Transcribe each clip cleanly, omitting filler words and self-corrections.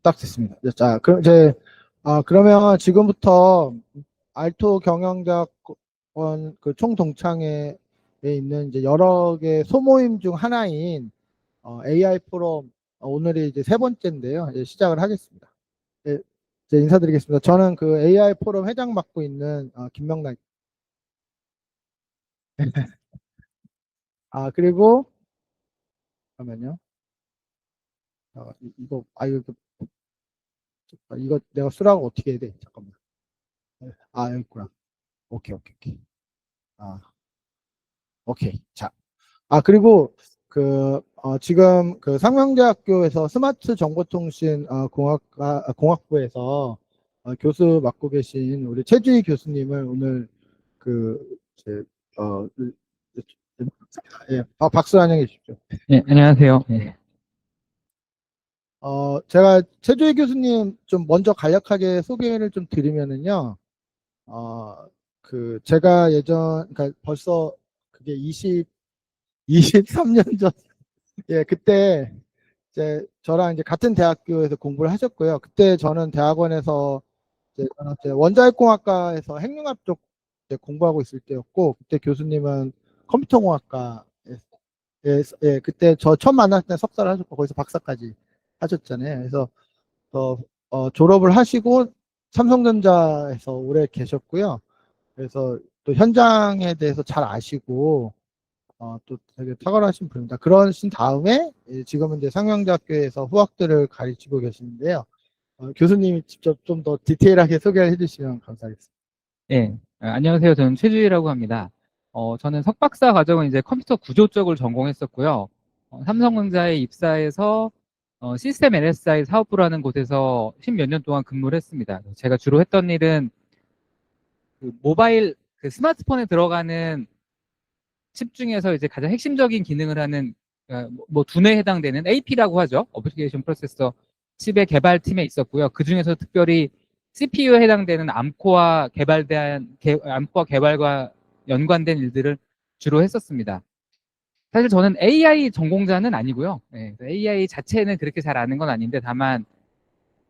딱 됐습니다. 자, 그럼 이제 그러면 지금부터 알토 경영대학원 그 총동창회에 있는 이제 여러 개 소모임 중 하나인 AI 포럼 오늘이 이제 세 번째인데요. 이제 시작을 하겠습니다. 네, 이제 인사드리겠습니다. 저는 그 AI 포럼 회장 맡고 있는 김명락. 그리고 잠깐만요. 이거 내가 수락 어떻게 해야 돼? 잠깐만. 여기 있구나. 오케이, 오케이, 오케이. 아, 오케이. 자, 그리고 지금 그 상명대학교에서 스마트 정보통신 공학부에서 교수 맡고 계신 우리 최주희 교수님을 오늘 그 제, 어, 예, 박수 환영해 주십시오. 네, 안녕하세요. 네. 제가 최주희 교수님 좀 먼저 간략하게 소개를 좀 드리면은요. 제가 그러니까 벌써 그게 23년 전, 예, 그때 이제 저랑 이제 같은 대학교에서 공부를 하셨고요. 그때 저는 대학원에서 저는 이제 원자핵공학과에서 핵융합 쪽 이제 공부하고 있을 때였고, 그때 교수님은 컴퓨터공학과, 예, 그때 저 처음 만났을 때 석사를 하셨고, 거기서 박사까지 하셨잖아요. 그래서 졸업을 하시고 삼성전자에서 오래 계셨고요. 그래서 또 현장에 대해서 잘 아시고, 또 되게 탁월하신 분입니다. 그러신 다음에 지금은 이제 상명대학교에서 후학들을 가르치고 계시는데요. 교수님이 직접 좀 더 디테일하게 소개를 해주시면 감사하겠습니다. 네, 안녕하세요. 저는 최주희라고 합니다. 저는 석박사 과정은 이제 컴퓨터 구조 쪽을 전공했었고요. 삼성전자에 입사해서 시스템 LSI 사업부라는 곳에서 10몇 년 동안 근무를 했습니다. 제가 주로 했던 일은 그 모바일, 그 스마트폰에 들어가는 칩 중에서 이제 가장 핵심적인 기능을 하는 뭐 두뇌에 해당되는 AP라고 하죠. 어플리케이션 프로세서 칩의 개발팀에 있었고요. 그 중에서 특별히 CPU에 해당되는 암코어 개발과 연관된 일들을 주로 했었습니다. 사실 저는 AI 전공자는 아니고요. 네, AI 자체는 그렇게 잘 아는 건 아닌데 다만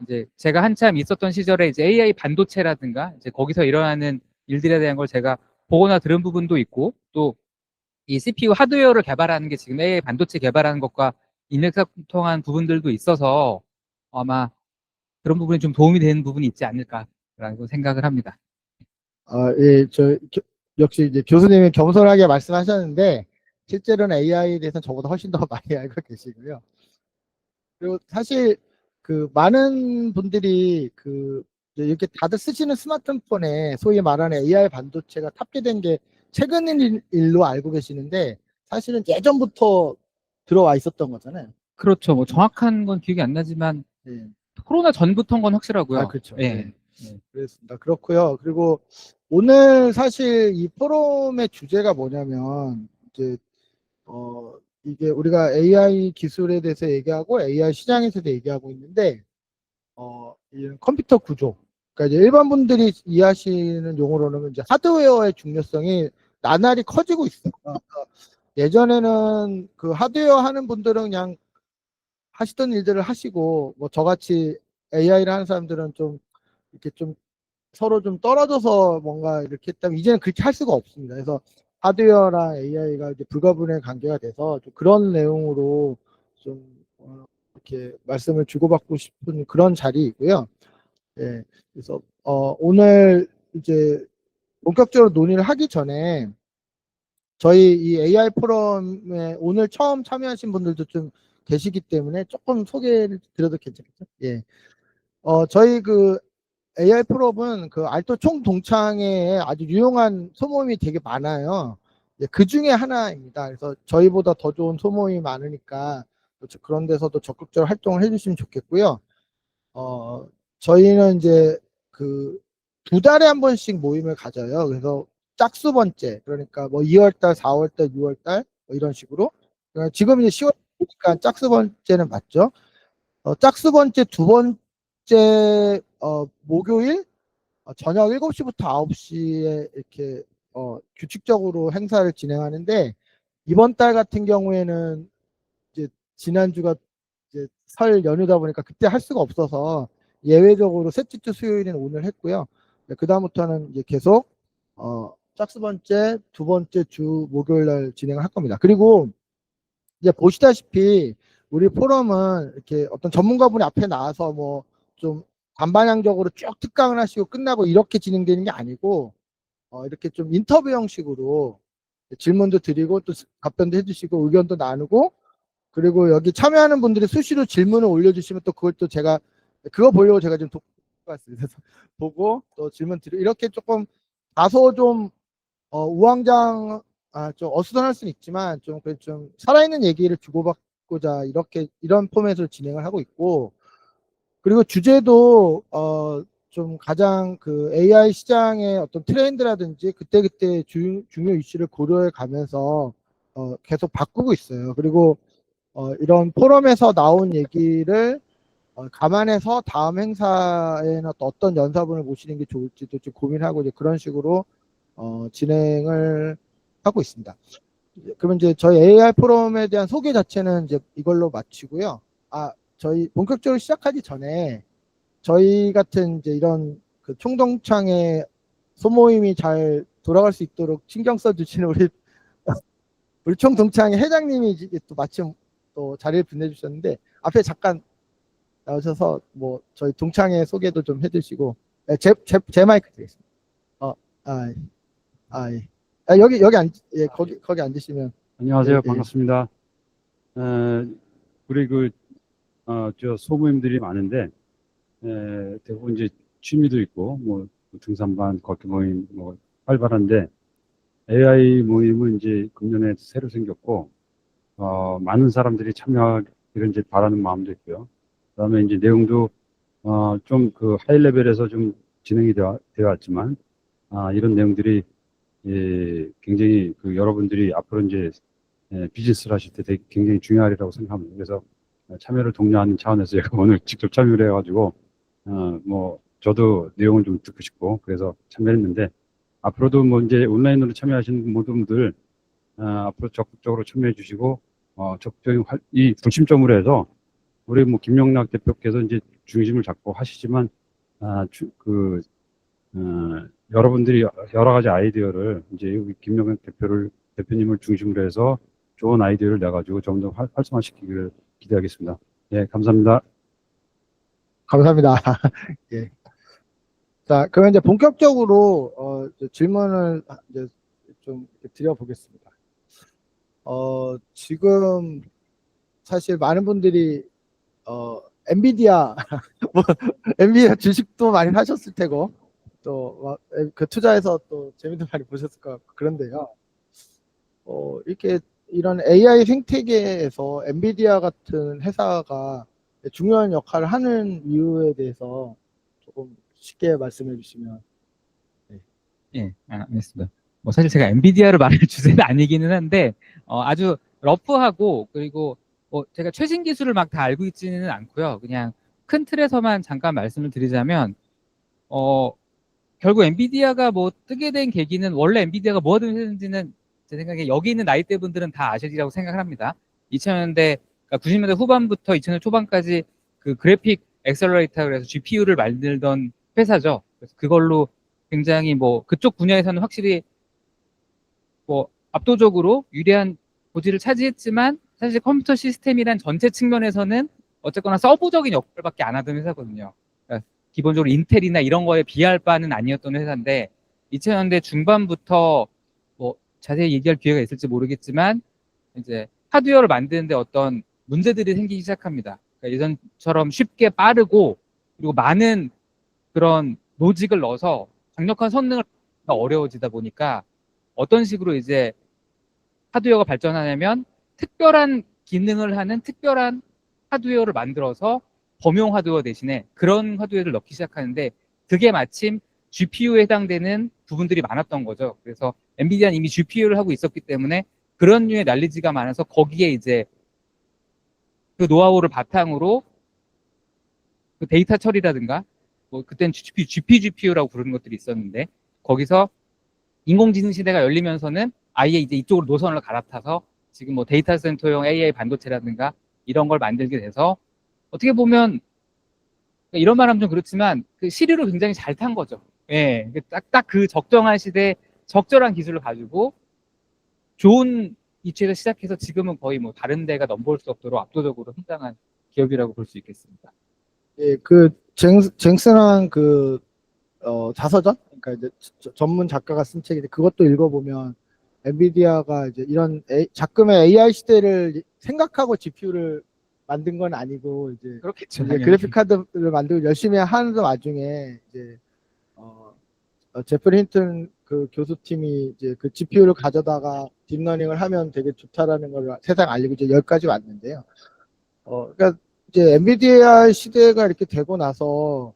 이제 제가 한참 있었던 시절에 이제 AI 반도체라든가 이제 거기서 일어나는 일들에 대한 걸 제가 보거나 들은 부분도 있고 또 이 CPU 하드웨어를 개발하는 게 지금 AI 반도체 개발하는 것과 일맥상통한 부분들도 있어서 아마 그런 부분이 좀 도움이 되는 부분이 있지 않을까라고 생각을 합니다. 예, 역시 이제 교수님이 겸손하게 말씀하셨는데, 실제로는 AI에 대해서는 저보다 훨씬 더 많이 알고 계시고요. 그리고 사실 그 많은 분들이 이제 이렇게 다들 쓰시는 스마트폰에 소위 말하는 AI 반도체가 탑재된 게 최근 일로 알고 계시는데, 사실은 예전부터 들어와 있었던 거잖아요. 그렇죠. 뭐 정확한 건 기억이 안 나지만 예. 코로나 전부터인 건 확실하고요. 그렇죠. 예. 예. 그렇습니다. 그렇고요. 그리고 오늘 사실 이 포럼의 주제가 뭐냐면, 이제 이게 우리가 AI 기술에 대해서 얘기하고 AI 시장에 대해서 얘기하고 있는데, 이 컴퓨터 구조. 그러니까 이제 일반 분들이 이해하시는 용어로는 이제 하드웨어의 중요성이 나날이 커지고 있어요. 예전에는 그 하드웨어 하는 분들은 그냥 하시던 일들을 하시고, 뭐 저같이 AI를 하는 사람들은 좀 이렇게 좀 서로 좀 떨어져서 뭔가 이렇게 했다면 이제는 그렇게 할 수가 없습니다. 그래서 하드웨어랑 AI가 이제 불가분의 관계가 돼서 좀 그런 내용으로 좀 이렇게 말씀을 주고받고 싶은 그런 자리이고요. 예. 그래서 오늘 이제 본격적으로 논의를 하기 전에 저희 이 AI 포럼에 오늘 처음 참여하신 분들도 좀 계시기 때문에 조금 소개를 드려도 괜찮겠죠? 예. 저희 그 AI 프로는 그 알토 총동창회에 아주 유용한 소모임이 되게 많아요. 그 중에 하나입니다. 그래서 저희보다 더 좋은 소모임이 많으니까 그런 데서도 적극적으로 활동을 해주시면 좋겠고요. 저희는 이제 그 2달에 한 번씩 모임을 가져요. 그래서 짝수 번째, 그러니까 뭐 2월달, 4월달, 6월달 뭐 이런 식으로. 지금 이제 10월이니까 짝수 번째는 맞죠? 짝수 번째 두 번째 목요일 저녁 7시부터 9시에 이렇게 규칙적으로 행사를 진행하는데, 이번 달 같은 경우에는 이제 지난주가 이제 설 연휴다 보니까 그때 할 수가 없어서 예외적으로 셋째 주 수요일은 오늘 했고요. 그 다음부터는 이제 계속 짝수 번째, 두 번째 주 목요일 날 진행을 할 겁니다. 그리고 이제 보시다시피 우리 포럼은 이렇게 어떤 전문가분이 앞에 나와서 뭐 좀 반반향적으로 쭉 특강을 하시고 끝나고 이렇게 진행되는 게 아니고 이렇게 좀 인터뷰 형식으로 질문도 드리고 또 답변도 해주시고 의견도 나누고, 그리고 여기 참여하는 분들이 수시로 질문을 올려주시면 또 그걸 또 제가 그거 보려고 제가 좀 독고 왔어요. 그래서 보고 또 질문 드리고 이렇게 조금 다소 좀 우왕좌왕 좀 어수선할 수는 있지만 좀 살아있는 얘기를 주고받고자 이렇게 이런 포맷으로 진행을 하고 있고, 그리고 주제도 좀 가장 그 AI 시장의 어떤 트렌드라든지 그때그때 중요 이슈를 고려해 가면서 계속 바꾸고 있어요. 그리고 이런 포럼에서 나온 얘기를 감안해서 다음 행사에는 또 어떤 연사분을 모시는 게 좋을지도 좀 고민하고 이제 그런 식으로 진행을 하고 있습니다. 그러면 이제 저희 AI 포럼에 대한 소개 자체는 이제 이걸로 마치고요. 저희 본격적으로 시작하기 전에 저희 같은 이제 이런 그 총동창의 소모임이 잘 돌아갈 수 있도록 신경 써주시는 우리 총동창의 회장님이 이제 또 마침 또 자리를 빛내주셨는데 앞에 잠깐 나오셔서 뭐 저희 동창회 소개도 좀 해주시고, 제 마이크 드리겠습니다. 예, 거기 앉으시면. 안녕하세요. 예, 예. 반갑습니다. 우리 저 소모임들이 많은데, 대부분 이제 취미도 있고, 뭐, 등산반, 걷기 모임, 뭐, 활발한데, AI 모임은 이제 금년에 새로 생겼고, 많은 사람들이 참여하기를 이제 바라는 마음도 있고요. 그 다음에 이제 내용도, 좀 그 하이 레벨에서 좀 진행이 되어 왔지만, 이런 내용들이, 예, 굉장히 그 여러분들이 앞으로 이제 비즈니스를 하실 때 되게 굉장히 중요하리라고 생각합니다. 그래서 참여를 독려하는 차원에서 제가 오늘 직접 참여를 해가지고, 뭐, 저도 내용을 좀 듣고 싶고, 그래서 참여했는데, 앞으로도 뭐 이제 온라인으로 참여하시는 모든 분들, 앞으로 적극적으로 참여해 주시고, 적극적인 이 중심점으로 해서, 우리 뭐 김영락 대표께서 이제 중심을 잡고 하시지만, 여러분들이 여러 가지 아이디어를 이제 여기 김영락 대표님을 중심으로 해서 좋은 아이디어를 내가지고 좀 더 활성화시키기를 기대하겠습니다. 예, 감사합니다. 감사합니다. 예. 자, 그럼 이제 본격적으로 질문을 이제 좀 드려보겠습니다. 지금 사실 많은 분들이 엔비디아 뭐 엔비디아 주식도 많이 사셨을 테고 또 그 투자해서 또 재미도 많이 보셨을 것 같고 그런데요. 이렇게 이런 AI 생태계에서 엔비디아 같은 회사가 중요한 역할을 하는 이유에 대해서 조금 쉽게 말씀해 주시면. 예, 알겠습니다. 뭐 사실 제가 엔비디아를 말할 주제는 아니기는 한데 아주 러프하고, 그리고 뭐 제가 최신 기술을 막 다 알고 있지는 않고요. 그냥 큰 틀에서만 잠깐 말씀을 드리자면 결국 엔비디아가 뭐 뜨게 된 계기는, 원래 엔비디아가 뭐가 됐는지는 제 생각에 여기 있는 나이대 분들은 다 아시리라고 생각을 합니다. 2000년대, 그러니까 90년대 후반부터 2000년 초반까지 그 그래픽 엑셀러레이터, 그래서 GPU를 만들던 회사죠. 그래서 그걸로 굉장히 뭐 그쪽 분야에서는 확실히 뭐 압도적으로 유리한 고지를 차지했지만, 사실 컴퓨터 시스템이란 전체 측면에서는 어쨌거나 서브적인 역할밖에 안 하던 회사거든요. 그러니까 기본적으로 인텔이나 이런 거에 비할 바는 아니었던 회사인데 2000년대 중반부터 뭐 자세히 얘기할 기회가 있을지 모르겠지만 이제 하드웨어를 만드는데 어떤 문제들이 생기기 시작합니다. 그러니까 예전처럼 쉽게 빠르고 그리고 많은 그런 로직을 넣어서 강력한 성능을 어려워지다 보니까 어떤 식으로 이제 하드웨어가 발전하냐면 특별한 기능을 하는 특별한 하드웨어를 만들어서 범용 하드웨어 대신에 그런 하드웨어를 넣기 시작하는데, 그게 마침 GPU에 해당되는 부분들이 많았던 거죠. 그래서 엔비디아는 이미 GPU를 하고 있었기 때문에 그런 류의 난리지가 많아서 거기에 이제 그 노하우를 바탕으로 그 데이터 처리라든가 뭐 그때는 GPGPU라고 부르는 것들이 있었는데, 거기서 인공지능 시대가 열리면서는 아예 이제 이쪽으로 노선을 갈아타서 지금 뭐 데이터 센터용 AI 반도체라든가 이런 걸 만들게 돼서 어떻게 보면 이런 말하면 좀 그렇지만 그 시류를 굉장히 잘 탄 거죠. 예, 딱 그 적정한 시대에 적절한 기술을 가지고 좋은 위치에서 시작해서 지금은 거의 뭐 다른 데가 넘볼 수 없도록 압도적으로 성장한 기업이라고 볼 수 있겠습니다. 예, 그 쟁슨한 그 자서전, 그러니까 이제 전문 작가가 쓴 책인데 그것도 읽어보면 엔비디아가 이제 이런 작금의 AI 시대를 생각하고 GPU를 만든 건 아니고 이제 그렇겠죠. 이제 그래픽 카드를 만들고 열심히 하는 와중에 이제 제프리 힌튼 그 교수팀이 이제 그 GPU를 가져다가 딥러닝을 하면 되게 좋다라는 걸 세상 알리고 이제 여기까지 왔는데요. 그러니까 이제 엔비디아 시대가 이렇게 되고 나서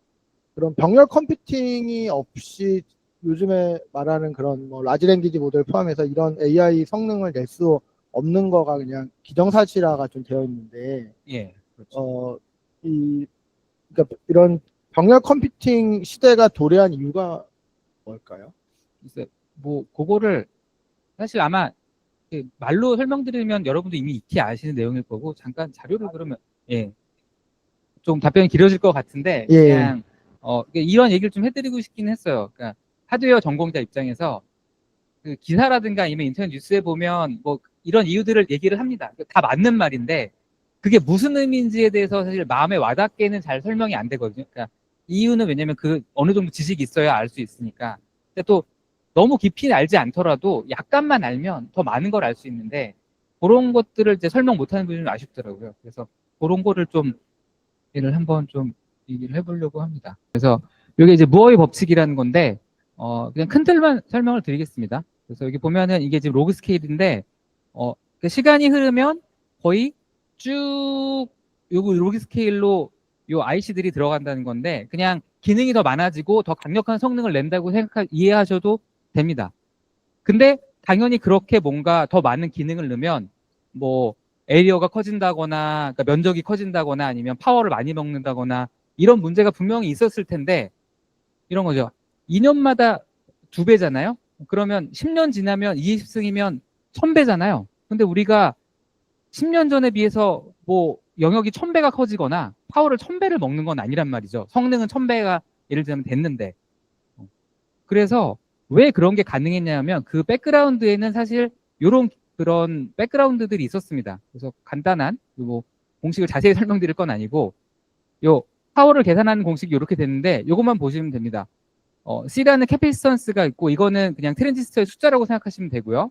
그런 병렬 컴퓨팅이 없이 요즘에 말하는 그런 뭐 라지 랭귀지 모델 포함해서 이런 AI 성능을 낼 수 없는 거가 그냥 기정사실화가 좀 되어 있는데, 예, 그렇죠. 그러니까 이런 병렬 컴퓨팅 시대가 도래한 이유가 뭘까요? 글쎄, 뭐 그거를 사실 아마 말로 설명드리면 여러분도 이미 익히 아시는 내용일 거고 잠깐 자료를 그러면 예, 좀 답변이 길어질 것 같은데 예. 그냥 이런 얘기를 좀 해드리고 싶긴 했어요. 그러니까 하드웨어 전공자 입장에서 그 기사라든가 아니면 인터넷 뉴스에 보면 뭐 이런 이유들을 얘기를 합니다. 다 맞는 말인데 그게 무슨 의미인지에 대해서 사실 마음에 와닿게는 잘 설명이 안 되거든요. 그러니까 이유는 왜냐면 그 어느 정도 지식이 있어야 알 수 있으니까. 근데 또 너무 깊이 알지 않더라도 약간만 알면 더 많은 걸 알 수 있는데 그런 것들을 이제 설명 못하는 분이 좀 아쉽더라고요. 그래서 그런 거를 좀 얘를 한번 좀 얘기를 해보려고 합니다. 그래서 이게 이제 무어의 법칙이라는 건데 그냥 큰 틀만 설명을 드리겠습니다. 그래서 여기 보면은 이게 지금 로그 스케일인데 그 시간이 흐르면 거의 쭉 요거 로그 스케일로 요 IC들이 들어간다는 건데 그냥 기능이 더 많아지고 더 강력한 성능을 낸다고 이해하셔도 됩니다. 근데 당연히 그렇게 뭔가 더 많은 기능을 넣으면 뭐 에리어가 커진다거나 그러니까 면적이 커진다거나 아니면 파워를 많이 먹는다거나 이런 문제가 분명히 있었을 텐데 이런 거죠. 2년마다 2배잖아요. 그러면 10년 지나면 20승이면 1000배잖아요. 근데 우리가 10년 전에 비해서 뭐 영역이 1000배가 커지거나 파워를 1000배를 먹는 건 아니란 말이죠. 성능은 1000배가 예를 들면 됐는데. 그래서 왜 그런 게 가능했냐면 그 백그라운드에는 사실 이런 그런 백그라운드들이 있었습니다. 그래서 간단한 뭐 공식을 자세히 설명드릴 건 아니고 요 파워를 계산하는 공식이 이렇게 되는데 이것만 보시면 됩니다. C라는 캐피시턴스가 있고 이거는 그냥 트랜지스터의 숫자라고 생각하시면 되고요.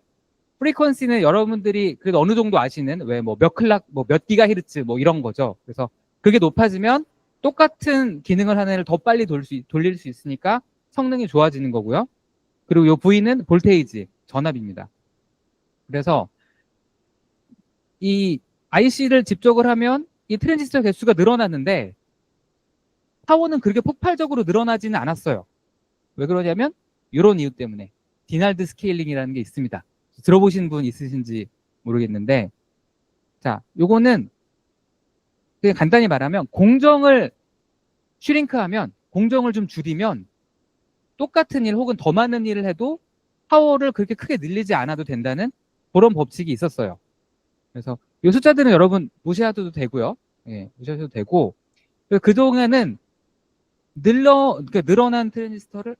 프리퀀시는 여러분들이 그래도 어느 정도 아시는 왜 뭐 몇 클락 뭐 몇 기가헤르츠 뭐 이런 거죠. 그래서 그게 높아지면 똑같은 기능을 하나를 더 빨리 돌릴 수 있으니까 성능이 좋아지는 거고요. 그리고 요 V는 볼테이지, 전압입니다. 그래서 이 IC를 집적을 하면 이 트랜지스터 개수가 늘어났는데 파워는 그렇게 폭발적으로 늘어나지는 않았어요. 왜 그러냐면 이런 이유 때문에 디날드 스케일링이라는 게 있습니다. 들어보신 분 있으신지 모르겠는데 자, 요거는 그냥 간단히 말하면 공정을 슈링크하면 공정을 좀 줄이면 똑같은 일 혹은 더 많은 일을 해도 파워를 그렇게 크게 늘리지 않아도 된다는 그런 법칙이 있었어요. 그래서 이 숫자들은 여러분 무시하셔도 되고요. 예, 무시하셔도 되고 그동안은 그러니까 늘어난 트랜지스터를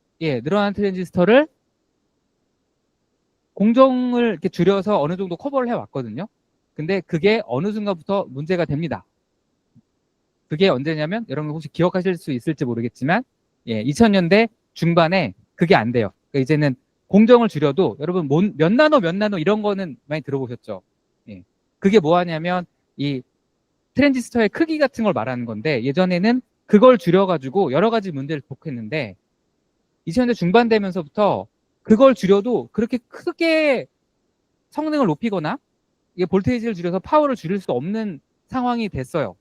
공정을 이렇게 줄여서 어느 정도 커버를 해왔거든요. 근데 그게 어느 순간부터 문제가 됩니다. 그게 언제냐면 여러분 혹시 기억하실 수 있을지 모르겠지만 2000년대 중반에 그게 안 돼요. 그러니까 이제는 공정을 줄여도 여러분 몇 나노 이런 거는 많이 들어보셨죠? 예. 그게 뭐 하냐면 이 트랜지스터의 크기 같은 걸 말하는 건데 예전에는 그걸 줄여가지고 여러 가지 문제를 극복했는데 2000년대 중반 되면서부터 그걸 줄여도 그렇게 크게 성능을 높이거나 이게 볼테이지를 줄여서 파워를 줄일 수 없는 상황이 됐어요.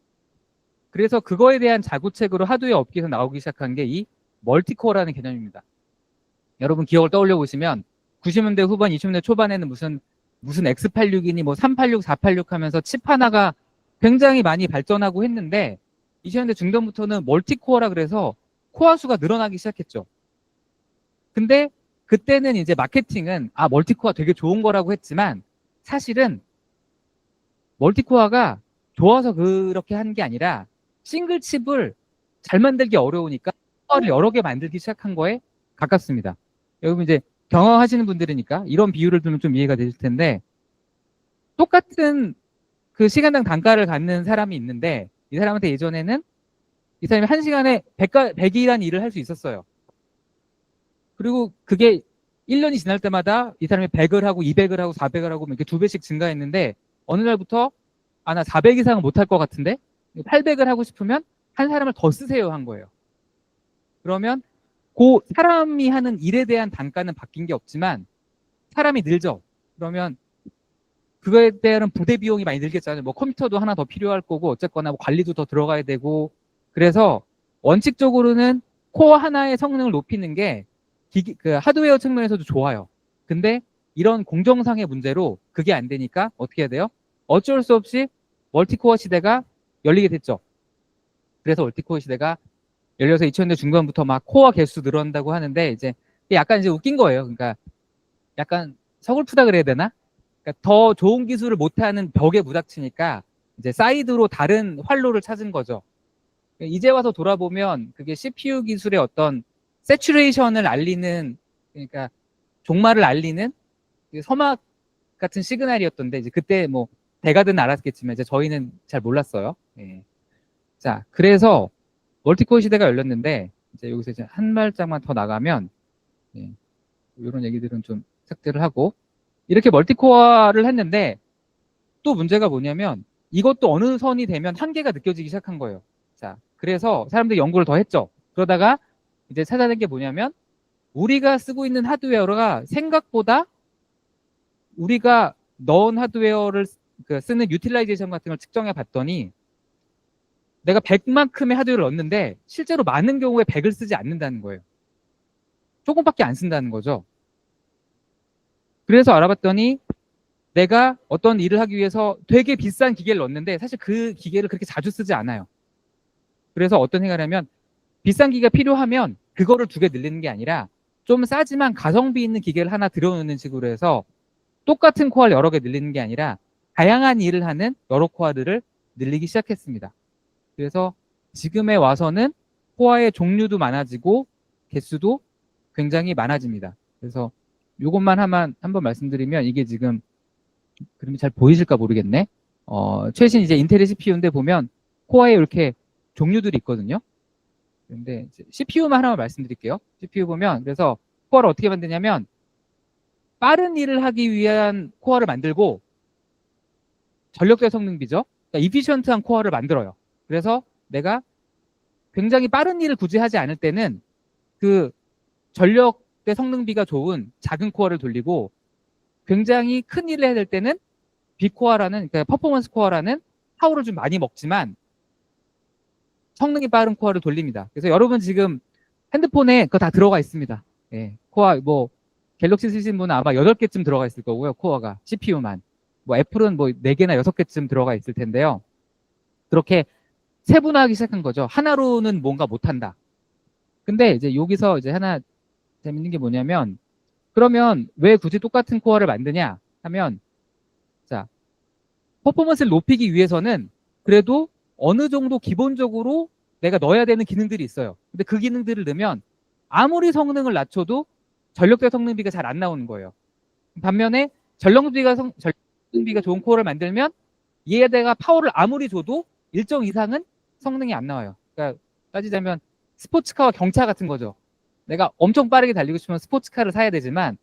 그래서 그거에 대한 자구책으로 하드웨어 업계에서 나오기 시작한 게 이 멀티코어라는 개념입니다. 여러분 기억을 떠올려 보시면 90년대 후반, 2000년대 초반에는 무슨 X86이니 뭐 386, 486 하면서 칩 하나가 굉장히 많이 발전하고 했는데 2000년대 중반부터는 멀티코어라 그래서 코어 수가 늘어나기 시작했죠. 근데 그때는 이제 마케팅은 멀티코어가 되게 좋은 거라고 했지만 사실은 멀티코어가 좋아서 그렇게 한 게 아니라 싱글 칩을 잘 만들기 어려우니까 코어를 여러 개 만들기 시작한 거에 가깝습니다. 여러분 이제 경험하시는 분들이니까 이런 비유를 들으면 좀 이해가 되실 텐데, 똑같은 그 시간당 단가를 갖는 사람이 있는데 이 사람한테 예전에는 이 사람이 한 시간에 100일이라는 일을 할 수 있었어요. 그리고 그게 1년이 지날 때마다 이 사람이 100을 하고 200을 하고 400을 하고 이렇게 2배씩 증가했는데, 어느 날부터 나 400 이상은 못할 것 같은데 800을 하고 싶으면 한 사람을 더 쓰세요 한 거예요. 그러면 그 사람이 하는 일에 대한 단가는 바뀐 게 없지만 사람이 늘죠. 그러면 그거에 대한 부대 비용이 많이 늘겠잖아요. 뭐 컴퓨터도 하나 더 필요할 거고 어쨌거나 뭐 관리도 더 들어가야 되고. 그래서 원칙적으로는 코어 하나의 성능을 높이는 게 그 하드웨어 측면에서도 좋아요. 근데 이런 공정상의 문제로 그게 안 되니까 어떻게 해야 돼요? 어쩔 수 없이 멀티코어 시대가 열리게 됐죠. 그래서 멀티코어 시대가 열려서 2000년대 중반부터 막 코어 개수 늘어난다고 하는데, 이제 약간 이제 웃긴 거예요. 그러니까 약간 서글프다 그래야 되나? 그러니까 더 좋은 기술을 못하는 벽에 부닥치니까 이제 사이드로 다른 활로를 찾은 거죠. 이제 와서 돌아보면 그게 CPU 기술의 어떤 세츄레이션을 알리는, 그러니까 종말을 알리는 그 서막 같은 시그널이었던데, 이제 그때 뭐 대가든 알았겠지만 이제 저희는 잘 몰랐어요. 예. 자, 그래서 멀티코어 시대가 열렸는데, 이제 여기서 이제 한 발짝만 더 나가면, 예, 이런 얘기들은 좀 삭제를 하고, 이렇게 멀티코어를 했는데 또 문제가 뭐냐면 이것도 어느 선이 되면 한계가 느껴지기 시작한 거예요. 자, 그래서 사람들이 연구를 더 했죠. 그러다가 이제 찾아낸 게 뭐냐면, 우리가 쓰고 있는 하드웨어가 생각보다 우리가 넣은 하드웨어를 쓰는 유틸라이제이션 같은 걸 측정해 봤더니 내가 100만큼의 하드웨어를 넣었는데 실제로 많은 경우에 100을 쓰지 않는다는 거예요. 조금밖에 안 쓴다는 거죠. 그래서 알아봤더니 내가 어떤 일을 하기 위해서 되게 비싼 기계를 넣었는데 사실 그 기계를 그렇게 자주 쓰지 않아요. 그래서 어떤 생각을 하면, 비싼 기계가 필요하면 그거를 2개 늘리는 게 아니라 좀 싸지만 가성비 있는 기계를 하나 들여놓는 식으로 해서 똑같은 코어를 여러 개 늘리는 게 아니라 다양한 일을 하는 여러 코어들을 늘리기 시작했습니다. 그래서 지금에 와서는 코어의 종류도 많아지고 개수도 굉장히 많아집니다. 그래서 이것만 한번 말씀드리면, 이게 지금 그림이 잘 보이실까 모르겠네. 최신 이제 인텔의 CPU인데 보면 코어에 이렇게 종류들이 있거든요. 근데 CPU만 하나만 말씀드릴게요. CPU 보면, 그래서 코어를 어떻게 만드냐면 빠른 일을 하기 위한 코어를 만들고, 전력대 성능비죠. 그러니까 이피션트한 코어를 만들어요. 그래서 내가 굉장히 빠른 일을 굳이 하지 않을 때는 그 전력대 성능비가 좋은 작은 코어를 돌리고, 굉장히 큰 일을 해야 될 때는 B코어라는, 그러니까 퍼포먼스 코어라는 파워를 좀 많이 먹지만 성능이 빠른 코어를 돌립니다. 그래서 여러분 지금 핸드폰에 그거 다 들어가 있습니다. 예, 코어 뭐 갤럭시 쓰신 분은 아마 8개쯤 들어가 있을 거고요. 코어가 CPU만. 뭐 애플은 뭐 4개나 6개쯤 들어가 있을 텐데요. 그렇게 세분화하기 시작한 거죠. 하나로는 뭔가 못한다. 근데 이제 여기서 이제 하나 재밌는 게 뭐냐면, 그러면 왜 굳이 똑같은 코어를 만드냐 하면, 자, 퍼포먼스를 높이기 위해서는 그래도 어느 정도 기본적으로 내가 넣어야 되는 기능들이 있어요. 근데 그 기능들을 넣으면 아무리 성능을 낮춰도 전력대 성능비가 잘 안 나오는 거예요. 반면에 전력비가 좋은 코어를 만들면 얘에다가 파워를 아무리 줘도 일정 이상은 성능이 안 나와요. 그러니까 따지자면 스포츠카와 경차 같은 거죠. 내가 엄청 빠르게 달리고 싶으면 스포츠카를 사야 되지만,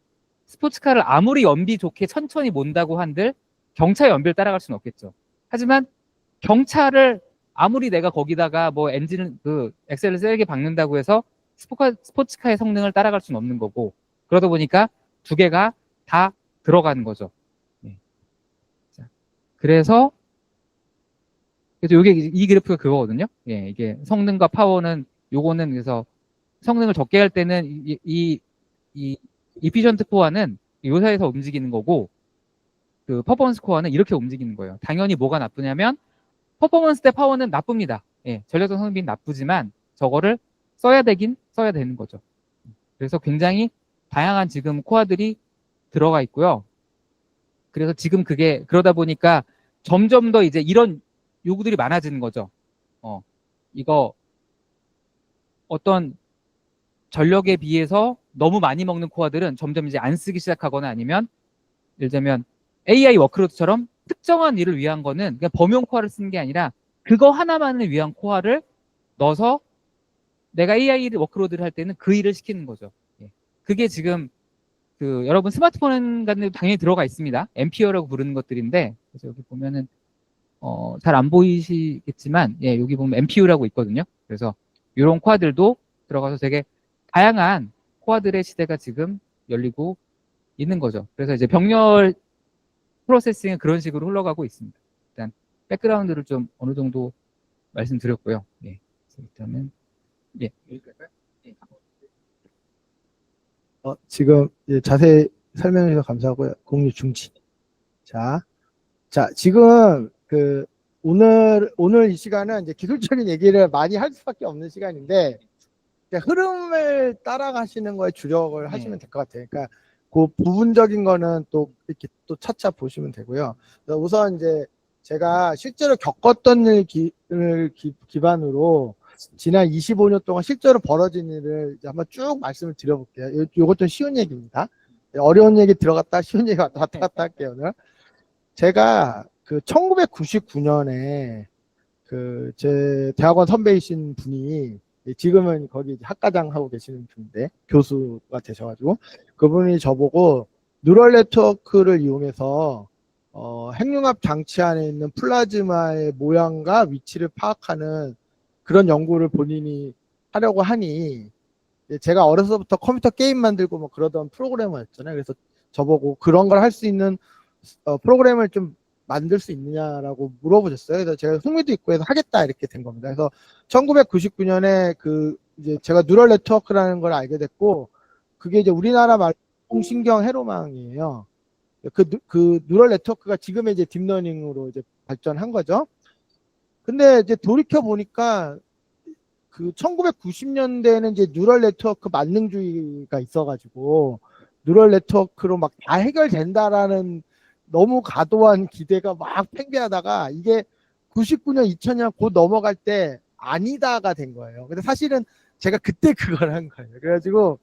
스포츠카를 아무리 연비 좋게 천천히 몬다고 한들 경차 연비를 따라갈 수는 없겠죠. 하지만 경차를 아무리 내가 거기다가 뭐 엔진을 엑셀을 세게 박는다고 해서 스포츠카의 성능을 따라갈 수는 없는 거고, 그러다 보니까 2개가 다 들어가는 거죠. 네. 자, 그래서 요게 이 그래프가 그거거든요. 예, 이게 성능과 파워는, 요거는 그래서 성능을 적게 할 때는 이 이피션트 코어는 요사에서 움직이는 거고, 그 퍼포먼스 코어는 이렇게 움직이는 거예요. 당연히 뭐가 나쁘냐면 퍼포먼스 대 파워는 나쁩니다. 예, 전력적 성능비는 나쁘지만 저거를 써야 되는 거죠. 그래서 굉장히 다양한 지금 코어들이 들어가 있고요. 그래서 지금 그게 그러다 보니까 점점 더 이제 이런 요구들이 많아지는 거죠. 이거 어떤 전력에 비해서 너무 많이 먹는 코어들은 점점 이제 안 쓰기 시작하거나 아니면 예를 들면 AI 워크로드처럼 특정한 일을 위한 거는 그냥 범용 코어를 쓰는 게 아니라 그거 하나만을 위한 코어를 넣어서 내가 AI 워크로드를 할 때는 그 일을 시키는 거죠. 예. 그게 지금 그 여러분 스마트폰 같은 데도 당연히 들어가 있습니다. 앰피어라고 부르는 것들인데 그래서 여기 보면은 잘 안 보이시겠지만 예, 여기 보면 MPU라고 있거든요. 그래서 이런 코어들도 들어가서 되게 다양한 코어들의 시대가 지금 열리고 있는 거죠. 그래서 이제 병렬 프로세싱은 그런 식으로 흘러가고 있습니다. 일단 백그라운드를 좀 어느 정도 말씀드렸고요. 예. 그래서 일단은 예, 여기까지요. 예. 지금 자세히 설명해 주셔서 감사하고요. 공유 중지. 자, 지금 오늘 이 시간은 이제 기술적인 얘기를 많이 할 수밖에 없는 시간인데 흐름을 따라가시는 거에 주력을 하시면 될 것 같아요. 그러니까 그 부분적인 거는 또 이렇게 또 차차 보시면 되고요. 그래서 우선 이제 제가 실제로 겪었던 일을 기반으로 지난 25년 동안 실제로 벌어진 일을 이제 한번 쭉 말씀을 드려볼게요. 요것 좀 쉬운 얘기입니다. 어려운 얘기 들어갔다 쉬운 얘기 왔다 갔다 할게요. 오늘. 제가 1999년에 제 대학원 선배이신 분이 지금은 거기 학과장 하고 계시는 분인데 교수가 되셔가지고 그분이 저보고 뉴럴 네트워크를 이용해서 핵융합 장치 안에 있는 플라즈마의 모양과 위치를 파악하는 그런 연구를 본인이 하려고 하니 제가 어려서부터 컴퓨터 게임 만들고 뭐 그러던 프로그래머였잖아요. 그래서 저보고 그런 걸 할 수 있는 프로그램을 좀 만들 수 있느냐라고 물어보셨어요. 그래서 제가 흥미도 있고 해서 하겠다 이렇게 된 겁니다. 그래서 1999년에 이제 제가 뉴럴 네트워크라는 걸 알게 됐고 그게 이제 우리나라 말 공신경 회로망이에요. 그 뉴럴 네트워크가 지금의 이제 딥러닝으로 이제 발전한 거죠. 근데 이제 돌이켜 보니까 1990년대에는 이제 뉴럴 네트워크 만능주의가 있어가지고 뉴럴 네트워크로 막 다 해결된다라는 너무 과도한 기대가 막 팽배하다가 이게 99년, 2000년 곧 넘어갈 때 아니다가 된 거예요. 근데 사실은 제가 그때 그걸 한 거예요. 그래가지고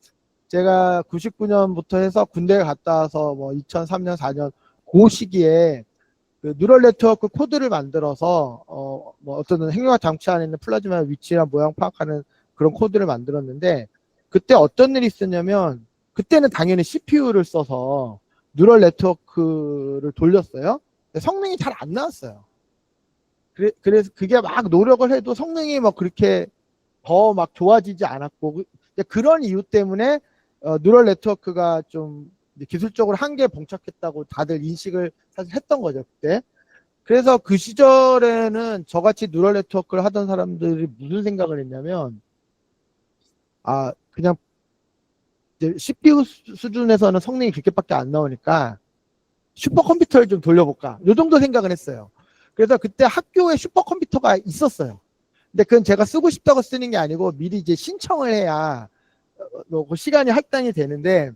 제가 99년부터 해서 군대에 갔다 와서 뭐 2003년, 4년 그 시기에 뉴럴 네트워크 코드를 만들어서 뭐 어떤 핵융합 장치 안에 있는 플라즈마 위치나 모양 파악하는 그런 코드를 만들었는데 그때 어떤 일이 있었냐면 그때는 당연히 CPU를 써서 뉴럴 네트워크를 돌렸어요. 성능이 잘 안 나왔어요. 그래서 그게 막 노력을 해도 성능이 뭐 그렇게 더 막 좋아지지 않았고 그런 이유 때문에 뉴럴 네트워크가 좀 기술적으로 한계에 봉착했다고 다들 인식을 사실 했던 거죠 그때. 그래서 그 시절에는 저같이 뉴럴 네트워크를 하던 사람들이 무슨 생각을 했냐면 그냥 이제 CPU 수준에서는 성능이 그렇게밖에 안 나오니까 슈퍼컴퓨터를 좀 돌려볼까 요 정도 생각을 했어요. 그래서 그때 학교에 슈퍼컴퓨터가 있었어요. 근데 그건 제가 쓰고 싶다고 쓰는 게 아니고 미리 이제 신청을 해야 그 시간이 할당이 되는데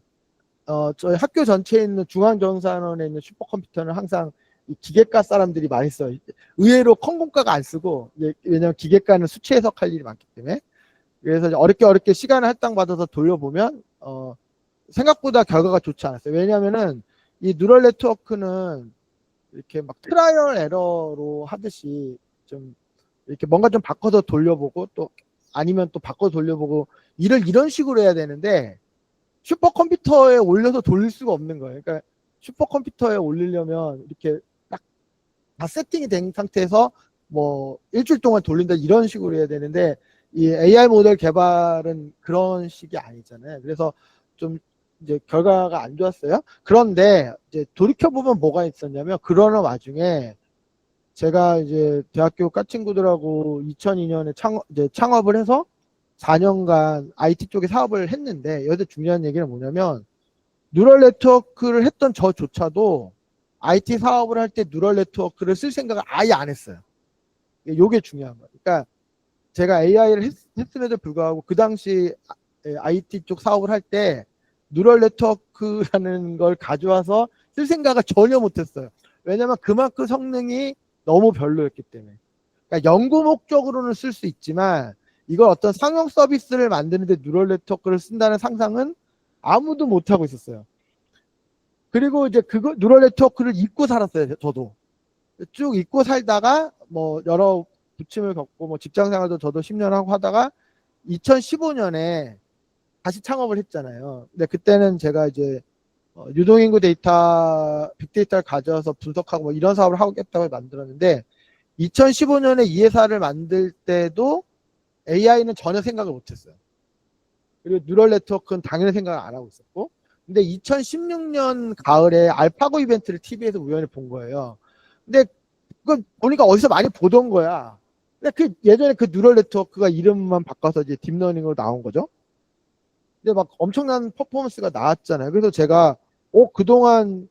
저희 학교 전체에 있는 중앙정산원에 있는 슈퍼컴퓨터는 항상 이 기계과 사람들이 많이 써요. 의외로 컴공과가 안 쓰고 왜냐면 기계과는 수치 해석할 일이 많기 때문에. 그래서 어렵게 시간을 할당받아서 돌려보면 생각보다 결과가 좋지 않았어요. 왜냐면은 이 뉴럴 네트워크는 이렇게 막 트라이얼 에러로 하듯이 좀 이렇게 뭔가 좀 바꿔서 돌려보고 또 아니면 또 바꿔 돌려보고 일을 이런 식으로 해야 되는데 슈퍼컴퓨터에 올려서 돌릴 수가 없는 거예요. 그러니까 슈퍼컴퓨터에 올리려면 이렇게 딱 다 세팅이 된 상태에서 뭐 일주일 동안 돌린다 이런 식으로 해야 되는데 이 AI 모델 개발은 그런 식이 아니잖아요. 그래서 좀 이제 결과가 안 좋았어요. 그런데 이제 돌이켜보면 뭐가 있었냐면 그러는 와중에 제가 이제 대학교 과 친구들하고 2002년에 창업을 해서 4년간 IT 쪽에 사업을 했는데 여기서 중요한 얘기는 뭐냐면 뉴럴 네트워크를 했던 저조차도 IT 사업을 할 때 뉴럴 네트워크를 쓸 생각을 아예 안 했어요. 이게 중요한 거예요. 그러니까 제가 AI를 했음에도 불구하고 그 당시 IT 쪽 사업을 할 때 뉴럴 네트워크라는 걸 가져와서 쓸 생각을 전혀 못했어요. 왜냐면 그만큼 성능이 너무 별로였기 때문에. 그러니까 연구 목적으로는 쓸 수 있지만 이걸 어떤 상용 서비스를 만드는데 뉴럴 네트워크를 쓴다는 상상은 아무도 못 하고 있었어요. 그리고 이제 그거 뉴럴 네트워크를 잊고 살았어요. 저도 쭉 잊고 살다가 뭐 여러 부침을 겪고 뭐 직장 생활도 저도 10년 하고 하다가 2015년에 다시 창업을 했잖아요. 근데 그때는 제가 이제 유동인구 데이터, 빅데이터를 가져와서 분석하고 뭐 이런 사업을 하겠다고 만들었는데 2015년에 이 회사를 만들 때도 AI는 전혀 생각을 못했어요. 그리고 뉴럴 네트워크는 당연히 생각을 안 하고 있었고, 근데 2016년 가을에 알파고 이벤트를 TV에서 우연히 본 거예요. 근데 그걸 보니까 어디서 많이 보던 거야. 근데 그 예전에 그 뉴럴 네트워크가 이름만 바꿔서 이제 딥러닝으로 나온 거죠. 근데 막 엄청난 퍼포먼스가 나왔잖아요. 그래서 제가 그동안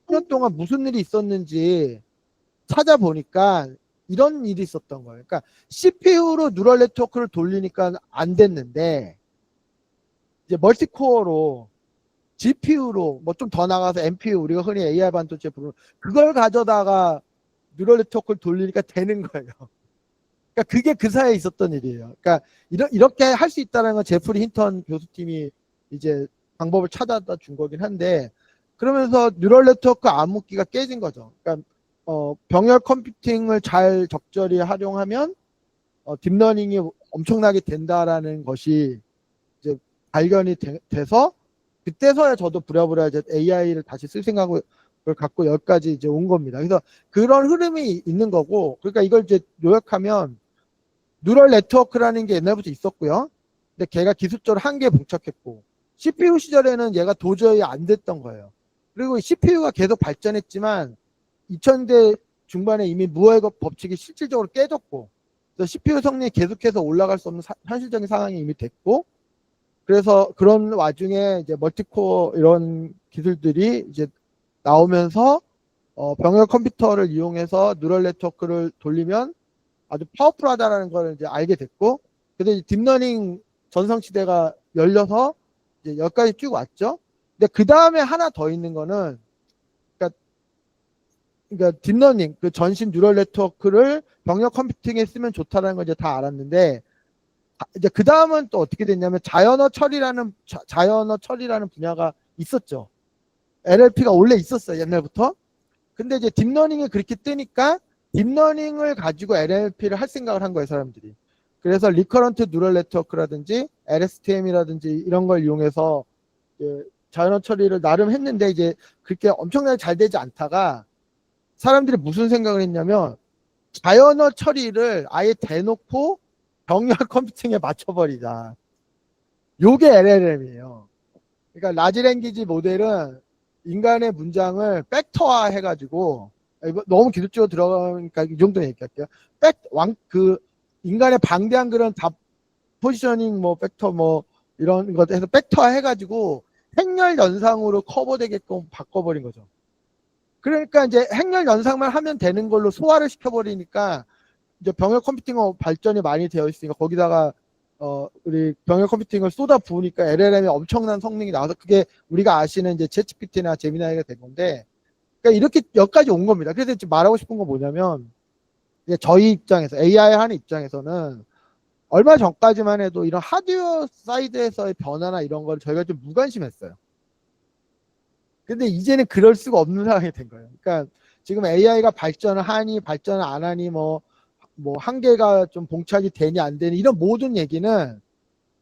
1년 동안 무슨 일이 있었는지 찾아보니까 이런 일이 있었던 거예요. 그러니까 CPU로 뉴럴 네트워크를 돌리니까 안 됐는데 이제 멀티코어로 GPU로 뭐 좀 더 나가서 NPU 우리가 흔히 AI 반도체 부르는 그걸 가져다가 뉴럴 네트워크를 돌리니까 되는 거예요. 그러니까 그게 그 사이에 있었던 일이에요. 그러니까 이렇게 할 수 있다는 건 제프리 힌턴 교수팀이 이제 방법을 찾아다 준 거긴 한데 그러면서 뉴럴 네트워크 암흑기가 깨진 거죠. 그러니까 병렬 컴퓨팅을 잘 적절히 활용하면 딥러닝이 엄청나게 된다라는 것이 이제 발견이 돼서 그때서야 저도 부랴부랴 이제 AI를 다시 쓸 생각을 갖고 여기까지 이제 온 겁니다. 그래서 그런 흐름이 있는 거고, 그러니까 이걸 이제 요약하면 뉴럴 네트워크라는 게 옛날부터 있었고요. 근데 걔가 기술적으로 한계에 봉착했고, CPU 시절에는 얘가 도저히 안 됐던 거예요. 그리고 CPU가 계속 발전했지만 2000대 중반에 이미 무어의 법칙이 실질적으로 깨졌고, 그래서 CPU 성능이 계속해서 올라갈 수 없는 현실적인 상황이 이미 됐고, 그래서 그런 와중에 이제 멀티코어 이런 기술들이 이제 나오면서 병렬 컴퓨터를 이용해서 뉴럴 네트워크를 돌리면 아주 파워풀하다라는 걸 이제 알게 됐고, 그래서 딥러닝 전성시대가 열려서 이제 여기까지 쭉 왔죠. 근데 그 다음에 하나 더 있는 거는 그러니까 딥러닝 그 전신 뉴럴 네트워크를 병렬 컴퓨팅에 쓰면 좋다라는 걸 이제 다 알았는데 이제 그 다음은 또 어떻게 됐냐면 자연어 처리라는 분야가 있었죠. NLP가 원래 있었어요, 옛날부터. 근데 이제 딥러닝이 그렇게 뜨니까 딥러닝을 가지고 NLP를 할 생각을 한 거예요, 사람들이. 그래서 리커런트 뉴럴 네트워크라든지 LSTM이라든지 이런 걸 이용해서 자연어 처리를 나름 했는데 이제 그렇게 엄청나게 잘 되지 않다가 사람들이 무슨 생각을 했냐면 자연어 처리를 아예 대놓고 병렬 컴퓨팅에 맞춰버리자. 요게 LLM이에요. 그러니까 라지 랭귀지 모델은 인간의 문장을 팩터화 해가지고 이거 너무 기술적으로 들어가니까 이 정도 얘기할게요. 인간의 방대한 그런 답 포지셔닝 뭐 팩터 뭐 이런 것 해서 팩터화 해가지고 행렬 연상으로 커버되게끔 바꿔버린 거죠. 그러니까 이제 행렬 연상만 하면 되는 걸로 소화를 시켜버리니까 이제 병렬 컴퓨팅 발전이 많이 되어 있으니까 거기다가 우리 병렬 컴퓨팅을 쏟아 부으니까 LLM이 엄청난 성능이 나와서 그게 우리가 아시는 이제 챗GPT나 제미나이가 된 건데, 그러니까 이렇게 여기까지 온 겁니다. 그래서 지금 말하고 싶은 건 뭐냐면 이제 저희 입장에서 AI 하는 입장에서는 얼마 전까지만 해도 이런 하드웨어 사이드에서의 변화나 이런 걸 저희가 좀 무관심했어요. 근데 이제는 그럴 수가 없는 상황이 된 거예요. 그러니까 지금 AI가 발전을 하니 발전을 안 하니 뭐 한계가 좀 봉착이 되니 안 되니 이런 모든 얘기는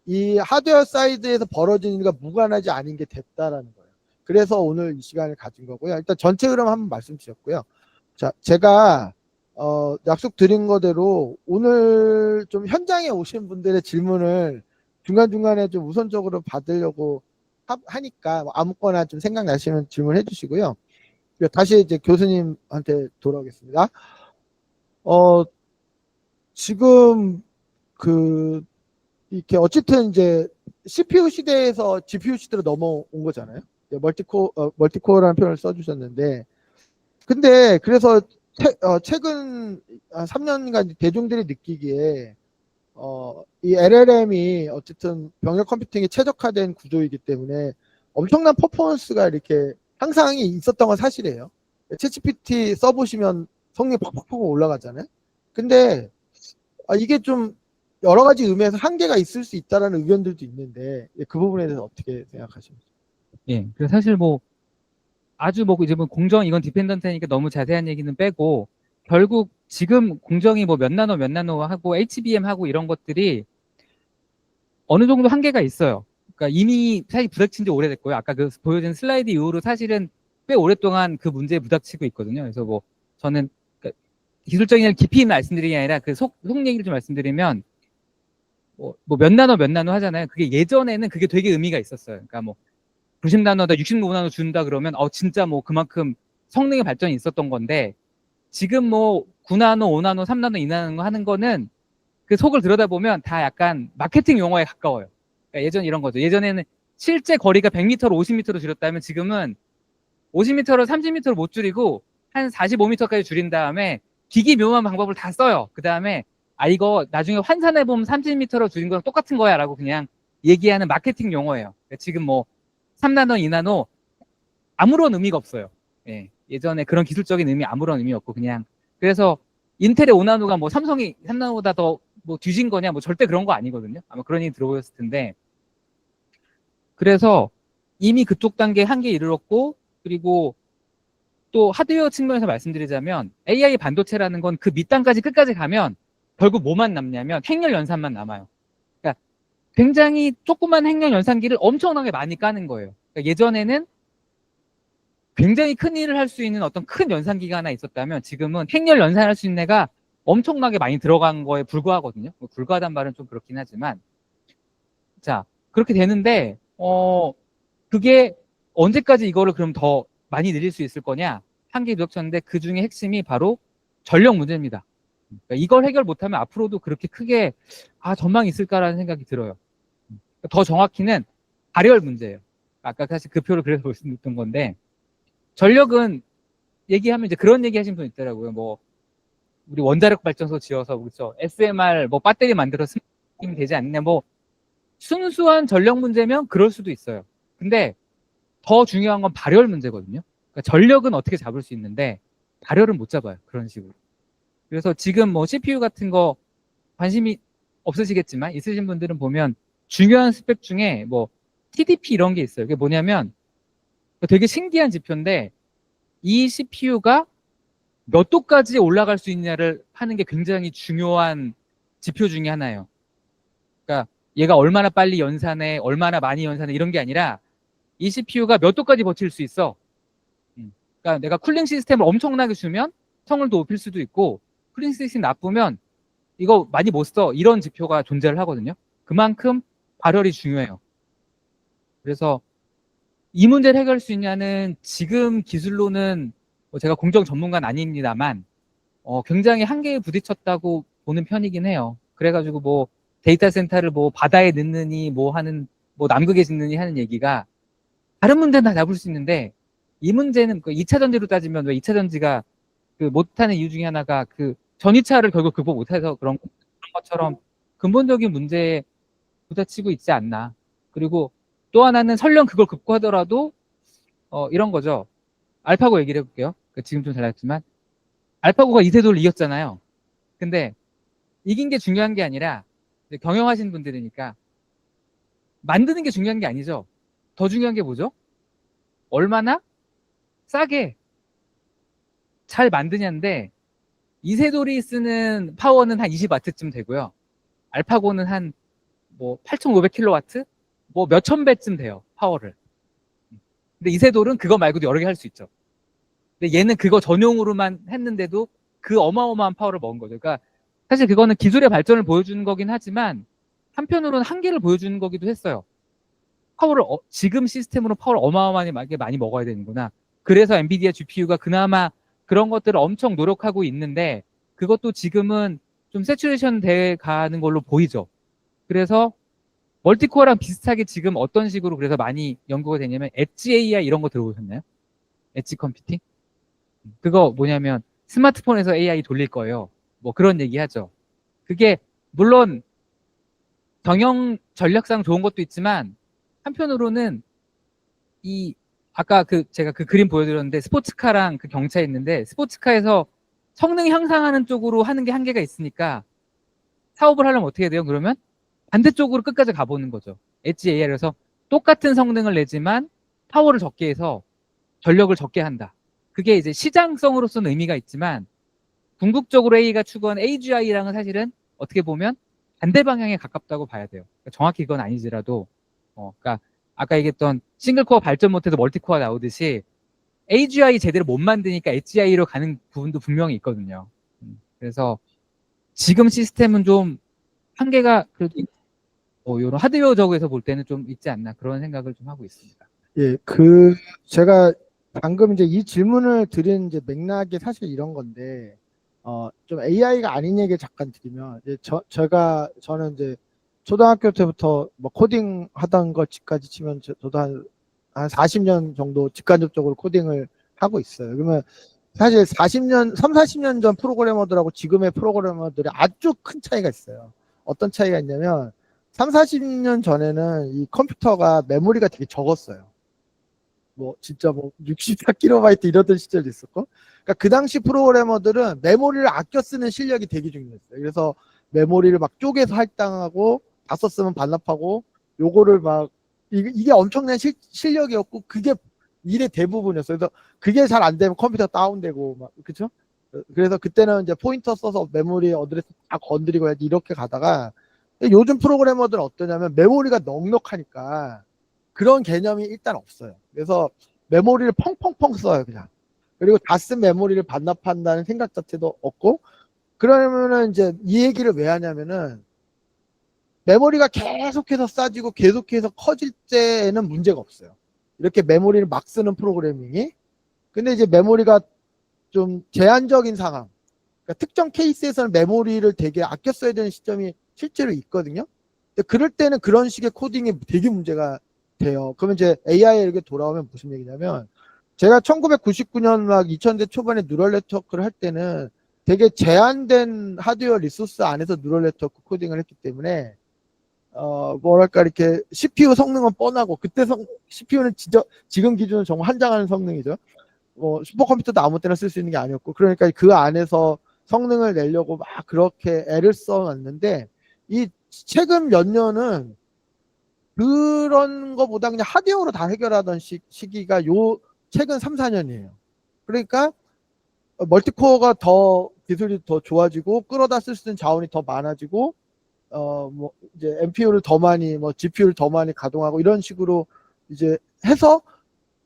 이 하드웨어 사이드에서 벌어지는 일과 무관하지 않은 게 됐다라는 거예요. 그래서 오늘 이 시간을 가진 거고요. 일단 전체 흐름 한번 말씀드렸고요. 자, 제가 약속드린 거대로 오늘 좀 현장에 오신 분들의 질문을 중간중간에 좀 우선적으로 받으려고 하니까 아무거나 좀 생각나시면 질문해 주시고요. 다시 이제 교수님한테 돌아오겠습니다. 지금 이렇게 어쨌든 이제 CPU 시대에서 GPU 시대로 넘어온 거잖아요. 멀티코어라는 표현을 써주셨는데, 근데 그래서 최근 3년간 대중들이 느끼기에 이 LLM이 어쨌든 병렬 컴퓨팅에 최적화된 구조이기 때문에 엄청난 퍼포먼스가 이렇게 항상이 있었던 건 사실이에요. 챗GPT 써보시면 성능이 팍팍팍 올라가잖아요. 근데 이게 좀 여러 가지 의미에서 한계가 있을 수 있다라는 의견들도 있는데 그 부분에 대해서 어떻게 생각하십니까? 예. 그래서 사실 뭐 아주 뭐 이제 뭐 공정 이건 디펜던트니까 너무 자세한 얘기는 빼고 결국 지금 공정이 뭐 몇 나노 하고 HBM 하고 이런 것들이 어느 정도 한계가 있어요. 그러니까 이미 사실 부닥친 지 오래됐고요. 아까 그 보여준 슬라이드 이후로 사실은 꽤 오랫동안 그 문제에 부닥치고 있거든요. 그래서 뭐 저는 그러니까 기술적인 깊이 말씀드리는 게 아니라 그 속 얘기를 좀 말씀드리면 뭐 몇 나노 하잖아요. 그게 예전에는 그게 되게 의미가 있었어요. 그러니까 뭐 90나노다 65나노 준다 그러면 진짜 뭐 그만큼 성능의 발전이 있었던 건데 지금 뭐 9나노, 5나노, 3나노, 2나노 하는 거는 그 속을 들여다보면 다 약간 마케팅 용어에 가까워요. 그러니까 예전 이런 거죠. 예전에는 실제 거리가 100m로 50m로 줄였다면 지금은 50m로 30m로 못 줄이고 한 45m까지 줄인 다음에 기기묘한 방법을 다 써요. 그 다음에 이거 나중에 환산해보면 30m로 줄인 거랑 똑같은 거야 라고 그냥 얘기하는 마케팅 용어예요. 그러니까 지금 뭐 3나노, 2나노 아무런 의미가 없어요. 예. 예전에 그런 기술적인 의미 아무런 의미 없고 그냥 그래서 인텔의 5나노가 뭐 삼성이 3나노보다 더 뭐 뒤진 거냐 뭐 절대 그런 거 아니거든요. 아마 그런 얘기 들어보셨을 텐데 그래서 이미 그쪽 단계 한계에 이르렀고 그리고 또 하드웨어 측면에서 말씀드리자면 AI 반도체라는 건 그 밑단까지 끝까지 가면 결국 뭐만 남냐면 행렬 연산만 남아요. 그러니까 굉장히 조그만 행렬 연산기를 엄청나게 많이 까는 거예요. 그러니까 예전에는 굉장히 큰 일을 할 수 있는 어떤 큰 연산기가 하나 있었다면 지금은 행렬 연산할 수 있는 애가 엄청나게 많이 들어간 거에 불과하거든요. 뭐 불과하단 말은 좀 그렇긴 하지만 자 그렇게 되는데 그게 언제까지 이거를 그럼 더 많이 늘릴 수 있을 거냐 한계에 부닥쳤는데 그 중에 핵심이 바로 전력 문제입니다. 그러니까 이걸 해결 못하면 앞으로도 그렇게 크게 전망이 있을까라는 생각이 들어요. 더 정확히는 발열 문제예요. 아까 사실 그 표를 그래서 말씀드렸던 건데 전력은 얘기하면 이제 그런 얘기 하신 분 있더라고요. 뭐 우리 원자력 발전소 지어서 그렇죠. SMR 뭐 배터리 만들어 쓰면 되지 않냐. 뭐 순수한 전력 문제면 그럴 수도 있어요. 근데 더 중요한 건 발열 문제거든요. 그러니까 전력은 어떻게 잡을 수 있는데 발열은 못 잡아요. 그런 식으로. 그래서 지금 뭐 CPU 같은 거 관심이 없으시겠지만 있으신 분들은 보면 중요한 스펙 중에 뭐 TDP 이런 게 있어요. 그게 뭐냐면 되게 신기한 지표인데 이 CPU가 몇 도까지 올라갈 수 있냐를 하는 게 굉장히 중요한 지표 중에 하나예요. 그러니까 얘가 얼마나 빨리 연산해, 얼마나 많이 연산해 이런 게 아니라 이 CPU가 몇 도까지 버틸 수 있어. 그러니까 내가 쿨링 시스템을 엄청나게 주면 성을 높일 수도 있고 쿨링 시스템이 나쁘면 이거 많이 못 써. 이런 지표가 존재를 하거든요. 그만큼 발열이 중요해요. 그래서 이 문제를 해결할 수 있냐는 지금 기술로는 제가 공정 전문가는 아닙니다만 굉장히 한계에 부딪혔다고 보는 편이긴 해요. 그래가지고 뭐 데이터 센터를 뭐 바다에 넣느니 뭐 하는 뭐 남극에 짓느니 하는 얘기가 다른 문제는 다 잡을 수 있는데 이 문제는 그 2차 전지로 따지면 왜 2차 전지가 그 못하는 이유 중에 하나가 그 전이차를 결국 극복 못해서 그런 것처럼 근본적인 문제에 부딪히고 있지 않나. 그리고 또 하나는 설령 그걸 극복하더라도 이런 거죠. 알파고 얘기를 해볼게요. 지금 좀 달랐지만 알파고가 이세돌을 이겼잖아요. 근데 이긴 게 중요한 게 아니라 경영하시는 분들이니까 만드는 게 중요한 게 아니죠. 더 중요한 게 뭐죠? 얼마나 싸게 잘 만드냐인데 이세돌이 쓰는 파워는 한 20W쯤 되고요. 알파고는 한 뭐 8,500kW? 뭐 몇천 배쯤 돼요. 파워를. 근데 이세돌은 그거 말고도 여러 개 할 수 있죠. 근데 얘는 그거 전용으로만 했는데도 그 어마어마한 파워를 먹은 거죠. 그러니까 사실 그거는 기술의 발전을 보여주는 거긴 하지만 한편으로는 한계를 보여주는 거기도 했어요. 파워를 지금 시스템으로 파워를 어마어마하게 많이 먹어야 되는구나. 그래서 엔비디아 GPU가 그나마 그런 것들을 엄청 노력하고 있는데 그것도 지금은 좀 세츄레이션 돼 가는 걸로 보이죠. 그래서 멀티코어랑 비슷하게 지금 어떤 식으로 그래서 많이 연구가 되냐면 엣지 AI 이런 거 들어보셨나요? 엣지 컴퓨팅? 그거 뭐냐면 스마트폰에서 AI 돌릴 거예요. 뭐 그런 얘기 하죠. 그게 물론 경영 전략상 좋은 것도 있지만 한편으로는 이 아까 제가 그 그림 보여드렸는데 스포츠카랑 그 경차 있는데 스포츠카에서 성능 향상하는 쪽으로 하는 게 한계가 있으니까 사업을 하려면 어떻게 해야 돼요? 그러면 반대쪽으로 끝까지 가보는 거죠. 엣지 AI에서 똑같은 성능을 내지만 파워를 적게 해서 전력을 적게 한다. 그게 이제 시장성으로서는 의미가 있지만 궁극적으로 A가 추구한 AGI랑은 사실은 어떻게 보면 반대 방향에 가깝다고 봐야 돼요. 그러니까 정확히 그건 아니지라도 그러니까 아까 얘기했던 싱글코어 발전 못해도 멀티코어 나오듯이 AGI 제대로 못 만드니까 HGI로 가는 부분도 분명히 있거든요. 그래서 지금 시스템은 좀 한계가 그래도 이런 하드웨어적에서 볼 때는 좀 있지 않나 그런 생각을 좀 하고 있습니다. 예, 제가 방금 이제 이 질문을 드린 이제 맥락이 사실 이런 건데, 좀 AI가 아닌 얘기를 잠깐 드리면, 이제 저는 이제 초등학교 때부터 뭐 코딩 하던 것까지 치면 저도 한 40년 정도 직간접적으로 코딩을 하고 있어요. 그러면 사실 40년 전 프로그래머들하고 지금의 프로그래머들이 아주 큰 차이가 있어요. 어떤 차이가 있냐면, 40년 전에는 이 컴퓨터가 메모리가 되게 적었어요. 뭐 진짜 뭐 64KB 이러던 시절도 있었고, 그러니까 그 당시 프로그래머들은 메모리를 아껴 쓰는 실력이 되게 중요했어요. 그래서 메모리를 막 쪼개서 할당하고 다 썼으면 반납하고 요거를 막 이게 엄청난 실력이었고 그게 일의 대부분이었어요. 그래서 그게 잘 안 되면 컴퓨터 다운되고 막 그쵸? 그래서 그때는 이제 포인터 써서 메모리 어드레스 다 건드리고 해야지 이렇게 가다가 요즘 프로그래머들은 어떠냐면 메모리가 넉넉하니까 그런 개념이 일단 없어요. 그래서 메모리를 펑펑펑 써요, 그냥. 그리고 다 쓴 메모리를 반납한다는 생각 자체도 없고, 그러면은 이제 이 얘기를 왜 하냐면은 메모리가 계속해서 싸지고 계속해서 커질 때에는 문제가 없어요. 이렇게 메모리를 막 쓰는 프로그래밍이. 근데 이제 메모리가 좀 제한적인 상황, 그러니까 특정 케이스에서는 메모리를 되게 아껴 써야 되는 시점이 실제로 있거든요. 근데 그럴 때는 그런 식의 코딩이 되게 문제가 돼요. 그러면 이제 AI에게 돌아오면 무슨 얘기냐면, 제가 1999년 막 2000대 초반에 뉴럴 네트워크를 할 때는 되게 제한된 하드웨어 리소스 안에서 뉴럴 네트워크 코딩을 했기 때문에 뭐랄까 이렇게 CPU 성능은 뻔하고, 그때 CPU는 진짜 지금 기준은 정말 환장하는 성능이죠. 뭐 슈퍼컴퓨터도 아무 때나 쓸 수 있는 게 아니었고, 그러니까 그 안에서 성능을 내려고 막 그렇게 애를 써놨는데, 이 최근 몇 년은 그런 거보다 그냥 하드웨어로 다 해결하던 시기가 요 최근 3, 4년이에요. 그러니까 멀티코어가 더 기술이 더 좋아지고 끌어다 쓸 수 있는 자원이 더 많아지고 뭐 이제 NPU를 더 많이 뭐 GPU를 더 많이 가동하고 이런 식으로 이제 해서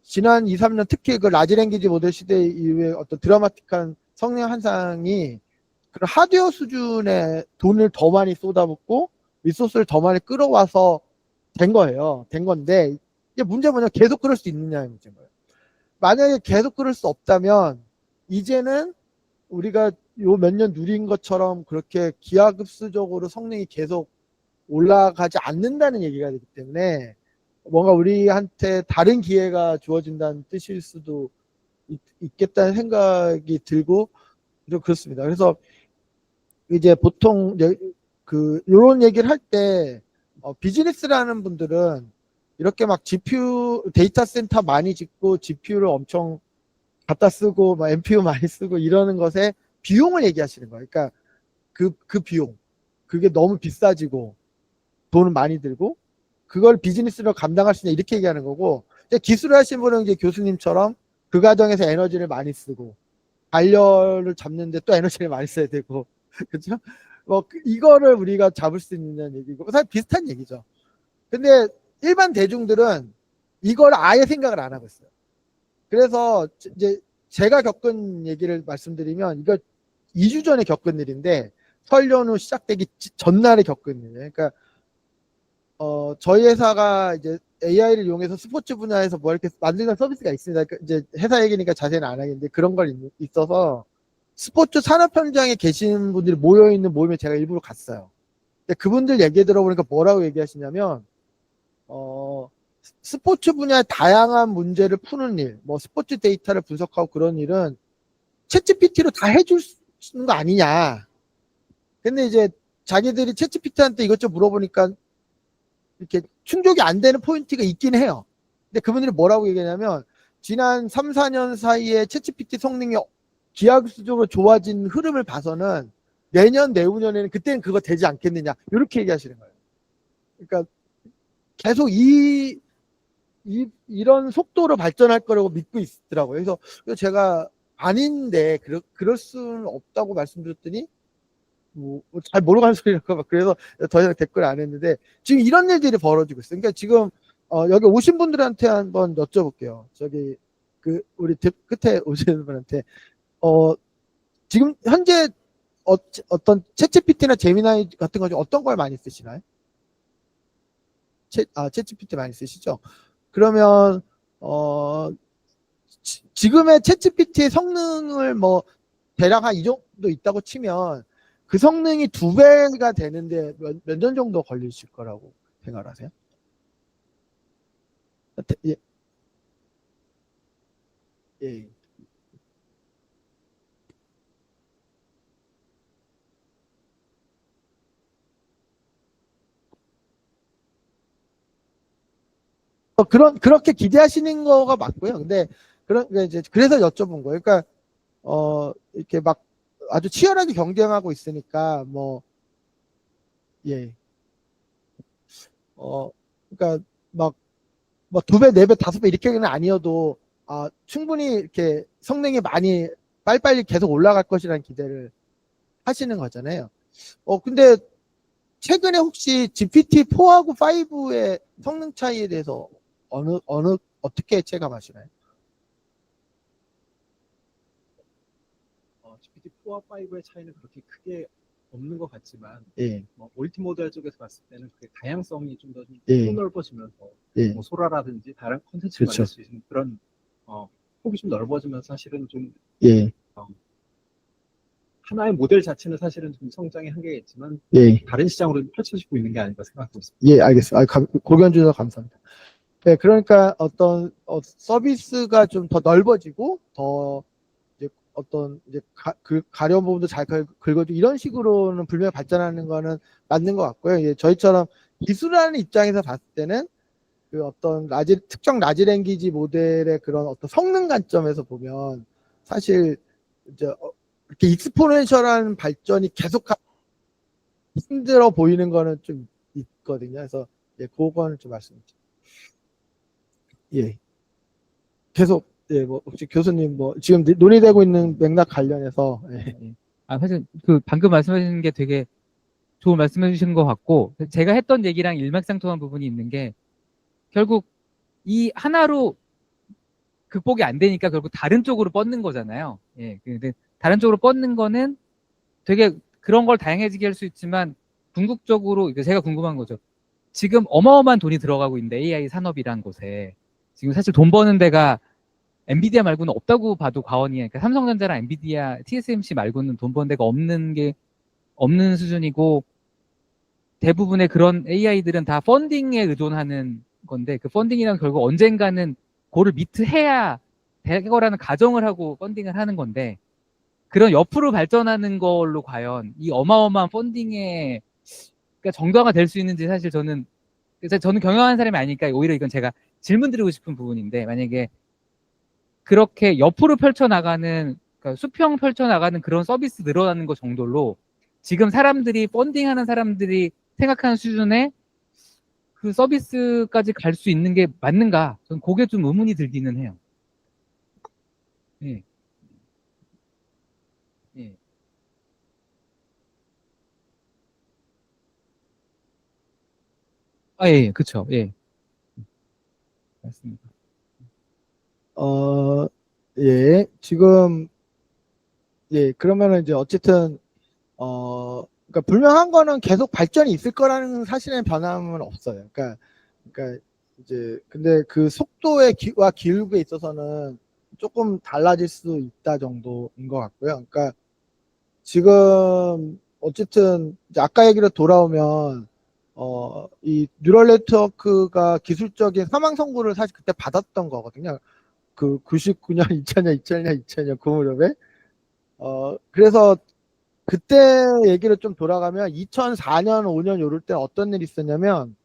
지난 2, 3년 특히 그 라지 랭귀지 모델 시대 이후에 어떤 드라마틱한 성능 한상이 그런 하드웨어 수준의 돈을 더 많이 쏟아붓고 리소스를 더 많이 끌어와서 된 거예요. 된 건데 이게 문제 뭐냐, 계속 그럴 수 있느냐의 문제인 거예요. 만약에 계속 그럴 수 없다면 이제는 우리가 요 몇 년 누린 것처럼 그렇게 기하급수적으로 성능이 계속 올라가지 않는다는 얘기가 되기 때문에 뭔가 우리한테 다른 기회가 주어진다는 뜻일 수도 있겠다는 생각이 들고 좀 그렇습니다. 그래서 이제 보통 요런 얘기를 할 때 비즈니스라는 분들은 이렇게 막 GPU 데이터 센터 많이 짓고 GPU를 엄청 갖다 쓰고 막 NPU 많이 쓰고 이러는 것에 비용을 얘기하시는 거예요. 그러니까 그 비용, 그게 너무 비싸지고 돈을 많이 들고 그걸 비즈니스로 감당할 수 있냐 이렇게 얘기하는 거고, 이제 기술을 하신 분은 이제 교수님처럼 그 과정에서 에너지를 많이 쓰고 발열을 잡는데 또 에너지를 많이 써야 되고 그렇죠? 뭐 이거를 우리가 잡을 수 있는 얘기고 사실 비슷한 얘기죠. 근데 일반 대중들은 이걸 아예 생각을 안 하고 있어요. 그래서 이제 제가 겪은 얘기를 말씀드리면, 이거 2주 전에 겪은 일인데 설 연휴 시작되기 전날에 겪은 일이에요. 그러니까 저희 회사가 이제 AI를 이용해서 스포츠 분야에서 뭐 이렇게 만드는 서비스가 있습니다. 그러니까 이제 회사 얘기니까 자세히는 안 하겠는데 그런 걸 있어서 스포츠 산업 현장에 계신 분들이 모여 있는 모임에 제가 일부러 갔어요. 근데 그분들 얘기 들어보니까 뭐라고 얘기하시냐면 스포츠 분야의 다양한 문제를 푸는 일, 뭐 스포츠 데이터를 분석하고 그런 일은 챗GPT로 다 해줄 수 있는 거 아니냐. 근데 이제 자기들이 챗GPT한테 이것저것 물어보니까 이렇게 충족이 안 되는 포인트가 있긴 해요. 근데 그분들이 뭐라고 얘기하냐면 지난 3, 4년 사이에 챗GPT 성능이 기하급수적으로 좋아진 흐름을 봐서는 내년 내후년에는 그때는 그거 되지 않겠느냐 이렇게 얘기하시는 거예요. 그러니까 계속 이런 속도로 발전할 거라고 믿고 있더라고요. 그래서 제가 아닌데 그럴 수는 없다고 말씀드렸더니 잘 모르고 하는 소리라고 막 그래서 더 이상 댓글 안 했는데 지금 이런 일들이 벌어지고 있어요. 그러니까 지금 여기 오신 분들한테 한번 여쭤볼게요. 저기 우리 끝에 오시는 분한테 지금 현재 어떤 챗GPT나 제미나이 같은 거 중 어떤 걸 많이 쓰시나요? 챗GPT 많이 쓰시죠? 그러면 지금의 챗GPT의 성능을 뭐 대략 한 이 정도 있다고 치면 그 성능이 2배가 되는데 몇 년 정도 걸리실 거라고 생각하세요? 예. 예. 그렇게 기대하시는 거가 맞고요. 근데 그래서 여쭤본 거예요. 그러니까 이렇게 막 아주 치열하게 경쟁하고 있으니까 예. 그러니까 막 2배, 4배, 5배 이렇게는 아니어도 충분히 이렇게 성능이 많이 빨리빨리 계속 올라갈 것이라는 기대를 하시는 거잖아요. 근데 최근에 혹시 GPT-4하고 5의 성능 차이에 대해서 어떻게 체감하시나요? GPT-4와 5의 차이는 그렇게 크게 없는 것 같지만 예. 멀티모달 쪽에서 봤을 때는 그 다양성이 좀 더 예. 폭넓어지면서 예. 소라라든지 다른 콘텐츠를 그렇죠. 만들 수 있는 그런 폭이 좀 넓어지면서 사실은 좀 예. 하나의 모델 자체는 사실은 좀 성장의 한계가 있지만 예. 다른 시장으로 펼쳐지고 있는 게 아닌가 생각하고 있습니다. 예, 알겠습니다. 고견 주셔서 감사합니다. 네, 그러니까 어떤 서비스가 좀 더 넓어지고 더 이제 가려운 부분도 잘 긁어주고 이런 식으로는 분명히 발전하는 거는 맞는 것 같고요. 예, 저희처럼 기술하는 입장에서 봤을 때는 그 어떤 특정 라지 랭귀지 모델의 그런 어떤 성능 관점에서 보면 사실 이제 이렇게 익스포넨셜한 발전이 계속 힘들어 보이는 거는 좀 있거든요. 그래서 예, 그거는 좀 말씀드릴게요. 예. 계속 예, 혹시 교수님 지금 논의되고 있는 맥락 관련해서 예. 사실 방금 말씀하신 게 되게 좋은 말씀해 주신 것 같고 제가 했던 얘기랑 일맥상통한 부분이 있는 게 결국 이 하나로 극복이 안 되니까 결국 다른 쪽으로 뻗는 거잖아요. 예. 근데 다른 쪽으로 뻗는 거는 되게 그런 걸 다양해지게 할 수 있지만 궁극적으로 제가 궁금한 거죠. 지금 어마어마한 돈이 들어가고 있는데 AI 산업이란 곳에 지금 사실 돈 버는 데가 엔비디아 말고는 없다고 봐도 과언이에요. 그러니까 삼성전자랑 엔비디아, TSMC 말고는 돈 버는 데가 없는 수준이고 대부분의 그런 AI들은 다 펀딩에 의존하는 건데 그 펀딩이란 결국 언젠가는 그거를 미트해야 될 거라는 가정을 하고 펀딩을 하는 건데 그런 옆으로 발전하는 걸로 과연 이 어마어마한 펀딩에 그러니까 정당화가 될 수 있는지 사실 저는 경영하는 사람이 아니니까 오히려 이건 제가 질문 드리고 싶은 부분인데 만약에 그렇게 옆으로 펼쳐나가는 그러니까 수평 펼쳐나가는 그런 서비스 늘어나는 것 정도로 지금 사람들이 펀딩하는 사람들이 생각하는 수준의 그 서비스까지 갈 수 있는 게 맞는가? 저는 그게 좀 의문이 들기는 해요. 예. 예. 예, 그쵸. 예. 맞습니다. 예, 지금 예, 그러면은 이제 어쨌든 그러니까 불명한 거는 계속 발전이 있을 거라는 사실의 변함은 없어요. 그러니까 이제 근데 그 속도의 와 기울기에 있어서는 조금 달라질 수 있다 정도인 것 같고요. 그러니까 지금 어쨌든 이제 아까 얘기로 돌아오면 이 뉴럴 네트워크가 기술적인 사망 선고를 사실 그때 받았던 거거든요. 그 99년, 2000년 그 무렵에 그래서 그때 얘기를 좀 돌아가면 2004년, 5년 요럴 때 어떤 일이 있었냐면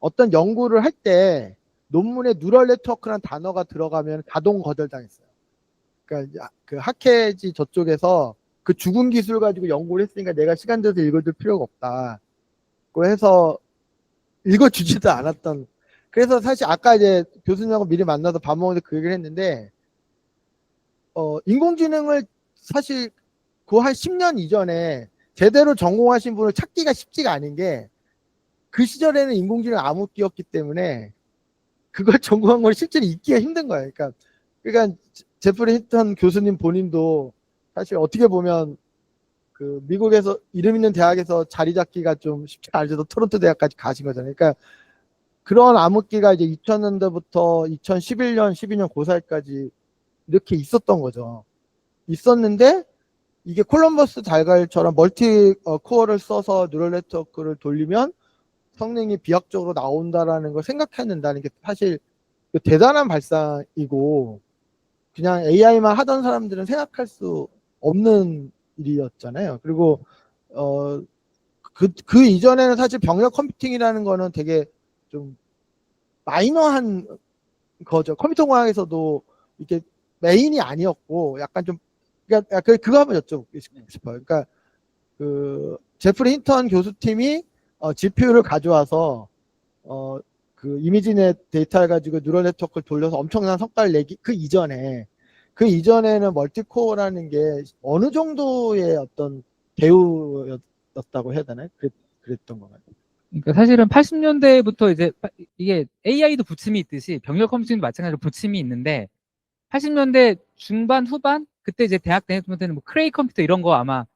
어떤 연구를 할 때 논문에 뉴럴 네트워크라는 단어가 들어가면 자동 거절당했어요. 그러니까 이제 그 학회지 저쪽에서 그 죽은 기술 가지고 연구를 했으니까 내가 시간 들여서 읽어줄 필요가 없다. 그 해서 읽어주지도 않았던. 그래서 사실 아까 이제 교수님하고 미리 만나서 밥 먹는데 그 얘기를 했는데, 인공지능을 사실 그 한 10년 이전에 제대로 전공하신 분을 찾기가 쉽지가 않은 게, 그 시절에는 인공지능 암흑기였기 때문에 그걸 전공한 걸 실제로 읽기가 힘든 거예요. 그러니까 제프리 힌턴 교수님 본인도 사실 어떻게 보면 그 미국에서 이름 있는 대학에서 자리 잡기가 좀 쉽지 않아서 토론토 대학까지 가신 거잖아요. 그러니까 그런 암흑기가 이제 2000년대부터 2011년, 12년 그 사이까지 이렇게 있었던 거죠. 있었는데 이게 콜럼버스 달걀처럼 멀티 코어를 써서 뉴럴 네트워크를 돌리면 성능이 비약적으로 나온다라는 걸 생각해낸다는 게 사실 대단한 발상이고, 그냥 AI만 하던 사람들은 생각할 수 없는 일이었잖아요. 그리고 그 이전에는 사실 병력 컴퓨팅이라는 거는 되게 좀 마이너한 거죠. 컴퓨터 공학에서도 이게 메인이 아니었고, 약간 좀, 그러니까 그거 한번 여쭤보고 싶어요. 그러니까 그 제프리 힌턴 교수팀이 GPU를 가져와서 그 이미지넷 데이터를 가지고 뉴럴 네트워크를 돌려서 엄청난 성과를 내기, 그 이전에는 멀티코어라는 게 어느 정도의 어떤 대우였다고 해야 되나요? 그랬던 것 같아요. 그러니까 사실은 80년대부터 이제 이게 AI도 부침이 있듯이 병력 컴퓨팅도 마찬가지로 부침이 있는데, 80년대 중반 후반 그때 이제 대학 다닐 때는 뭐 크레이 컴퓨터 이런 거 아마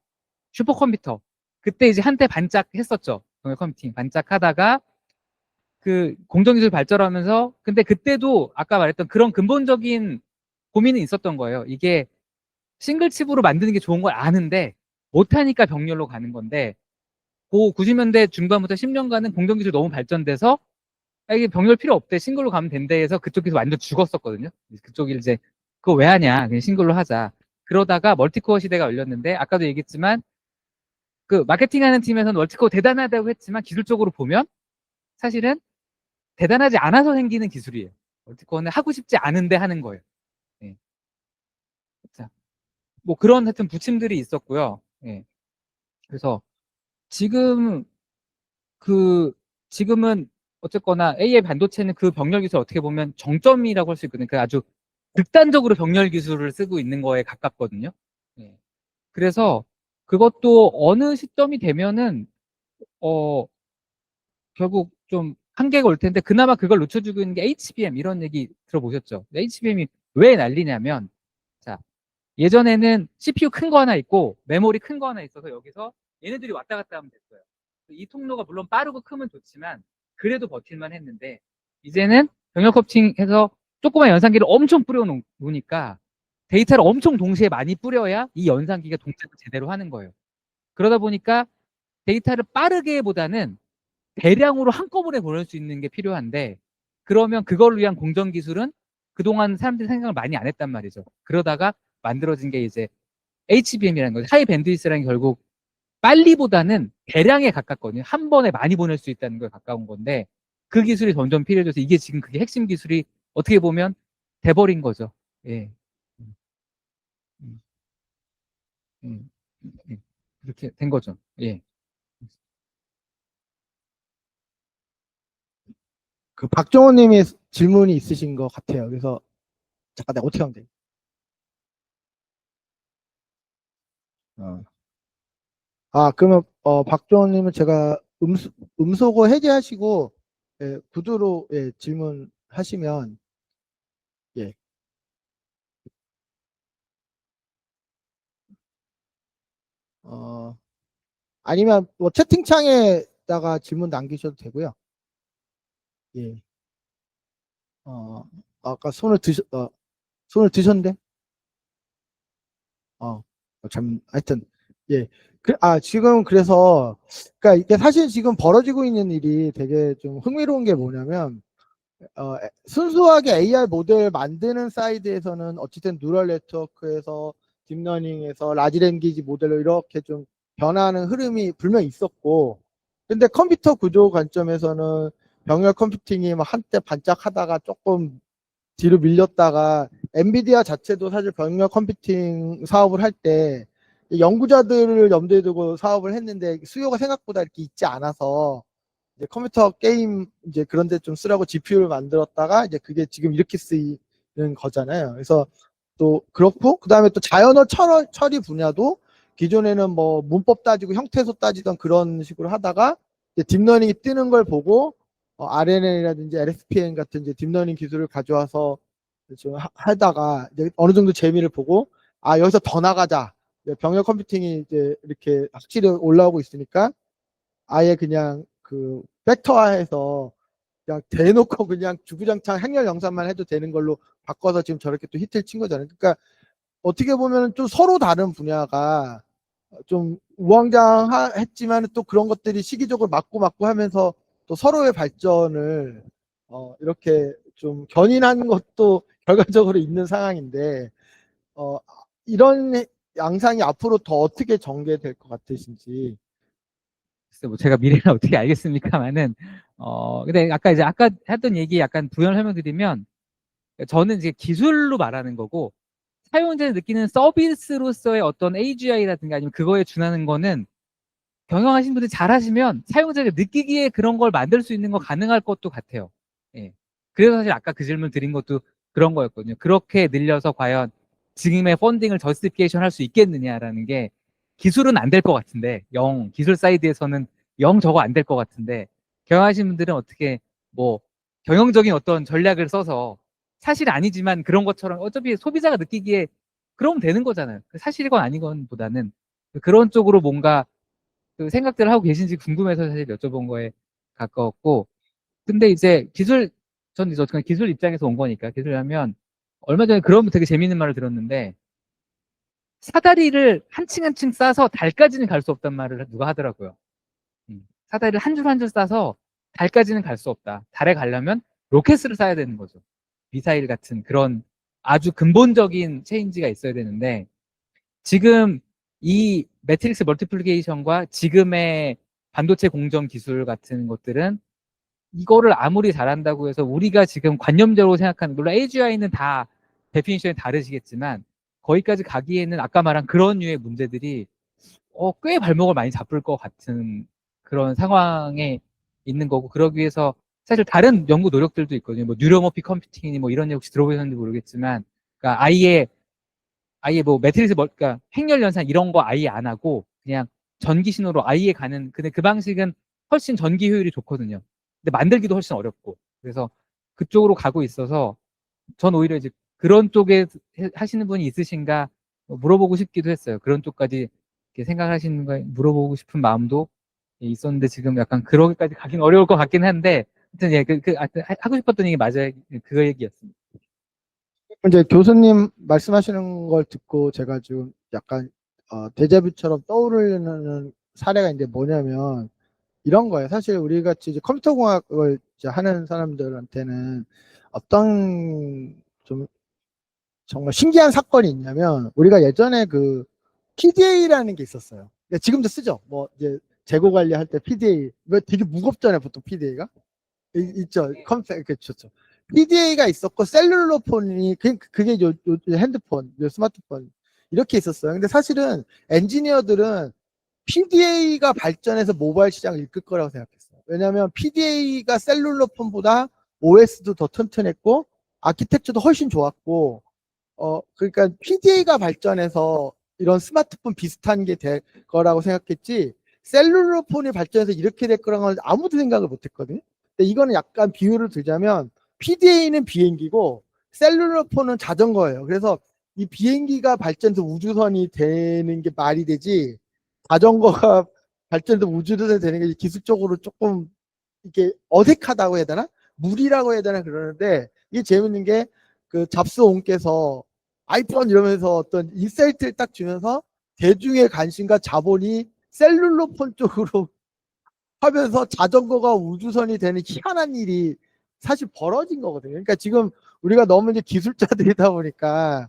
슈퍼컴퓨터 그때 이제 한때 반짝했었죠. 병력 컴퓨팅 반짝하다가 그 공정기술 발전하면서, 근데 그때도 아까 말했던 그런 근본적인 고민은 있었던 거예요. 이게 싱글 칩으로 만드는 게 좋은 걸 아는데 못하니까 병렬로 가는 건데, 그 90년대 중반부터 10년간은 공정기술이 너무 발전돼서 이게 병렬 필요 없대, 싱글로 가면 된대 해서 그쪽에서 완전 죽었었거든요. 그쪽이 이제 그거 왜 하냐, 그냥 싱글로 하자. 그러다가 멀티코어 시대가 열렸는데, 아까도 얘기했지만 그 마케팅하는 팀에서는 멀티코어 대단하다고 했지만 기술적으로 보면 사실은 대단하지 않아서 생기는 기술이에요. 멀티코어는 하고 싶지 않은데 하는 거예요. 네. 자, 뭐 그런 하여튼 부침들이 있었고요. 네. 그래서 지금 지금은 어쨌거나 AI 반도체는 그 병렬 기술 어떻게 보면 정점이라고 할 수 있거든요. 그 아주 극단적으로 병렬 기술을 쓰고 있는 거에 가깝거든요. 네. 그래서 그것도 어느 시점이 되면은 결국 좀 한계가 올 텐데, 그나마 그걸 놓쳐주고 있는 게 HBM 이런 얘기 들어보셨죠? HBM이 왜 난리냐면, 자, 예전에는 CPU 큰 거 하나 있고 메모리 큰 거 하나 있어서 여기서 얘네들이 왔다 갔다 하면 됐어요. 이 통로가 물론 빠르고 크면 좋지만 그래도 버틸만 했는데, 이제는 병렬 커팅해서 조그만 연산기를 엄청 뿌려 놓으니까 데이터를 엄청 동시에 많이 뿌려야 이 연산기가 동작을 제대로 하는 거예요. 그러다 보니까 데이터를 빠르게보다는 대량으로 한꺼번에 보낼 수 있는 게 필요한데, 그러면 그걸 위한 공정 기술은 그동안 사람들이 생각을 많이 안 했단 말이죠. 그러다가 만들어진 게 이제 HBM이라는 거죠. 하이 밴드위스라는 게 결국 빨리보다는 대량에 가깝거든요. 한 번에 많이 보낼 수 있다는 거에 가까운 건데, 그 기술이 점점 필요해져서 이게 지금 그게 핵심 기술이 어떻게 보면 돼버린 거죠. 예. 그렇게 된 거죠. 예. 그 박정호 님이 질문이 있으신 것 같아요. 그래서 잠깐 내가 어떻게 하면 돼? 그러면 박정호 님은 제가 음소거 해제하시고, 예, 구두로, 예, 질문하시면, 예. 아니면 뭐 채팅창에다가 질문 남기셔도 되고요. 예. 아까 손을 드셨는데? 하여튼, 예. 지금 그래서, 그러니까 이게 사실 지금 벌어지고 있는 일이 되게 좀 흥미로운 게 뭐냐면, 순수하게 AI 모델 만드는 사이드에서는 어쨌든 뉴럴 네트워크에서 딥러닝에서 라지 랭귀지 모델로 이렇게 좀 변화하는 흐름이 분명히 있었고, 근데 컴퓨터 구조 관점에서는 병렬 컴퓨팅이 막 한때 반짝하다가 조금 뒤로 밀렸다가 엔비디아 자체도 사실 병력 컴퓨팅 사업을 할 때 연구자들을 염두에 두고 사업을 했는데 수요가 생각보다 이렇게 있지 않아서 이제 컴퓨터 게임 이제 그런 데 좀 쓰라고 GPU를 만들었다가 이제 그게 지금 이렇게 쓰이는 거잖아요. 그래서 또 그렇고 그다음에 또 자연어 처리 분야도 기존에는 뭐 문법 따지고 형태소 따지던 그런 식으로 하다가 이제 딥러닝이 뜨는 걸 보고 RNN이라든지 LSPN 같은 이제 딥러닝 기술을 가져와서 좀 하다가 이제 어느 정도 재미를 보고 아 여기서 더 나가자. 병력 컴퓨팅이 이제 이렇게 확실히 올라오고 있으니까 아예 그냥 그 벡터화해서 그냥 대놓고 그냥 주구장창 행렬 영상만 해도 되는 걸로 바꿔서 지금 저렇게 또 히트를 친 거잖아요. 그러니까 어떻게 보면 좀 서로 다른 분야가 좀 우왕좌왕했지만 또 그런 것들이 시기적으로 맞고 하면서 또 서로의 발전을 이렇게 좀 견인하는 것도 결과적으로 있는 상황인데 이런 양상이 앞으로 더 어떻게 전개될 것 같으신지. 글쎄 뭐 제가 미래를 어떻게 알겠습니까만은 근데 아까 했던 얘기 약간 부연 설명드리면 저는 이제 기술로 말하는 거고 사용자가 느끼는 서비스로서의 어떤 AGI라든가 아니면 그거에 준하는 거는 경영하시는 분들이 잘하시면 사용자가 느끼기에 그런 걸 만들 수 있는 거 가능할 것도 같아요. 예. 그래서 사실 아까 그 질문 드린 것도 그런 거였거든요. 그렇게 늘려서 과연 지금의 펀딩을 저스티피케이션 할 수 있겠느냐라는 게 기술은 안 될 것 같은데 기술 사이드에서는 저거 안 될 것 같은데 경영하시는 분들은 어떻게 뭐 경영적인 어떤 전략을 써서 사실 아니지만 그런 것처럼 어차피 소비자가 느끼기에 그러면 되는 거잖아요. 사실이건 아니건 보다는 그런 쪽으로 뭔가 그 생각들을 하고 계신지 궁금해서 사실 여쭤본 거에 가까웠고 근데 이제 전 이제 어쨌든 기술 입장에서 온 거니까 기술하면 얼마 전에 그런 되게 재밌는 말을 들었는데 사다리를 한 층 한 층 싸서 달까지는 갈 수 없단 말을 누가 하더라고요. 사다리를 한 줄 한 줄 싸서 달까지는 갈 수 없다. 달에 가려면 로켓을 쏴야 되는 거죠. 미사일 같은 그런 아주 근본적인 체인지가 있어야 되는데 지금 이 매트릭스 멀티플리케이션과 지금의 반도체 공정 기술 같은 것들은 이거를 아무리 잘한다고 해서 우리가 지금 관념적으로 생각하는 물론 AGI는 다 데피니션이 다르시겠지만 거기까지 가기에는 아까 말한 그런 류의 문제들이 꽤 발목을 많이 잡을 것 같은 그런 상황에 있는 거고 그러기 위해서 사실 다른 연구 노력들도 있거든요. 뭐 뉴러모피 컴퓨팅이니 뭐 이런 얘기 혹시 들어보셨는지 모르겠지만 그러니까 아예 뭐 매트릭스 그러니까 행렬 연산 이런 거 아예 안 하고 그냥 전기 신호로 아예 가는 근데 그 방식은 훨씬 전기 효율이 좋거든요. 근데 만들기도 훨씬 어렵고 그래서 그쪽으로 가고 있어서 전 오히려 이제 그런 쪽에 하시는 분이 있으신가 물어보고 싶기도 했어요. 그런 쪽까지 이렇게 생각하시는 거 물어보고 싶은 마음도 있었는데 지금 약간 그러기까지 가긴 어려울 것 같긴 한데 하여튼 예, 하여튼 하고 싶었던 얘기 맞아요. 그 얘기였습니다. 이제 교수님 말씀하시는 걸 듣고 제가 지금 약간 데자뷰처럼 떠오르는 사례가 이제 뭐냐면 이런 거예요. 사실 우리 같이 이제 컴퓨터 공학을 이제 하는 사람들한테는 어떤 좀 정말 신기한 사건이 있냐면 우리가 예전에 그 PDA라는 게 있었어요. 그러니까 지금도 쓰죠. 뭐 이제 재고 관리할 때 PDA 왜 되게 무겁잖아요. 보통 PDA가 있죠. 컴퓨터 그렇죠. PDA가 있었고 셀룰러폰이 그게 요 핸드폰, 요 스마트폰 이렇게 있었어요. 근데 사실은 엔지니어들은 PDA가 발전해서 모바일 시장을 이끌 거라고 생각했어요. 왜냐하면 PDA가 셀룰러폰보다 OS도 더 튼튼했고 아키텍처도 훨씬 좋았고 그러니까 PDA가 발전해서 이런 스마트폰 비슷한 게 될 거라고 생각했지 셀룰러폰이 발전해서 이렇게 될 거라는 건 아무도 생각을 못 했거든요. 근데 이거는 약간 비유를 들자면 PDA는 비행기고 셀룰러폰은 자전거예요. 그래서 이 비행기가 발전해서 우주선이 되는 게 말이 되지 자전거가 발전해서 우주선이 되는 게 기술적으로 조금 이게 어색하다고 해야 되나? 무리라고 해야 되나 그러는데 이게 재밌는 게 그 잡스 온께서 아이폰 이러면서 어떤 인사이트를 딱 주면서 대중의 관심과 자본이 셀룰러폰 쪽으로 하면서 자전거가 우주선이 되는 희한한 일이 사실 벌어진 거거든요. 그러니까 지금 우리가 너무 이제 기술자들이다 보니까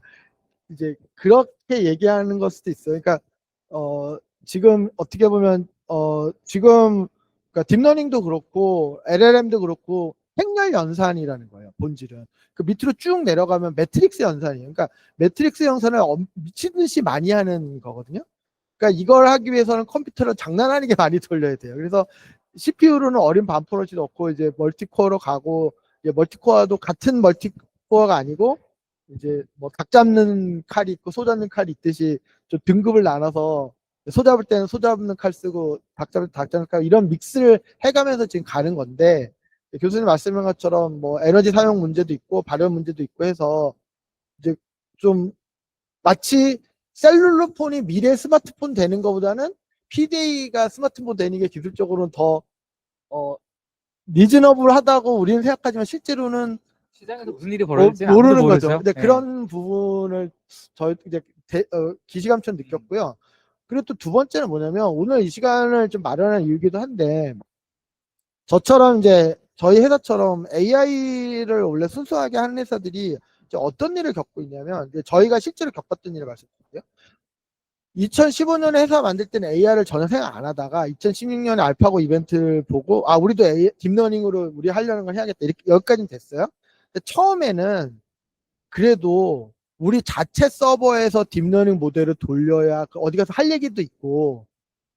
이제 그렇게 얘기하는 걸 수도 있어요. 그러니까 지금 어떻게 보면 지금 그러니까 딥러닝도 그렇고 LLM도 그렇고 행렬 연산이라는 거예요. 본질은. 그 밑으로 쭉 내려가면 매트릭스 연산이에요. 그러니까 매트릭스 연산을 미친 듯이 많이 하는 거거든요. 그러니까 이걸 하기 위해서는 컴퓨터를 장난 아니게 많이 돌려야 돼요. 그래서 CPU로는 어린 반포러치 넣고 이제 멀티코어로 가고, 이제 멀티코어도 같은 멀티코어가 아니고 이제 뭐 닭 잡는 칼이 있고 소 잡는 칼이 있듯이 좀 등급을 나눠서 소 잡을 때는 소 잡는 칼 쓰고 닭 잡을 때 닭 잡는 칼, 이런 믹스를 해가면서 지금 가는 건데, 교수님 말씀하신 것처럼 뭐 에너지 사용 문제도 있고 발열 문제도 있고 해서 이제 좀 마치 셀룰러 폰이 미래 스마트폰 되는 것보다는 PDA가 스마트폰 되는 게 기술적으로는 더 리즈너블하다고 우리는 생각하지만 실제로는 시장에서 무슨 일이 벌어질지 모르는 거죠. 근데 네. 그런 부분을 저희 이제 기시감처럼 느꼈고요. 그리고 또 두 번째는 뭐냐면, 오늘 이 시간을 좀 마련한 이유기도 한데, 저처럼 이제 저희 회사처럼 AI를 원래 순수하게 하는 회사들이 이제 어떤 일을 겪고 있냐면, 이제 저희가 실제로 겪었던 일을 말씀드릴게요. 2015년에 회사 만들 때는 AI를 전혀 생각 안 하다가 2016년에 알파고 이벤트를 보고, 아, 우리도 딥러닝으로 우리 하려는 걸 해야겠다, 이렇게 여기까지는 됐어요. 근데 처음에는 그래도 우리 자체 서버에서 딥러닝 모델을 돌려야 어디 가서 할 얘기도 있고,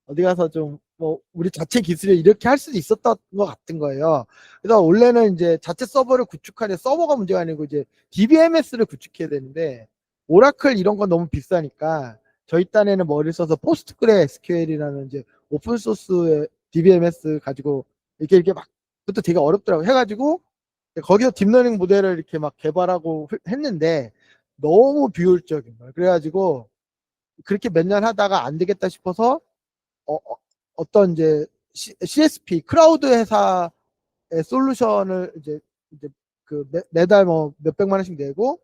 어디 가서 좀 뭐 우리 자체 기술에 이렇게 할 수도 있었던 것 같은 거예요. 그래서 원래는 이제 자체 서버를 구축하려, 서버가 문제가 아니고 이제 DBMS를 구축해야 되는데, 오라클 이런 건 너무 비싸니까 저희 딴에는 머리를 써서 포스트그레 SQL이라는 이제 오픈 소스의 DBMS 가지고 이렇게 막, 그것도 되게 어렵더라고요. 해가지고 거기서 딥러닝 모델을 이렇게 막 개발하고 했는데 너무 비효율적인 거예요. 그래가지고 그렇게 몇 년 하다가 안 되겠다 싶어서 어떤 이제 CSP 크라우드 회사의 솔루션을 이제 그 매달 뭐 몇백만 원씩 내고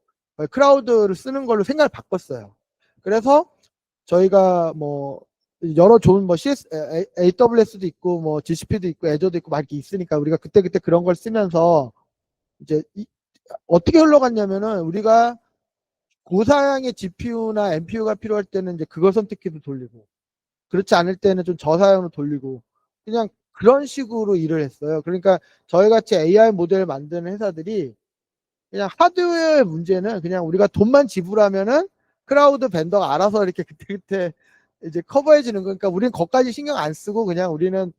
크라우드를 쓰는 걸로 생각을 바꿨어요. 그래서 저희가 뭐 여러 좋은 뭐 AWS도 있고 뭐 GCP도 있고 애저도 있고 막 이렇게 있으니까 우리가 그때그때 그런 걸 쓰면서 이제 어떻게 흘러갔냐면은, 우리가 고사양의 GPU나 NPU가 필요할 때는 이제 그걸 선택해서 돌리고, 그렇지 않을 때는 좀 저사양으로 돌리고, 그냥 그런 식으로 일을 했어요. 그러니까 저희 같이 AI 모델 만드는 회사들이 그냥 하드웨어의 문제는 그냥 우리가 돈만 지불하면은 크라우드 벤더가 알아서 이렇게 그때그때 이제 커버해 주는 거니까, 우리는 거기까지 신경 안 쓰고 그냥 우리는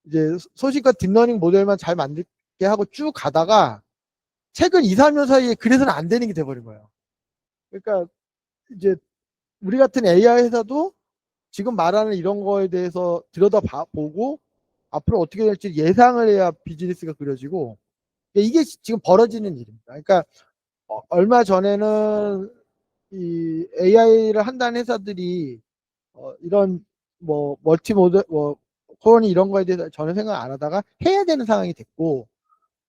이제 소식과 딥러닝 모델만 잘 만들게 하고 쭉 가다가 최근 2, 3년 사이에 그래서는 안 되는 게 돼버린 거예요. 그러니까 이제 우리 같은 AI 회사도 지금 말하는 이런 거에 대해서 들여다보고 앞으로 어떻게 될지 예상을 해야 비즈니스가 그려지고, 이게 지금 벌어지는 일입니다. 그러니까 얼마 전에는 이 AI를 한다는 회사들이 이런 뭐 멀티모드 뭐 코로니 이런 거에 대해서 전혀 생각 안 하다가 해야 되는 상황이 됐고,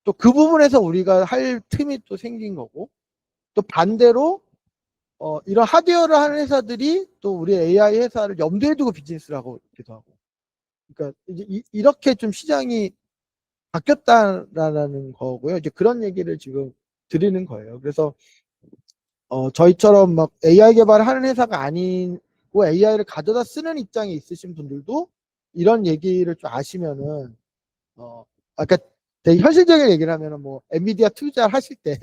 또 그 부분에서 우리가 할 틈이 또 생긴 거고, 또 반대로 이런 하드웨어를 하는 회사들이 또 우리 AI 회사를 염두에 두고 비즈니스를 하고 있기도 하고, 그러니까 이제 이렇게 좀 시장이 바뀌었다라는 거고요. 이제 그런 얘기를 지금 드리는 거예요. 그래서 저희처럼 막 AI 개발을 하는 회사가 아니고 AI를 가져다 쓰는 입장에 있으신 분들도 이런 얘기를 좀 아시면은, 아까 되게 현실적인 얘기를 하면은 뭐 엔비디아 투자를 하실 때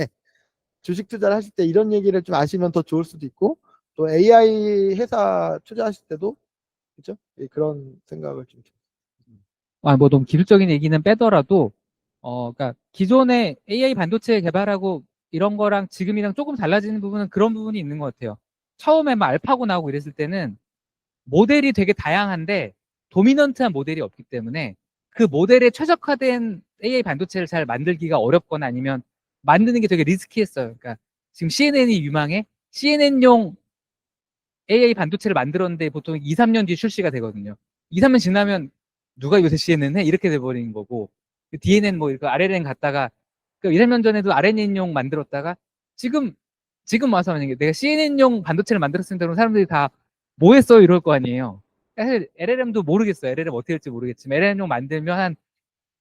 주식 투자를 하실 때 이런 얘기를 좀 아시면 더 좋을 수도 있고, 또 AI 회사 투자하실 때도 그죠? 그런 생각을 좀. 뭐 너무 기술적인 얘기는 빼더라도, 그러니까 기존의 AI 반도체 개발하고 이런 거랑 지금이랑 조금 달라지는 부분은 그런 부분이 있는 것 같아요. 처음에 막 알파고 나오고 이랬을 때는 모델이 되게 다양한데 도미넌트한 모델이 없기 때문에 그 모델에 최적화된 AI 반도체를 잘 만들기가 어렵거나 아니면 만드는 게 되게 리스키했어요. 그러니까 지금 CNN이 유망해. CNN용 AI 반도체를 만들었는데 보통 2, 3년 뒤에 출시가 되거든요. 2, 3년 지나면 누가 요새 CNN 해? 이렇게 돼버린 거고, DNN 뭐 이거 RNN 갔다가 2, 3년 전에도 RNN용 만들었다가 지금 와서 만약에 내가 CNN용 반도체를 만들었을 때는 사람들이 다 뭐 했어? 이럴 거 아니에요. 사실 LLM도 모르겠어요. LLM 어떻게 될지 모르겠지만 LLM용 만들면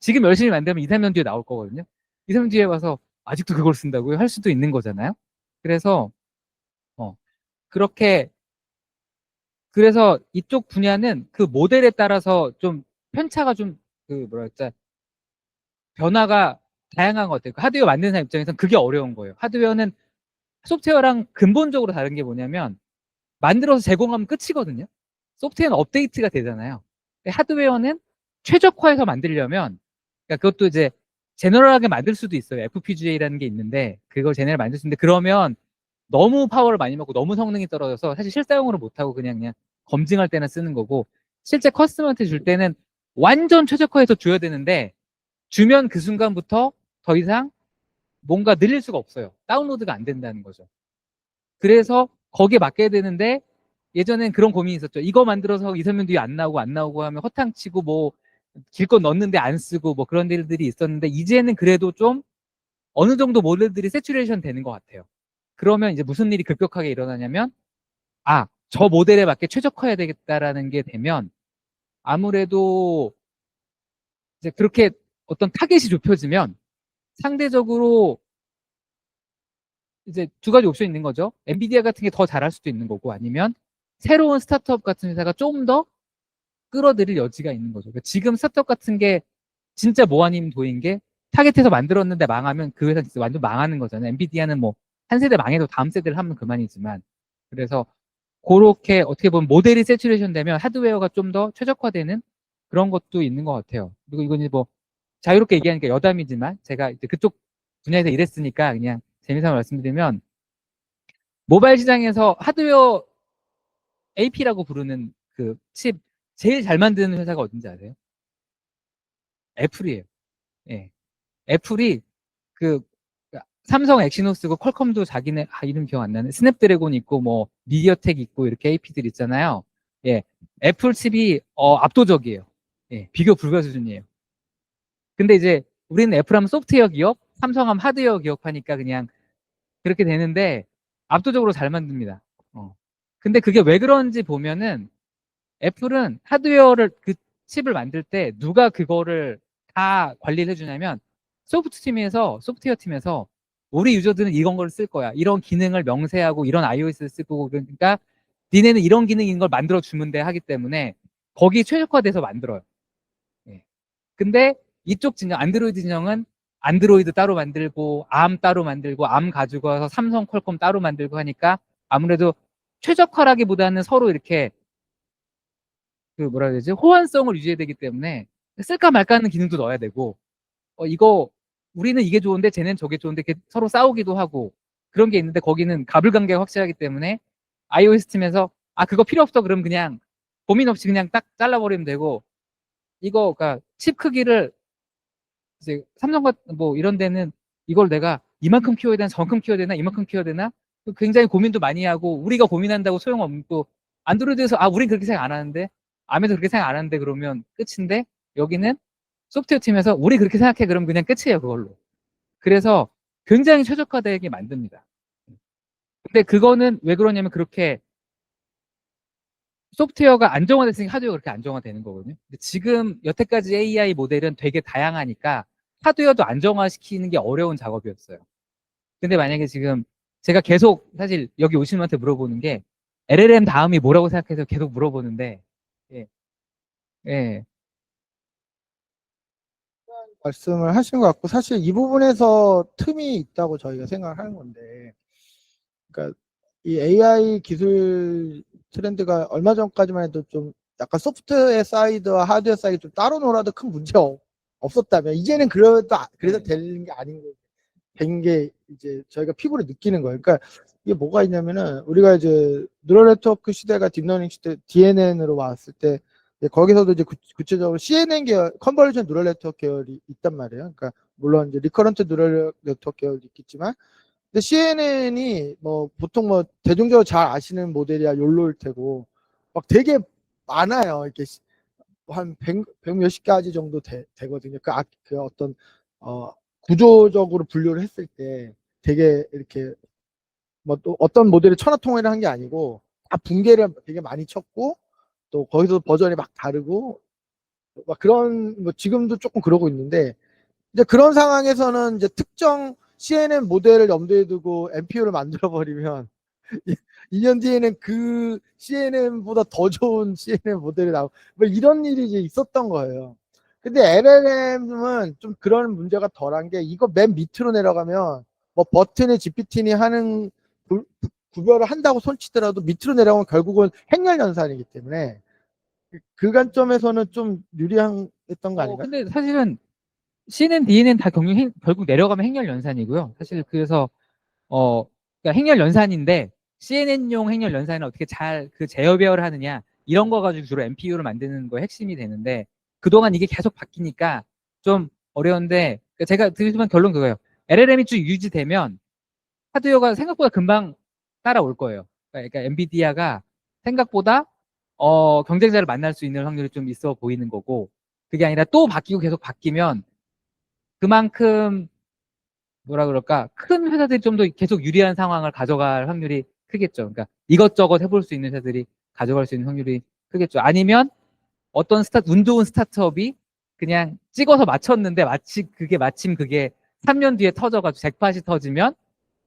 지금 열심히 만들면 2, 3년 뒤에 나올 거거든요. 2, 3년 뒤에 와서 아직도 그걸 쓴다고요? 할 수도 있는 거잖아요. 그래서 그렇게 그래서 이쪽 분야는 그 모델에 따라서 좀 편차가 좀 그 뭐랄까 변화가 다양한 것 같아요. 하드웨어 만드는 사람 입장에서는 그게 어려운 거예요. 하드웨어는 소프트웨어랑 근본적으로 다른 게 뭐냐면 만들어서 제공하면 끝이거든요. 소프트웨어는 업데이트가 되잖아요. 근데 하드웨어는 최적화해서 만들려면, 그러니까 그것도 이제 제너럴하게 만들 수도 있어요. FPGA라는 게 있는데 그걸 제너럴 만들 수 있는데, 그러면 너무 파워를 많이 먹고 너무 성능이 떨어져서 사실 실사용으로 못하고 그냥 검증할 때나 쓰는 거고, 실제 커스터머한테 줄 때는 완전 최적화해서 줘야 되는데, 주면 그 순간부터 더 이상 뭔가 늘릴 수가 없어요. 다운로드가 안 된다는 거죠. 그래서 거기에 맡겨야 되는데, 예전엔 그런 고민이 있었죠. 이거 만들어서 이 설명 뒤에 안 나오고 하면 허탕치고 뭐 길것 넣었는데 안 쓰고 뭐 그런 일들이 있었는데, 이제는 그래도 좀 어느 정도 모델들이 세츄레이션 되는 것 같아요. 그러면 이제 무슨 일이 급격하게 일어나냐면, 아, 저 모델에 맞게 최적화해야 되겠다라는 게 되면, 아무래도 이제 그렇게 어떤 타겟이 좁혀지면 상대적으로 이제 두 가지 옵션이 있는 거죠. 엔비디아 같은 게 더 잘할 수도 있는 거고, 아니면 새로운 스타트업 같은 회사가 좀 더 끌어들일 여지가 있는 거죠. 그러니까 지금 스타트업 같은 게 진짜 뭐 아닌 도인 게, 타겟해서 만들었는데 망하면 그 회사 진짜 완전 망하는 거잖아요. 엔비디아는 뭐 한 세대 망해도 다음 세대를 하면 그만이지만, 그래서 그렇게 어떻게 보면 모델이 세츄레이션 되면 하드웨어가 좀 더 최적화되는 그런 것도 있는 것 같아요. 그리고 이건 이제 뭐 자유롭게 얘기하니까 여담이지만, 제가 이제 그쪽 분야에서 일했으니까 그냥 재미삼아 말씀드리면, 모바일 시장에서 하드웨어 AP라고 부르는 그 칩 제일 잘 만드는 회사가 어딘지 아세요? 애플이에요. 예. 애플이 그 삼성 엑시노스고, 퀄컴도 자기네 이름 기억 안 나네. 스냅드래곤 있고 뭐 미디어텍 있고 이렇게 AP들 있잖아요. 예. 애플 칩이 압도적이에요. 예. 비교 불가 수준이에요. 근데 이제 우리는 애플 하면 소프트웨어 기업, 삼성 하면 하드웨어 기업하니까 그냥 그렇게 되는데, 압도적으로 잘 만듭니다. 근데 그게 왜 그런지 보면은, 애플은 하드웨어를 그 칩을 만들 때 누가 그거를 다 관리를 해주냐면, 소프트웨어 팀에서 우리 유저들은 이런 걸 쓸 거야, 이런 기능을 명세하고 이런 iOS를 쓰고, 그러니까 니네는 이런 기능인 걸 만들어 주면 돼 하기 때문에 거기 최적화돼서 만들어요. 예. 근데 이쪽 진영, 안드로이드 진영은 안드로이드 따로 만들고 암 따로 만들고 암 가지고 와서 삼성 퀄컴 따로 만들고 하니까, 아무래도 최적화라기보다는 서로 이렇게 그 뭐라 해야 되지, 호환성을 유지해야 되기 때문에 쓸까 말까 하는 기능도 넣어야 되고, 이거 우리는 이게 좋은데 쟤는 저게 좋은데 이렇게 서로 싸우기도 하고 그런 게 있는데, 거기는 가불관계가 확실하기 때문에 iOS 팀에서 그거 필요 없어 그럼 그냥 고민 없이 그냥 딱 잘라버리면 되고, 이거 그러니까 칩 크기를 이제 삼성 같은 뭐 이런 데는 이걸 내가 이만큼 키워야 되나 저만큼 키워야 되나 이만큼 키워야 되나 굉장히 고민도 많이 하고, 우리가 고민한다고 소용없고, 안드로이드에서 우린 그렇게 생각 안 하는데, 암에서 그렇게 생각 안 하는데 그러면 끝인데, 여기는 소프트웨어 팀에서 우리 그렇게 생각해 그러면 그냥 끝이에요 그걸로. 그래서 굉장히 최적화되게 만듭니다. 근데 그거는 왜 그러냐면, 그렇게 소프트웨어가 안정화됐으니까 하드웨어가 그렇게 안정화되는 거거든요. 근데 지금 여태까지 AI 모델은 되게 다양하니까 하드웨어도 안정화시키는 게 어려운 작업이었어요. 근데 만약에 지금 제가 계속 사실 여기 오시는 분한테 물어보는 게, LLM 다음이 뭐라고 생각해서 계속 물어보는데, 예, 예, 말씀을 하신 것 같고, 사실 이 부분에서 틈이 있다고 저희가 생각을 하는 건데, 그러니까 이 AI 기술 트렌드가 얼마 전까지만 해도 좀 약간 소프트웨어 사이드와 하드웨어 사이드 좀 따로 놀아도 큰 문제 없었다면, 이제는 그래도 되는 게 아닌 거예요. 된 게 이제 저희가 피부로 느끼는 거예요. 그러니까 이게 뭐가 있냐면은, 우리가 이제 뉴럴 네트워크 시대가 딥러닝 시대 DNN으로 왔을 때, 거기서도 이제 구체적으로 CNN 계열, 컨버리션 뉴럴 네트워크 계열이 있단 말이에요. 그러니까 물론 이제 리커런트 뉴럴 네트워크 계열도 있겠지만, 근데 CNN이 뭐 보통 뭐 대중적으로 잘 아시는 모델이야 욜로일 테고, 막 되게 많아요. 이렇게 한 100 몇십 가지 정도 되거든요. 그 어떤 구조적으로 분류를 했을 때 되게 이렇게 뭐 또 어떤 모델이 천하통일을 한 게 아니고 다 붕괴를 되게 많이 쳤고, 또 거기서 버전이 막 다르고 막 그런, 뭐 지금도 조금 그러고 있는데, 이제 그런 상황에서는 이제 특정 CNN 모델을 염두에 두고 NPU를 만들어 버리면 2년 뒤에는 그 CNN보다 더 좋은 CNN 모델이 나오고 뭐 이런 일이 이제 있었던 거예요. 근데 LLM은 좀 그런 문제가 덜한 게 이거 맨 밑으로 내려가면 뭐 버튼이 GPT니 하는 구별을 한다고 손치더라도 밑으로 내려가면 결국은 행렬 연산이기 때문에 그 관점에서는 좀 유리했던 거 아닌가요? 근데 사실은 C는 D는 다 결국 내려가면 행렬 연산이고요. 사실 그래서 그러니까 행렬 연산인데 CNN용 행렬 연산을 어떻게 잘 그 제어 배열을 하느냐 이런 거 가지고 주로 MPU를 만드는 거 핵심이 되는데 그동안 이게 계속 바뀌니까 좀 어려운데 그러니까 제가 드리면 결론 그거예요. LLM이 쭉 유지되면 하드웨어가 생각보다 금방 따라올 거예요. 그러니까 엔비디아가 생각보다 경쟁자를 만날 수 있는 확률이 좀 있어 보이는 거고 그게 아니라 또 바뀌고 계속 바뀌면 그만큼 뭐라 그럴까 큰 회사들이 좀 더 계속 유리한 상황을 가져갈 확률이 크겠죠. 그러니까 이것저것 해볼 수 있는 회사들이 가져갈 수 있는 확률이 크겠죠. 아니면 어떤 운 좋은 스타트업이 그냥 찍어서 맞췄는데 마침 그게 3년 뒤에 터져가지고 잭팟이 터지면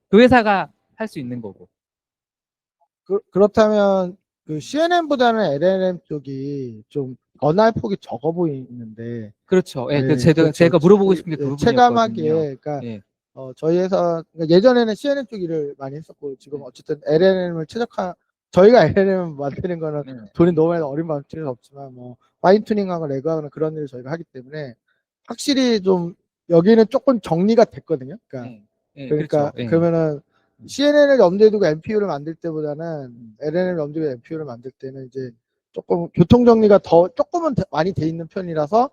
그 회사가 할 수 있는 거고. 그렇다면 그 CNN보다는 LLM 쪽이 좀 변화의 폭이 적어 보이는데 그렇죠. 예, 네, 제가 그렇죠. 물어보고 싶은 게 그 부분이었거든요. 체감하기에 그러니까 예. 저희 회사 그러니까 예전에는 CNN 쪽 일을 많이 했었고 지금 네. 어쨌든 LLM을 저희가 LLM 만드는 거는 네. 돈이 너무 많이 어린 방식은 없지만 뭐 파인 튜닝하고 레그하거나 그런 일을 저희가 하기 때문에 확실히 좀 여기는 조금 정리가 됐거든요. 그러니까 예. 예, 그러니까 그렇죠. 예. 그러면은 CNN을 염두에 두고 MPU를 만들 때보다는 LLM을 염두에 두고 MPU를 만들 때는 이제 조금 교통 정리가 더 조금은 많이 돼 있는 편이라서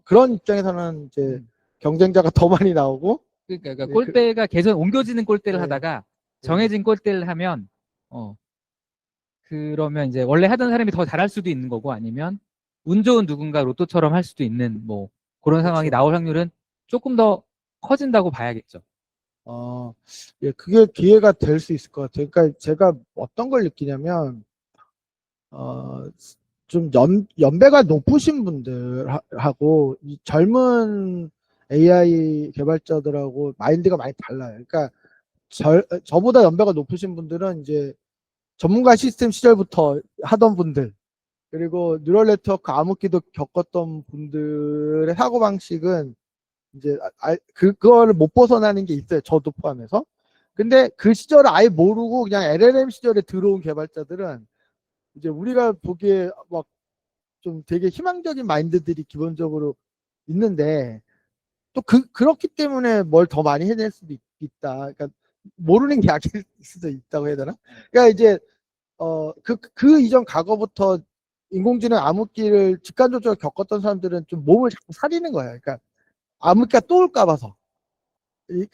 그런 입장에서는 이제 경쟁자가 더 많이 나오고 그러니까 예, 골대가 옮겨지는 골대를 네. 하다가 정해진 골대를 하면 그러면 이제 원래 하던 사람이 더 잘할 수도 있는 거고 아니면 운 좋은 누군가 로또처럼 할 수도 있는 뭐 그런 상황이 그렇죠. 나올 확률은 조금 더 커진다고 봐야겠죠. 예, 그게 기회가 될 수 있을 것 같아요. 그러니까 제가 어떤 걸 느끼냐면, 좀 연배가 높으신 분들하고 이 젊은 AI 개발자들하고 마인드가 많이 달라요. 그러니까 저보다 연배가 높으신 분들은 이제 전문가 시스템 시절부터 하던 분들, 그리고 뉴럴 네트워크 암흑기도 겪었던 분들의 사고방식은 이제 그거를 못 벗어나는 게 있어요. 저도 포함해서. 근데 그 시절을 아예 모르고 그냥 LLM 시절에 들어온 개발자들은 이제 우리가 보기에 막 좀 되게 희망적인 마인드들이 기본적으로 있는데 또 그렇기 때문에 뭘 더 많이 해낼 수도 있다. 그러니까 모르는 게 약일 수도 있다고 해야 되나? 그러니까 이제 그 이전 과거부터 인공지능 암흑기를 직간접적으로 겪었던 사람들은 좀 몸을 자꾸 사리는 거예요. 그러니까 암흑기가 또 올까 봐서.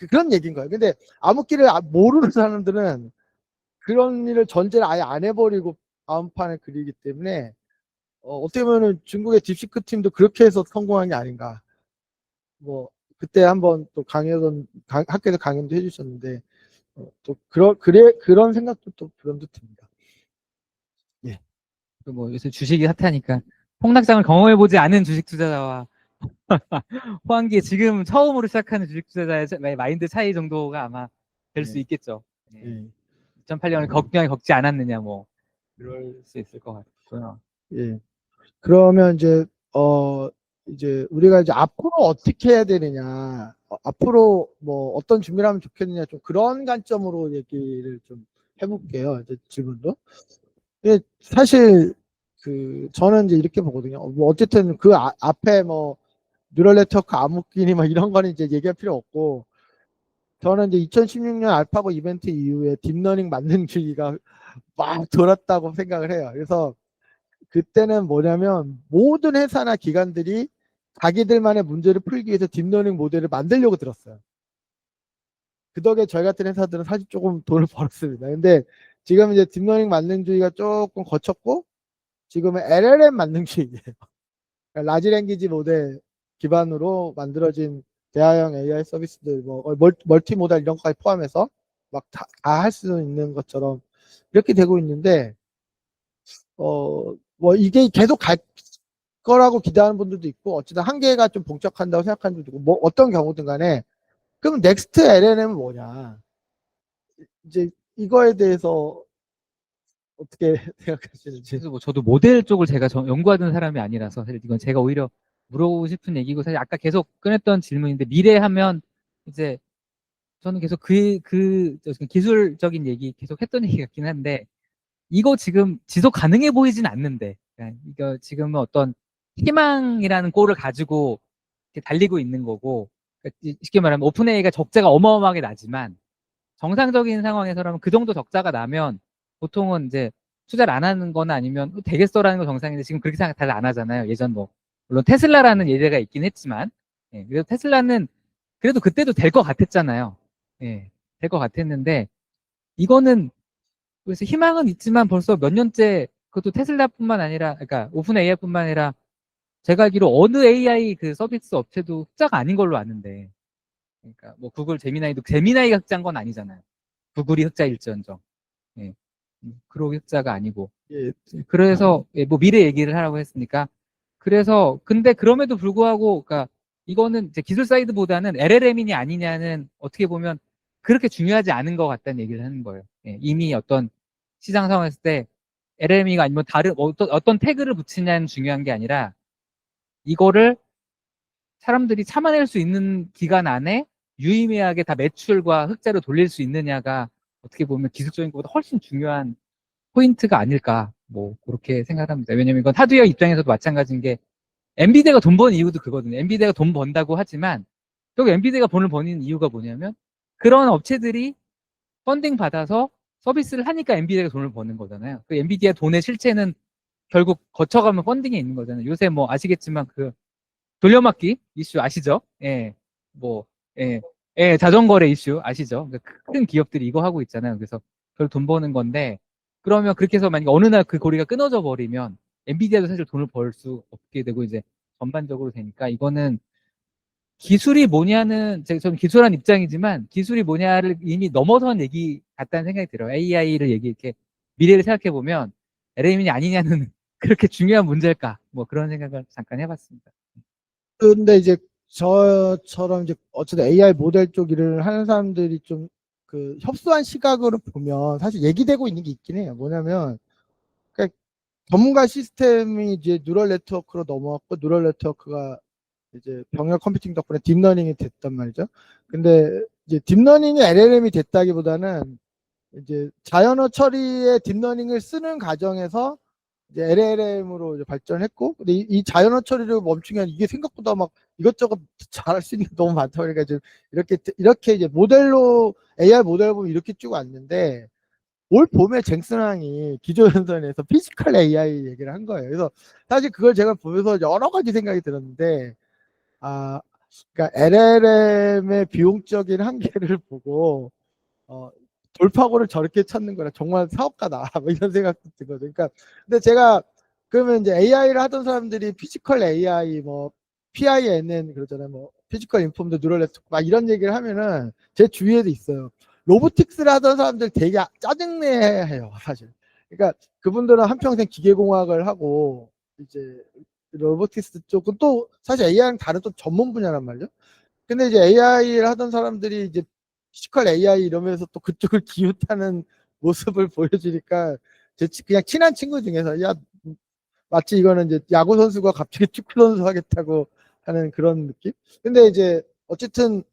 그런 얘기인 거예요. 근데 암흑기를 모르는 사람들은 그런 일을 전제를 아예 안 해버리고 다음 판을 그리기 때문에 어떻게 보면 중국의 딥시크 팀도 그렇게 해서 성공한 게 아닌가. 뭐 그때 한번 또 학교에서 강연도 해주셨는데 또 그런 생각도 또 불현듯 듭니다. 예. 뭐 요새 주식이 핫하니까 폭락장을 경험해보지 않은 주식 투자자와 호황기에 지금 처음으로 시작하는 주식 투자자의 마인드 차이 정도가 아마 될 수 예. 있겠죠. 예. 2008년을 겪지 않았느냐 뭐 그럴 수 있을 것 같고요. 예. 그러면 이제 우리가 이제 앞으로 어떻게 해야 되느냐, 앞으로 뭐 어떤 준비를 하면 좋겠느냐, 좀 그런 관점으로 얘기를 좀 해볼게요. 이제 질문도. 근데 사실 저는 이제 이렇게 보거든요. 뭐 어쨌든 그 앞에 뭐 뉴럴 네트워크 암흑기니 막 이런 거는 이제 얘기할 필요 없고, 저는 이제 2016년 알파고 이벤트 이후에 딥러닝 만능주의가 막 돌았다고 생각을 해요. 그래서 그때는 뭐냐면 모든 회사나 기관들이 자기들만의 문제를 풀기 위해서 딥러닝 모델을 만들려고 들었어요. 그 덕에 저희 같은 회사들은 사실 조금 돈을 벌었습니다. 근데 지금 이제 딥러닝 만능주의가 조금 거쳤고 지금은 LLM 만능주의예요. 그러니까 라지 랭귀지 모델 기반으로 만들어진 대화형 AI 서비스들, 뭐 멀티 모달 이런 것까지 포함해서 막 다 할 수 있는 것처럼 이렇게 되고 있는데 뭐 이게 계속 갈 거라고 기대하는 분들도 있고 어쨌든 한계가 좀 봉착한다고 생각하는 분도 있고 뭐 어떤 경우든 간에 그럼 넥스트 LLM은 뭐냐 이제 이거에 대해서 어떻게 생각하시는지. 그래서 뭐 저도 모델 쪽을 제가 연구하던 사람이 아니라서 사실 이건 제가 오히려 물어보고 싶은 얘기고, 사실 아까 계속 꺼냈던 질문인데, 미래 하면 이제 저는 계속 기술적인 얘기 계속 했던 얘기 같긴 한데, 이거 지금 지속 가능해 보이진 않는데, 그러니까 이거 지금은 어떤 희망이라는 꼴을 가지고 이렇게 달리고 있는 거고, 그러니까 쉽게 말하면 오픈 AI가 적자가 어마어마하게 나지만, 정상적인 상황에서라면 그 정도 적자가 나면 보통은 이제 투자를 안 하는 거나 아니면 되겠어라는 거 정상인데, 지금 그렇게 생각 잘 안 하잖아요. 예전 뭐 물론 테슬라라는 예제가 있긴 했지만, 예, 그래도 테슬라는 그래도 그때도 될 것 같았잖아요. 예, 될 것 같았는데, 이거는 그래서 희망은 있지만 벌써 몇 년째, 그것도 테슬라뿐만 아니라, 그러니까 오픈 AI뿐만 아니라 제가 알기로 어느 AI 그 서비스 업체도 흑자가 아닌 걸로 아는데, 그러니까 뭐 구글 제미나이도 제미나이가 흑자인 건 아니잖아요. 구글이 흑자일지언정. 예. 그로 흑자가 아니고. 예, 그래서 예, 뭐 미래 얘기를 하라고 했으니까. 그래서 근데 그럼에도 불구하고, 그러니까 이거는 이제 기술 사이드보다는 LLM이냐 아니냐는 어떻게 보면 그렇게 중요하지 않은 것 같다는 얘기를 하는 거예요. 예, 이미 어떤 시장 상황에서 때 LLM이가 아니면 다른 어떤 태그를 붙이냐는 중요한 게 아니라, 이거를 사람들이 참아낼 수 있는 기간 안에 유의미하게 다 매출과 흑자로 돌릴 수 있느냐가 어떻게 보면 기술적인 것보다 훨씬 중요한 포인트가 아닐까, 뭐 그렇게 생각합니다. 왜냐면 이건 하드웨어 입장에서도 마찬가지인 게, 엔비디아가 돈 버는 이유도 그거든요. 엔비디아가 돈 번다고 하지만 결국 엔비디아가 돈을 버는 이유가 뭐냐면, 그런 업체들이 펀딩 받아서 서비스를 하니까 엔비디아가 돈을 버는 거잖아요. 그 엔비디아 돈의 실체는 결국 거쳐가면 펀딩에 있는 거잖아요. 요새 뭐 아시겠지만 그 돌려막기 이슈 아시죠? 예, 뭐, 예, 예, 자전거래 이슈 아시죠? 그러니까 큰 기업들이 이거 하고 있잖아요. 그래서 그걸 돈 버는 건데, 그러면 그렇게 해서 만약에 어느 날 그 고리가 끊어져 버리면 엔비디아도 사실 돈을 벌 수 없게 되고, 이제 전반적으로 되니까, 이거는 기술이 뭐냐는, 저는 기술한 입장이지만 기술이 뭐냐를 이미 넘어선 얘기 같다는 생각이 들어요. AI를 이렇게 미래를 생각해 보면 LLM이 아니냐는 그렇게 중요한 문제일까? 뭐 그런 생각을 잠깐 해봤습니다. 근데 이제 저처럼 이제 어쨌든 AI 모델 쪽 일을 하는 사람들이 좀 그 협소한 시각으로 보면 사실 얘기되고 있는 게 있긴 해요. 뭐냐면, 그러니까 전문가 시스템이 이제 뉴럴 네트워크로 넘어왔고, 뉴럴 네트워크가 이제 병렬 컴퓨팅 덕분에 딥러닝이 됐단 말이죠. 근데 이제 딥러닝이 LLM이 됐다기보다는 이제 자연어 처리의 딥러닝을 쓰는 과정에서 이제 LLM으로 이제 발전했고, 근데 이 자연어 처리를 멈추면 이게 생각보다 막 이것저것 잘할 수 있는 게 너무 많다 보니까 지금 이렇게 이제 모델로 AI 모델 보면 이렇게 쭉 왔는데, 올 봄에 잭슨왕이 기조연설에서 피지컬 AI 얘기를 한 거예요. 그래서 사실 그걸 제가 보면서 여러 가지 생각이 들었는데, 아, 그러니까 LLM의 비용적인 한계를 보고 돌파구를 저렇게 찾는 거라 정말 사업가다 뭐 이런 생각도 들거든요. 그러니까 근데 제가 그러면 이제 AI를 하던 사람들이 피지컬 AI 뭐 PINN 그러잖아요. 뭐 피지컬 인폼드 뉴럴 네트워크 막 이런 얘기를 하면은 제 주위에도 있어요. 로보틱스를 하던 사람들 되게 짜증내해요 사실. 그러니까 그분들은 한평생 기계공학을 하고 이제 로보틱스 쪽은 또 사실 AI랑 다른 또 전문 분야란 말이죠. 근데 이제 AI를 하던 사람들이 이제 피지컬 AI 이러면서 또 그쪽을 기웃하는 모습을 보여주니까 제 그냥 친한 친구 중에서, 야, 마치 이거는 이제 야구 선수가 갑자기 축구 선수 하겠다고 하는 그런 느낌. 근데 이제 어쨌든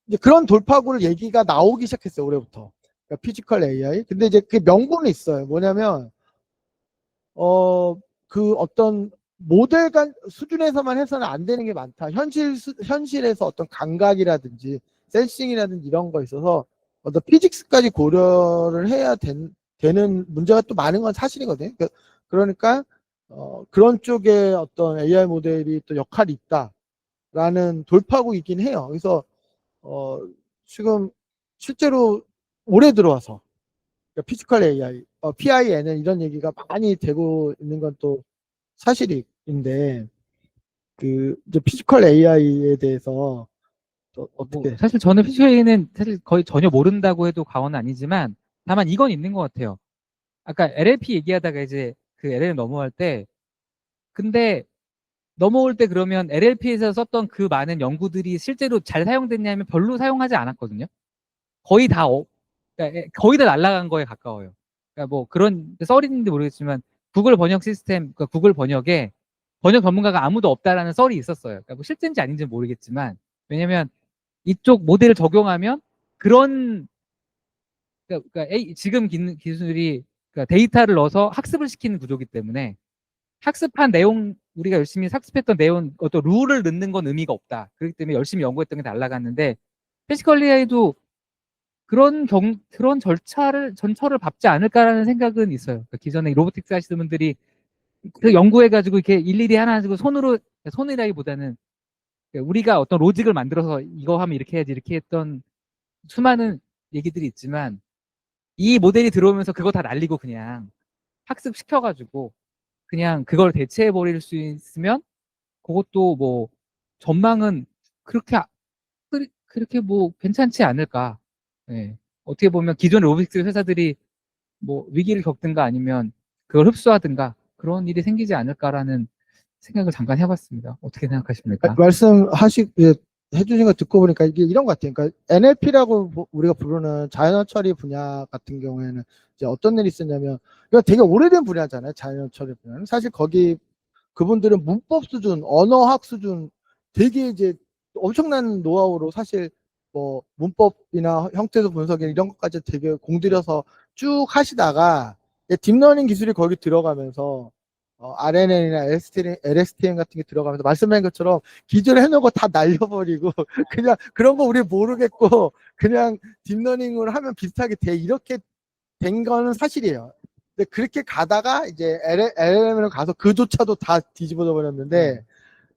이제 그런 돌파구를 얘기가 나오기 시작했어요 올해부터. 그러니까 피지컬 AI. 근데 이제 그 명분이 있어요. 뭐냐면 그 어떤 모델 간 수준에서만 해서는 안 되는 게 많다. 현실에서 어떤 감각이라든지 센싱이라든지 이런 거 있어서 어떤 피직스까지 고려를 해야 되는 문제가 또 많은 건 사실이거든요. 그러니까 그런 쪽에 어떤 AI 모델이 또 역할이 있다라는 돌파구이긴 해요. 그래서 지금 실제로 올해 들어와서 그러니까 피지컬 AI, PIN은 이런 얘기가 많이 되고 있는 건 또 사실인데, 그 이제 피지컬 AI에 대해서 또 뭐 어떻게 사실 저는 피지컬은 사실 거의 전혀 모른다고 해도 과언은 아니지만, 다만 이건 있는 것 같아요. 아까 LLP 얘기하다가 이제 그 LLM 넘어갈 때, 근데 넘어올 때 그러면 LLP에서 썼던 그 많은 연구들이 실제로 잘 사용됐냐면 별로 사용하지 않았거든요. 거의 다 그러니까 거의 다 날아간 거에 가까워요. 그러니까 뭐 그런 썰인지 모르겠지만, 구글 번역 시스템, 그러니까 구글 번역에 번역 전문가가 아무도 없다라는 썰이 있었어요. 그러니까 뭐 실제인지 아닌지는 모르겠지만 왜냐면 이쪽 모델을 적용하면 그런 지금 기술이 그러니까 데이터를 넣어서 학습을 시키는 구조이기 때문에 학습한 내용 우리가 열심히 학습했던 내용 어떤 룰을 넣는 건 의미가 없다. 그렇기 때문에 열심히 연구했던 게 날라갔는데 피지컬 AI도 그런 전철을 밟지 않을까라는 생각은 있어요. 그러니까 기존에 로보틱스 하시는 분들이 그 연구해가지고 이렇게 일일이 하나 가지고 손이라기보다는 우리가 어떤 로직을 만들어서 이거 하면 이렇게 해야지 이렇게 했던 수많은 얘기들이 있지만 이 모델이 들어오면서 그거 다 날리고 그냥 학습시켜가지고 그냥 그걸 대체해 버릴 수 있으면 그것도 뭐 전망은 그렇게 그렇게 뭐 괜찮지 않을까. 예. 어떻게 보면 기존 로보틱스 회사들이 뭐 위기를 겪든가 아니면 그걸 흡수하든가 그런 일이 생기지 않을까라는 생각을 잠깐 해봤습니다. 어떻게 생각하십니까? 해주신 거 듣고 보니까 이게 이런 것 같아요. 그러니까 NLP라고 우리가 부르는 자연어 처리 분야 같은 경우에는 이제 어떤 일이 있었냐면 이거 되게 오래된 분야잖아요. 자연어 처리 분야는 사실 거기 그분들은 문법 수준, 언어학 수준 되게 이제 엄청난 노하우로 사실 뭐 문법이나 형태소 분석이 이런 것까지 되게 공들여서 쭉 하시다가 딥러닝 기술이 거기 들어가면서 RNN이나 LSTM 같은 게 들어가면서 말씀하신 것처럼 기존에 해놓은 거 다 날려버리고 그냥 그런 거 우리 모르겠고 그냥 딥러닝을 하면 비슷하게 돼 이렇게 된 거는 사실이에요. 근데 그렇게 가다가 이제 LLM으로 가서 그조차도 다 뒤집어져 버렸는데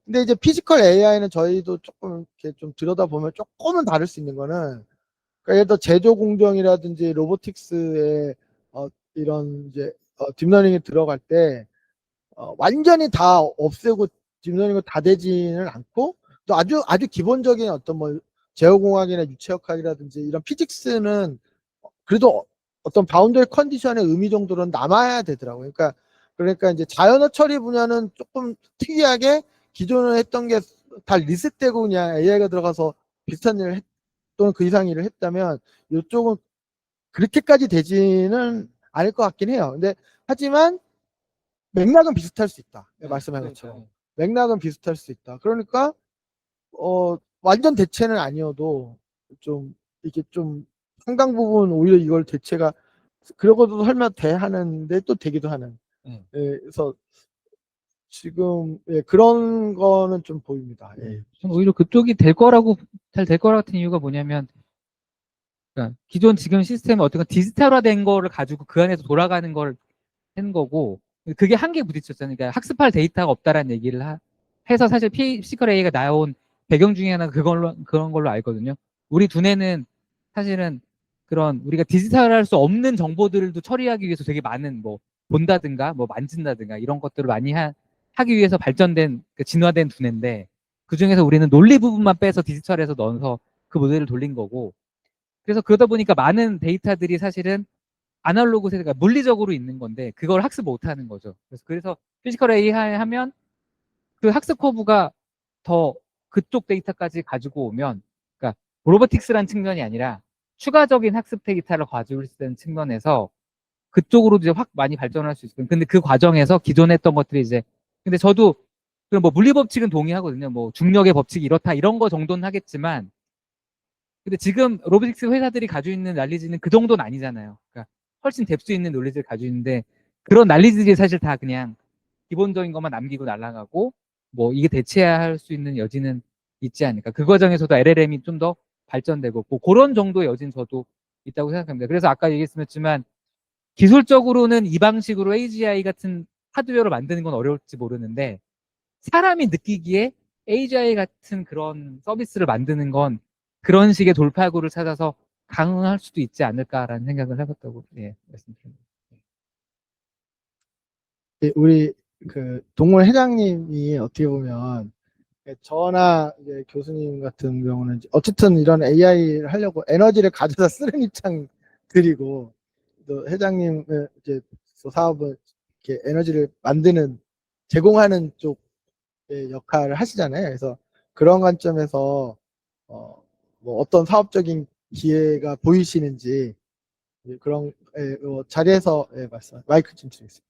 근데 이제 피지컬 AI는 저희도 조금 이렇게 좀 들여다보면 조금은 다를 수 있는 거는 그러니까 예를 들어 제조 공정이라든지 로보틱스의 이런 이제 딥러닝이 들어갈 때 완전히 다 없애고 딥러닝을 다 되지는 않고 또 아주 기본적인 어떤 뭐 제어공학이나 유체역학이라든지 이런 피직스는 그래도 어떤 바운더리 컨디션의 의미 정도는 남아야 되더라고요. 그러니까 이제 자연어 처리 분야는 조금 특이하게 기존에 했던 게 다 리셋되고 그냥 AI가 들어가서 비슷한 일을 또는 그 이상 일을 했다면 이쪽은 그렇게까지 되지는 않을 것 같긴 해요. 근데 하지만 맥락은 비슷할 수 있다. 말씀하신 것처럼. 맥락은 비슷할 수 있다. 그러니까 완전 대체는 아니어도 좀 이게 좀 상당 부분 오히려 이걸 대체가 그러고도 설마 돼 하는데 또 되기도 하는. 그래서 지금 그런 거는 좀 보입니다. 저는 오히려 그쪽이 잘 될 거라 같은 이유가 뭐냐면 그러니까 기존 지금 시스템은 어떤 디지털화된 거를 가지고 그 안에서 돌아가는 걸 한 거고 그게 한계에 부딪혔잖아요. 그러니까 학습할 데이터가 없다라는 얘기를 해서 사실 피지컬 A가 나온 배경 중에 하나가 그런 걸로 알거든요. 우리 두뇌는 사실은 그런 우리가 디지털할 수 없는 정보들도 처리하기 위해서 되게 많은 뭐 본다든가 뭐 만진다든가 이런 것들을 많이 하기 위해서 발전된 진화된 두뇌인데 그 중에서 우리는 논리 부분만 빼서 디지털에서 넣어서 그 모델을 돌린 거고 그래서 그러다 보니까 많은 데이터들이 사실은 아날로그 세대가 물리적으로 있는 건데 그걸 학습 못하는 거죠. 그래서 피지컬 AI 하면 그 학습 커브가 더 그쪽 데이터까지 가지고 오면 그러니까 로보틱스라는 측면이 아니라 추가적인 학습 데이터를 가지고 있는 측면에서 그쪽으로 이제 확 많이 발전할 수 있어요. 근데 그 과정에서 기존에 했던 것들이 이제 근데 저도 뭐 물리 법칙은 동의하거든요. 뭐 중력의 법칙이 이렇다 이런 거 정도는 하겠지만 근데 지금 로보틱스 회사들이 가지고 있는 난리지는 그 정도는 아니잖아요. 그러니까 훨씬 뎁스 있는 논리지를 가지고 있는데 그런 난리들이 사실 다 그냥 기본적인 것만 남기고 날아가고 뭐 이게 대체해야 할 수 있는 여지는 있지 않을까. 그 과정에서도 LLM이 좀 더 발전되고 뭐 그런 정도의 여지는 저도 있다고 생각합니다. 그래서 아까 얘기했지만 기술적으로는 이 방식으로 AGI 같은 하드웨어를 만드는 건 어려울지 모르는데 사람이 느끼기에 AGI 같은 그런 서비스를 만드는 건 그런 식의 돌파구를 찾아서 가능할 수도 있지 않을까라는 생각을 해봤다고 말씀드립니다. 우리 그 동물 회장님이 어떻게 보면 저나 이제 교수님 같은 경우는 어쨌든 이런 AI를 하려고 에너지를 가져다 쓰는 입장들이고 또 회장님은 이제 사업을 이렇게 에너지를 만드는 제공하는 쪽의 역할을 하시잖아요. 그래서 그런 관점에서 뭐 어떤 사업적인 기회가 보이시는지 그런 자리에서 말씀 마이크 좀 드리겠습니다.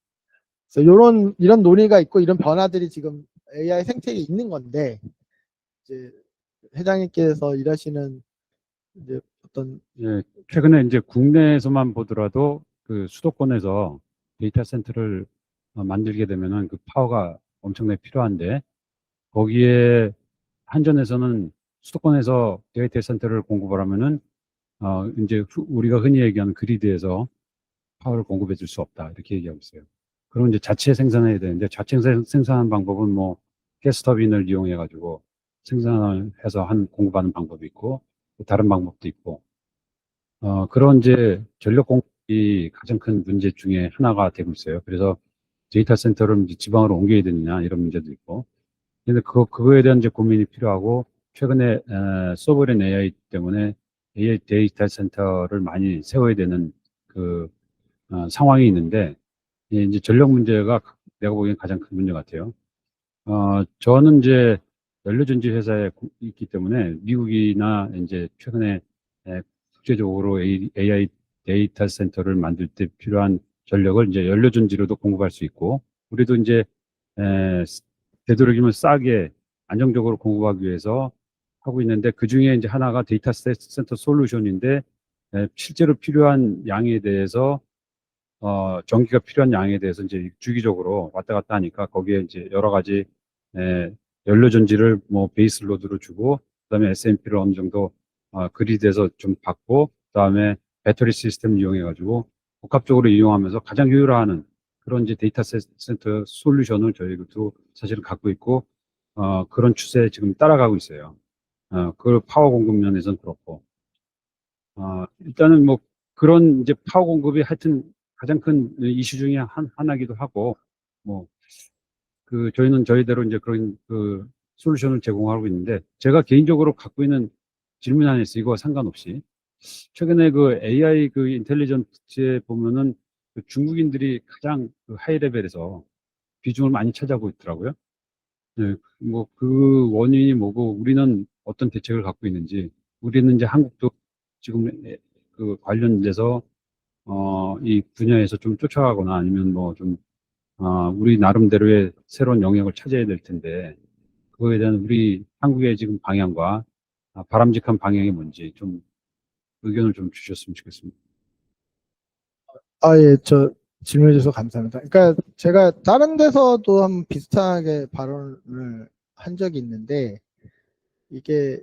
그래서 이런 논의가 있고 이런 변화들이 지금 AI 생태계에 있는 건데 이제 회장님께서 일하시는 이제 어떤 예, 최근에 이제 국내에서만 보더라도 그 수도권에서 데이터 센터를 만들게 되면은 그 파워가 엄청나게 필요한데 거기에 한전에서는 수도권에서 데이터 센터를 공급을 하면은 이제 우리가 흔히 얘기하는 그리드에서 파워를 공급해 줄 수 없다 이렇게 얘기하고 있어요. 그럼 이제 자체 생산해야 되는데 자체 생산하는 방법은 뭐 가스터빈을 이용해 가지고 생산을 해서 공급하는 방법이 있고 또 다른 방법도 있고 그런 이제 전력 공급이 가장 큰 문제 중에 하나가 되고 있어요. 그래서 데이터 센터를 이제 지방으로 옮겨야 되느냐 이런 문제도 있고. 근데 그거에 대한 이제 고민이 필요하고 최근에 소버린 AI 때문에 AI 데이터 센터를 많이 세워야 되는 그 상황이 있는데 이제 전력 문제가 내가 보기엔 가장 큰 문제 같아요. 저는 이제 연료전지 회사에 있기 때문에 미국이나 이제 최근에 국제적으로 AI 데이터 센터를 만들 때 필요한 전력을 이제 연료전지로도 공급할 수 있고, 우리도 이제 에, 되도록이면 싸게 안정적으로 공급하기 위해서 하고 있는데 그 중에 이제 하나가 데이터 센터 솔루션인데 실제로 필요한 양에 대해서 전기가 필요한 양에 대해서 이제 주기적으로 왔다 갔다 하니까 거기에 이제 여러 가지 에, 연료 전지를 뭐 베이스 로드로 주고 그다음에 SMP를 어느 정도 그리드에서 좀 받고 그다음에 배터리 시스템을 이용해 가지고 복합적으로 이용하면서 가장 효율화하는 그런 이제 데이터 센터 솔루션을 저희도 사실은 갖고 있고 그런 추세에 지금 따라가고 있어요. 그 파워 공급 면에서는 그렇고 일단은 뭐 그런 이제 파워 공급이 하여튼 가장 큰 이슈 중에 하나기도 하고 뭐 그 저희는 저희대로 이제 그런 그 솔루션을 제공하고 있는데 제가 개인적으로 갖고 있는 질문 하나 있어요. 이거와 상관없이 최근에 그 AI 그 인텔리전트에 보면은 그 중국인들이 가장 그 하이 레벨에서 비중을 많이 차지하고 있더라고요. 네, 뭐 그 원인이 뭐고 우리는 어떤 대책을 갖고 있는지 우리는 이제 한국도 지금 그 관련돼서 이 분야에서 좀 쫓아가거나 아니면 뭐 좀 우리 나름대로의 새로운 영역을 찾아야 될 텐데 그거에 대한 우리 한국의 지금 방향과 바람직한 방향이 뭔지 좀 의견을 좀 주셨으면 좋겠습니다. 예, 질문해 주셔서 감사합니다. 그러니까 제가 다른 데서도 한 비슷하게 발언을 한 적이 있는데 이게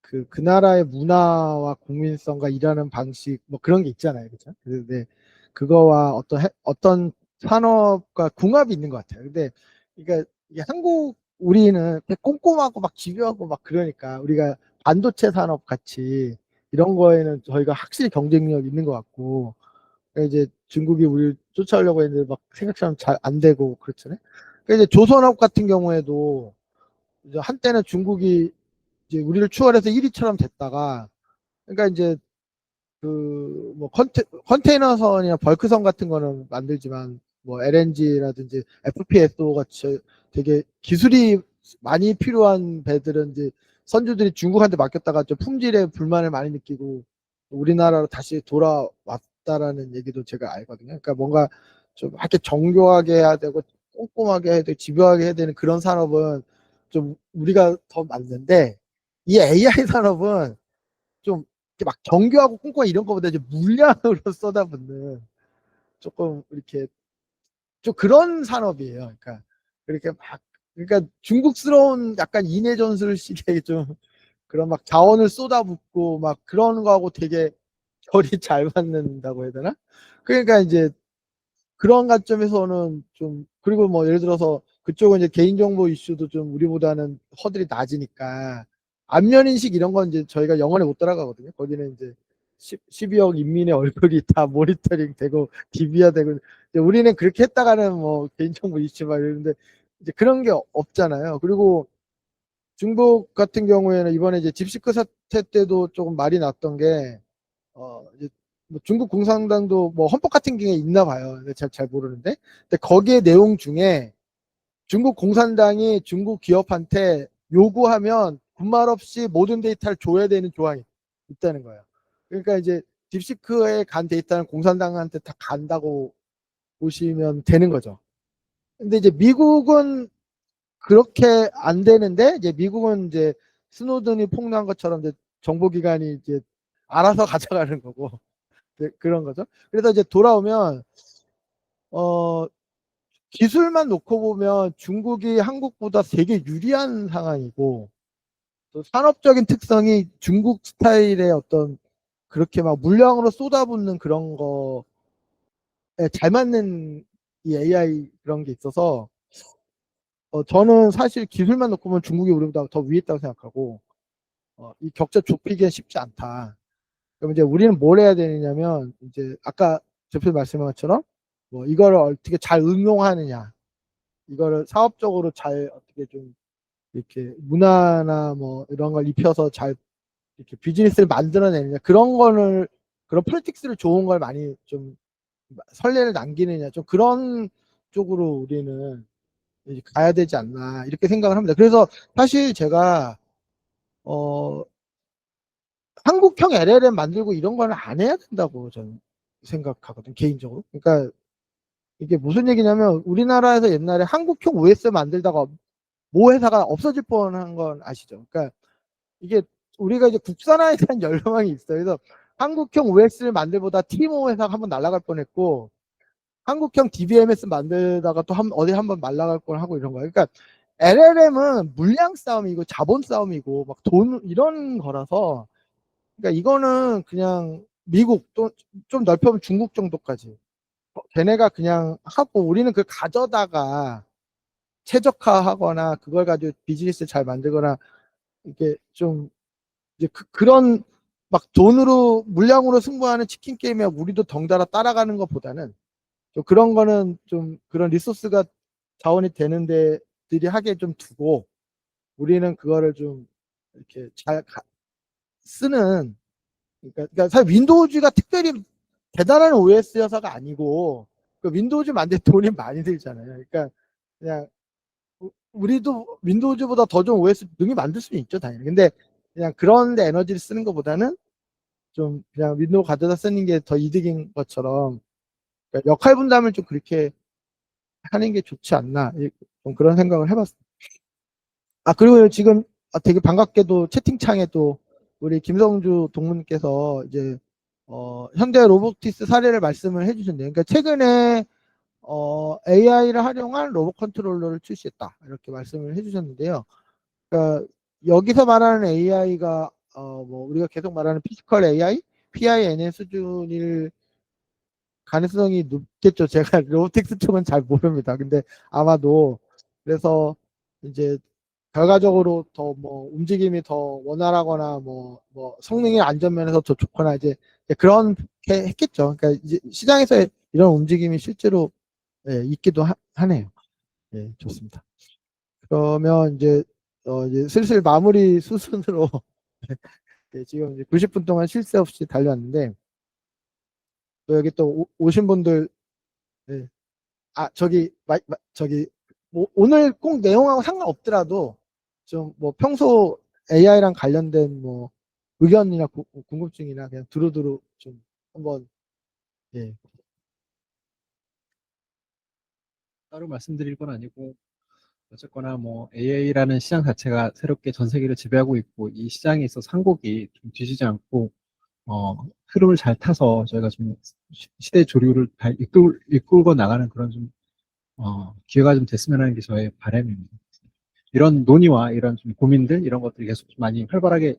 그 나라의 문화와 국민성과 일하는 방식 뭐 그런 게 있잖아요, 그렇죠? 근데 그거와 어떤 산업과 궁합이 있는 것 같아요. 근데 그러니까 이게 우리는 꼼꼼하고 막 집요하고 막 그러니까 우리가 반도체 산업 같이 이런 거에는 저희가 확실히 경쟁력 있는 것 같고 그러니까 이제 중국이 우리를 쫓아오려고 했는데 막 생각처럼 잘 안 되고 그렇잖아요. 그러니까 이제 조선업 같은 경우에도 이제 한때는 중국이 이제 우리를 추월해서 1위처럼 됐다가 그러니까 이제 그 뭐 컨테이너선이나 벌크선 같은 거는 만들지만 뭐 LNG라든지 FPSO 같이 되게 기술이 많이 필요한 배들은 이제 선주들이 중국한테 맡겼다가 좀 품질에 불만을 많이 느끼고 우리나라로 다시 돌아왔다라는 얘기도 제가 알거든요. 그러니까 뭔가 좀 이렇게 정교하게 해야 되고 꼼꼼하게 해야 되고 집요하게 해야 되는 그런 산업은 좀 우리가 더 맞는데 이 AI 산업은 좀 이렇게 막 정교하고 꼼꼼히 이런 거보다 이제 물량으로 쏟아붓는 조금 이렇게 좀 그런 산업이에요. 그러니까 그렇게 막 그러니까 중국스러운 약간 인해 전술식의 좀 그런 막 자원을 쏟아붓고 막 그런 거하고 되게 결이 잘 맞는다고 해야 되나? 그러니까 이제 그런 관점에서는 좀 그리고 뭐 예를 들어서 그쪽은 이제 개인정보 이슈도 좀 우리보다는 허들이 낮으니까 안면인식 이런 건 이제 저희가 영원히 못 따라가거든요. 거기는 이제 12억 인민의 얼굴이 다 모니터링 되고 DB화 되고 우리는 그렇게 했다가는 뭐 개인정보 이슈 막 이러는데 이제 그런 게 없잖아요. 그리고 중국 같은 경우에는 이번에 이제 딥시크 사태 때도 조금 말이 났던 게 이제 뭐 중국 공산당도 뭐 헌법 같은 게 있나 봐요. 잘 모르는데. 근데 거기에 내용 중에 중국 공산당이 중국 기업한테 요구하면 군말 없이 모든 데이터를 줘야 되는 조항이 있다는 거예요. 그러니까 이제 딥시크에 간 데이터는 공산당한테 다 간다고 보시면 되는 거죠. 근데 이제 미국은 그렇게 안 되는데, 이제 미국은 이제 스노든이 폭로한 것처럼 이제 정보기관이 이제 알아서 가져가는 거고, 그런 거죠. 그래서 이제 돌아오면, 어, 기술만 놓고 보면 중국이 한국보다 되게 유리한 상황이고, 또 산업적인 특성이 중국 스타일의 어떤 그렇게 막 물량으로 쏟아붓는 그런 거에 잘 맞는 이 AI 그런 게 있어서, 저는 사실 기술만 놓고 보면 중국이 우리보다 더 위에 있다고 생각하고, 이 격차 좁히기가 쉽지 않다. 그럼 이제 우리는 뭘 해야 되느냐면, 이제 아까 대표 말씀한 것처럼, 뭐 이거를 어떻게 잘 응용하느냐, 이거를 사업적으로 잘 어떻게 좀 이렇게 문화나 뭐 이런 걸 입혀서 잘 이렇게 비즈니스를 만들어내느냐, 그런 거를, 그런 폴리틱스를 좋은 걸 많이 좀 선례를 남기느냐, 좀 그런 쪽으로 우리는 이제 가야 되지 않나 이렇게 생각을 합니다. 그래서 사실 제가 어 한국형 LLM 만들고 이런 거는 안 해야 된다고 저는 생각하거든, 개인적으로. 그러니까 이게 무슨 얘기냐면, 우리나라에서 옛날에 한국형 OS 만들다가 모 회사가 없어질 뻔한 건 아시죠? 그러니까 이게 우리가 이제 국산화에 대한 열망이 있어요. 그래서 한국형 OS를 만들보다 티모 회사가 한번 날아갈 뻔했고, 한국형 DBMS 만들다가 또 어디 한번 날아갈 뻔 하고 이런 거예요. 그러니까 LLM은 물량 싸움이고 자본 싸움이고 막 돈 이런 거라서, 그러니까 이거는 그냥 미국 또 좀 넓혀면 중국 정도까지 걔네가 그냥 하고, 우리는 그 가져다가 최적화하거나 그걸 가지고 비즈니스 잘 만들거나, 이게 좀 이제 그런 막 돈으로 물량으로 승부하는 치킨 게임에 우리도 덩달아 따라가는 것보다는, 좀 그런 거는 좀 그런 리소스가 자원이 되는 데들이 하게 좀 두고, 우리는 그거를 좀 이렇게 잘 쓰는, 그러니까 사실 윈도우즈가 특별히 대단한 OS여서가 아니고, 그 윈도우즈 만들 돈이 많이 들잖아요. 그러니까 그냥 우리도 윈도우즈보다 더 좋은 OS 능히 만들 수는 있죠, 당연히. 근데 그냥 그런 데 에너지를 쓰는 것보다는 좀 그냥 윈도우 가져다 쓰는 게 더 이득인 것처럼, 그러니까 역할 분담을 좀 그렇게 하는 게 좋지 않나, 좀 그런 생각을 해봤어요. 그리고 지금 되게 반갑게도 채팅창에도 우리 김성주 동문께서 이제 현대 로보티스 사례를 말씀을 해주셨네요. 그러니까 최근에 AI를 활용한 로봇 컨트롤러를 출시했다, 이렇게 말씀을 해주셨는데요. 그러니까 여기서 말하는 AI가 뭐 우리가 계속 말하는 피지컬 AI, PINN 수준일 가능성이 높겠죠. 제가 로보틱스 쪽은 잘 모릅니다. 근데 아마도, 그래서 이제 결과적으로 더 뭐 움직임이 더 원활하거나 뭐 성능의 안전면에서 더 좋거나 이제 그렇게 했겠죠. 그러니까 이제 시장에서 이런 움직임이 실제로 있기도 하네요. 예, 좋습니다. 그러면 이제 슬슬 마무리 수순으로 예, 지금 이제 90분 동안 쉴 새 없이 달려왔는데, 또 여기 또 오신 분들, 예, 저기 뭐 오늘 꼭 내용하고 상관없더라도 좀 뭐 평소 AI랑 관련된 뭐 의견이나 궁금증이나 그냥 두루두루 좀 한번, 예. 따로 말씀드릴 건 아니고, 어쨌거나 뭐 AI라는 시장 자체가 새롭게 전 세계를 지배하고 있고, 이 시장에 있어서 한국이 좀 뒤지지 않고 흐름을 잘 타서 저희가 좀 시대 조류를 잘 이끌고 나가는 그런 좀 기회가 좀 됐으면 하는 게 저의 바람입니다. 이런 논의와 이런 좀 고민들, 이런 것들이 계속 좀 많이 활발하게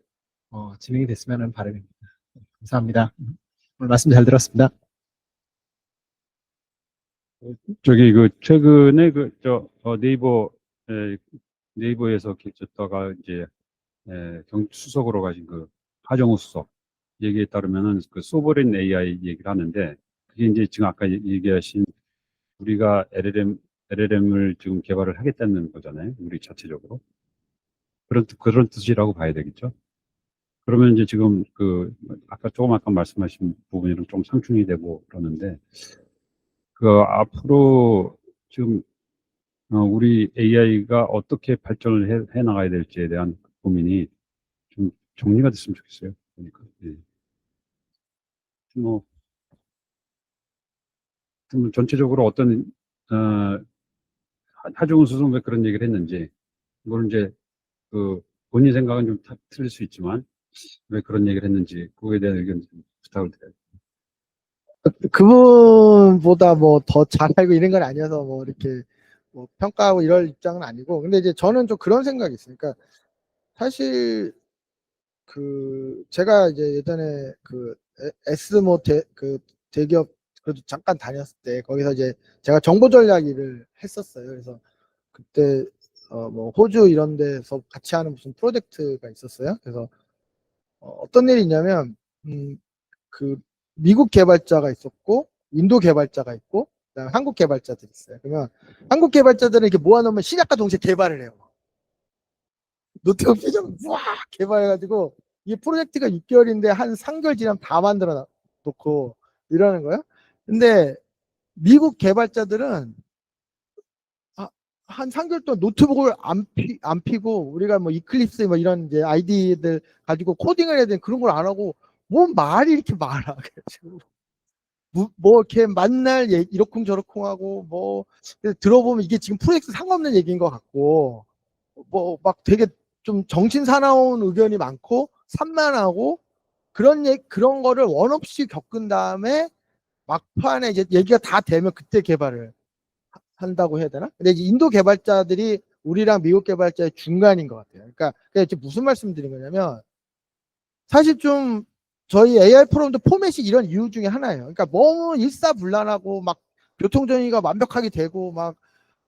진행이 됐으면 하는 바람입니다. 감사합니다. 오늘 말씀 잘 들었습니다. 저기 그 최근에 네이버에서 계셨다가 이제 수석으로 가신 그 하정우 수석 얘기에 따르면은 그 소버린 AI 얘기를 하는데, 그게 이제 지금 아까 얘기하신 우리가 LLM을 지금 개발을 하겠다는 거잖아요. 우리 자체적으로. 그런 뜻이라고 봐야 되겠죠. 그러면 이제 지금 아까 말씀하신 부분이랑 좀 상충이 되고 그러는데, 그 앞으로 지금 우리 AI가 어떻게 발전을 해 나가야 될지에 대한 고민이 좀 정리가 됐으면 좋겠어요. 그러니까 뭐, 좀 전체적으로 어떤 하중훈 수석은 왜 그런 얘기를 했는지, 물론 이제 그 본인 생각은 좀 틀릴 수 있지만 왜 그런 얘기를 했는지 그거에 대한 의견 좀 부탁을 드려요. 그분보다 뭐 더 잘 알고 이런 건 아니어서 뭐 이렇게 뭐 평가하고 이럴 입장은 아니고, 근데 이제 저는 좀 그런 생각이 있으니까, 사실 제가 이제 예전에 S모 그 대기업 그래도 잠깐 다녔을 때 거기서 이제 제가 정보 전략 일을 했었어요. 그래서 그때 뭐 호주 이런 데서 같이 하는 무슨 프로젝트가 있었어요. 그래서 어떤 일이 있냐면, 그 미국 개발자가 있었고 인도 개발자가 있고 그다음에 한국 개발자들이 있어요. 그러면 한국 개발자들은 이렇게 모아놓으면 시작과 동시에 개발을 해요. 노트북 표정 와 개발해가지고, 이 프로젝트가 6개월인데 한 3개월 지나면 다 만들어 놓고 이러는 거예요. 근데 미국 개발자들은 한 3개월 동안 노트북을 안 피고, 우리가 뭐 이클립스 뭐 이런 이제 아이디들 가지고 코딩을 해야 되는 그런 걸 안 하고, 뭔 말이 이렇게 많아. 그래가지고 뭐 이렇게 만날 이러쿵저러쿵 하고, 뭐 들어보면 이게 지금 프로젝트 상관없는 얘기인 것 같고, 뭐 막 되게 좀 정신 사나운 의견이 많고 산만하고, 그런 거를 원 없이 겪은 다음에 막판에 이제 얘기가 다 되면 그때 개발을 한다고 해야 되나? 근데 이제 인도 개발자들이 우리랑 미국 개발자의 중간인 것 같아요. 그러니까 이제 무슨 말씀드린 거냐면, 사실 좀 저희 AI 프로그램도 포맷이 이런 이유 중에 하나예요. 그러니까 너무 일사불란하고 막 교통 정리가 완벽하게 되고, 막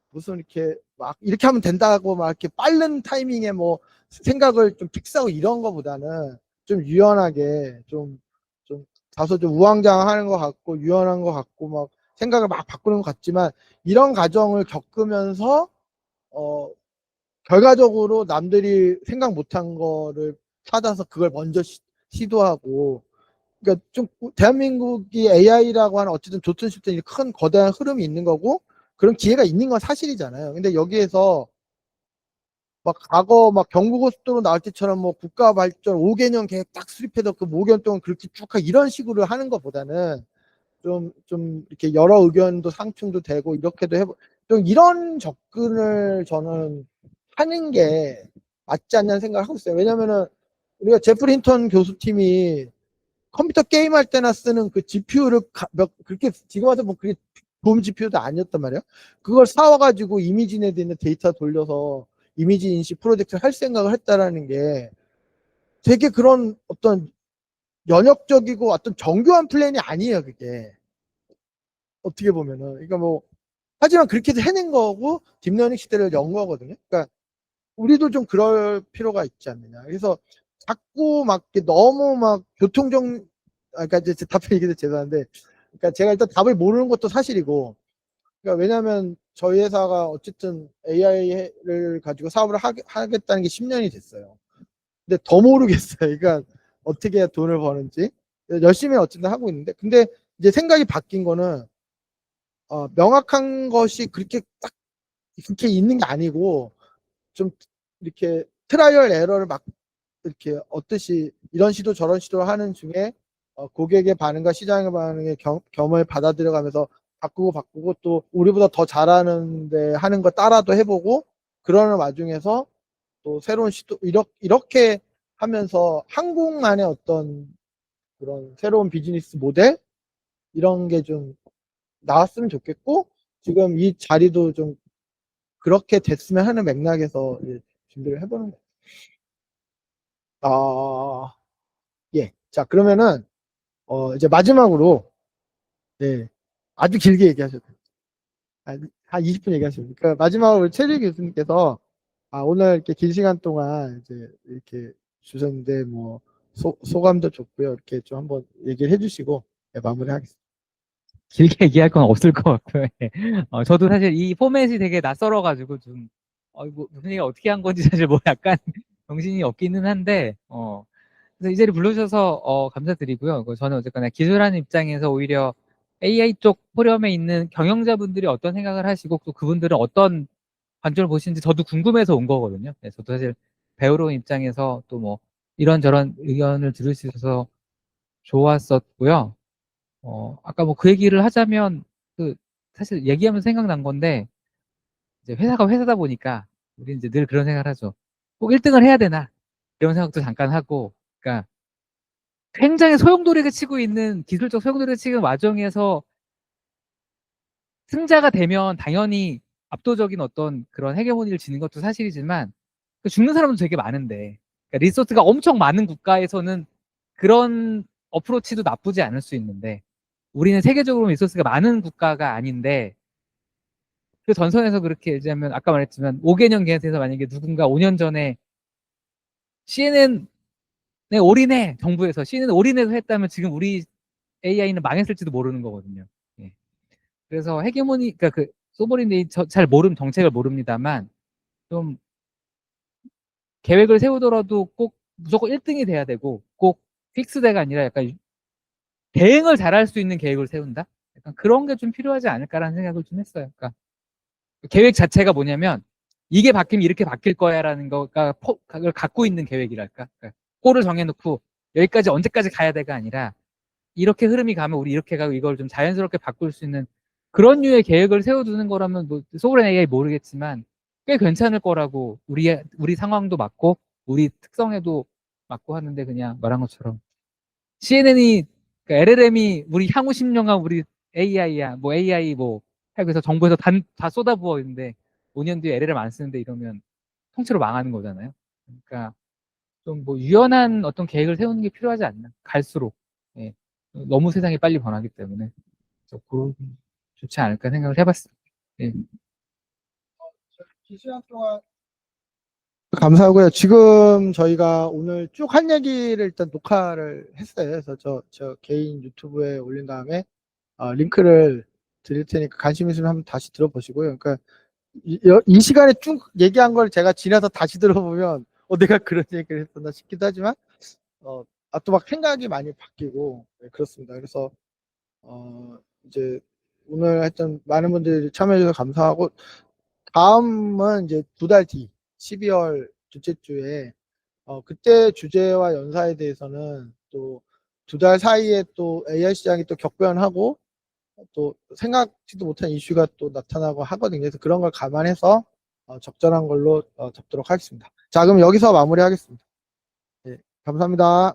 무슨 이렇게 막 이렇게 하면 된다고 막 이렇게 빠른 타이밍에 뭐 생각을 좀 픽스하고 이런 거보다는 좀 유연하게, 좀 다소 좀 우왕좌왕하는 것 같고 유연한 것 같고 막 생각을 막 바꾸는 것 같지만, 이런 과정을 겪으면서 어 결과적으로 남들이 생각 못한 거를 찾아서 그걸 먼저 시도하고, 그러니까 좀 대한민국이 AI라고 하는 어쨌든 좋든 싫든 큰 거대한 흐름이 있는 거고 그런 기회가 있는 건 사실이잖아요. 근데 여기에서 막 과거 막 경부고속도로 나올 때처럼 뭐 국가 발전 5개년 계획 딱 수립해서 그 5개년 동안 그렇게 쭉 이런 식으로 하는 것보다는 좀 이렇게 여러 의견도 상충도 되고 이렇게도 좀 이런 접근을 저는 하는 게 맞지 않냐는 생각을 하고 있어요. 왜냐면은 우리가 제프리 힌턴 교수팀이 컴퓨터 게임할 때나 쓰는 그 GPU를 그렇게 지금 와서 뭐 그게 좋은 GPU도 아니었단 말이에요. 그걸 사와가지고 이미지넷에 있는 데이터 돌려서 이미지 인식 프로젝트를 할 생각을 했다라는 게 되게 그런 어떤 연역적이고 어떤 정교한 플랜이 아니에요, 그게. 어떻게 보면은. 그러니까 뭐, 하지만 그렇게 해낸 거고 딥러닝 시대를 연 거거든요. 그러니까 우리도 좀 그럴 필요가 있지 않느냐. 그래서 자꾸 막 너무 막 그러니까 이제 답변 얘기도 죄송한데, 그러니까 제가 일단 답을 모르는 것도 사실이고, 그러니까 왜냐하면 저희 회사가 어쨌든 AI를 가지고 사업을 하겠다는 게 10년이 됐어요. 근데 더 모르겠어요. 그러니까 어떻게 해야 돈을 버는지. 열심히 어쨌든 하고 있는데, 근데 이제 생각이 바뀐 거는, 명확한 것이 그렇게 딱 그렇게 있는 게 아니고, 좀 이렇게 트라이얼 에러를 막 이렇게 얻듯이 이런 시도 저런 시도를 하는 중에 고객의 반응과 시장의 반응의 겸을 받아들여가면서 바꾸고 또 우리보다 더 잘하는데 하는 거 따라도 해보고, 그러는 와중에서 또 새로운 시도 이렇게 하면서 한국만의 어떤 그런 새로운 비즈니스 모델 이런 게 좀 나왔으면 좋겠고, 지금 이 자리도 좀 그렇게 됐으면 하는 맥락에서 준비를 해보는 거예요. 예. 자, 그러면은 이제 마지막으로, 네, 아주 길게 얘기하셔도 돼요. 한 20분 얘기하셔도 돼요. 그러니까 마지막으로 최재 교수님께서 오늘 이렇게 긴 시간 동안 이제 이렇게 주셨는데 뭐 소감도 좋고요. 이렇게 좀 한번 얘기를 해주시고 마무리하겠습니다. 길게 얘기할 건 없을 것 같고요. 예. 저도 사실 이 포맷이 되게 낯설어가지고 좀 뭐, 무슨 얘기 어떻게 한 건지 사실 뭐 약간 정신이 없기는 한데 그래서 이 자리 불러주셔서 감사드리고요. 저는 어쨌거나 기술하는 입장에서 오히려 AI 쪽 포럼에 있는 경영자분들이 어떤 생각을 하시고 또 그분들은 어떤 관점을 보시는지 저도 궁금해서 온 거거든요. 네, 저도 사실 배우러 온 입장에서 또 뭐 이런저런 의견을 들을 수 있어서 좋았었고요. 아까 뭐 그 얘기를 하자면 사실 얘기하면서 생각난 건데 이제 회사가 회사다 보니까 우리 이제 늘 그런 생각을 하죠. 꼭 1등을 해야 되나? 이런 생각도 잠깐 하고, 그러니까 굉장히 소용돌이를 치고 있는 기술적 소용돌이를 치는 와중에서 승자가 되면 당연히 압도적인 어떤 그런 헤게모니를 지는 것도 사실이지만 죽는 사람도 되게 많은데 그러니까 리소스가 엄청 많은 국가에서는 그런 어프로치도 나쁘지 않을 수 있는데 우리는 세계적으로 리소스가 많은 국가가 아닌데 그 전선에서 그렇게 얘기하면 아까 말했지만 5개년 계획에서 만약에 누군가 5년 전에 CNN에 올인해 정부에서 CNN 올인해서 했다면 지금 우리 AI는 망했을지도 모르는 거거든요. 예. 그래서 헤게모니 그러니까 그 소버린이 잘 모름 정책을 모릅니다만 좀 계획을 세우더라도 꼭 무조건 1등이 돼야 되고 꼭 픽스대가 아니라 약간 대응을 잘할 수 있는 계획을 세운다. 약간 그런 게 좀 필요하지 않을까라는 생각을 좀 했어요. 그러니까 계획 자체가 뭐냐면 이게 바뀌면 이렇게 바뀔 거야라는 거가 그걸 갖고 있는 계획이랄까. 그러니까 골을 정해놓고 여기까지 언제까지 가야 돼가 아니라 이렇게 흐름이 가면 우리 이렇게 가고 이걸 좀 자연스럽게 바꿀 수 있는 그런 류의 계획을 세워두는 거라면 뭐 소브렌 AI 모르겠지만 꽤 괜찮을 거라고 우리 상황도 맞고 우리 특성에도 맞고 하는데 그냥 말한 것처럼 CNN이 그러니까 LLM이 우리 향후 10년간 우리 AI야 뭐 AI 뭐 그래서 정부에서 다 쏟아부어 있는데 5년 뒤에 LLM 안 쓰는데 이러면 통째로 망하는 거잖아요. 그러니까 좀 뭐 유연한 어떤 계획을 세우는 게 필요하지 않나 갈수록 예. 너무 세상이 빨리 변하기 때문에 그런 좋지 않을까 생각을 해봤습니다. 예. 시간 동안 감사하고요. 지금 저희가 오늘 쭉 한 얘기를 일단 녹화를 했어요. 그래서 저 개인 유튜브에 올린 다음에 링크를 드릴 테니까 관심 있으면 한번 다시 들어보시고요. 그러니까 이 시간에 쭉 얘기한 걸 제가 지나서 다시 들어보면 내가 그런 얘기를 했었나 싶기도 하지만 또 막 생각이 많이 바뀌고 네, 그렇습니다. 그래서 이제 오늘 하여튼 많은 분들이 참여해 주셔서 감사하고 다음은 이제 2달 뒤 12월 둘째 주에 그때 주제와 연사에 대해서는 또 2달 사이에 또 AI 시장이 또 격변하고 또 생각지도 못한 이슈가 또 나타나고 하거든요. 그래서 그런 걸 감안해서 적절한 걸로 잡도록 하겠습니다. 자, 그럼 여기서 마무리하겠습니다. 네, 감사합니다.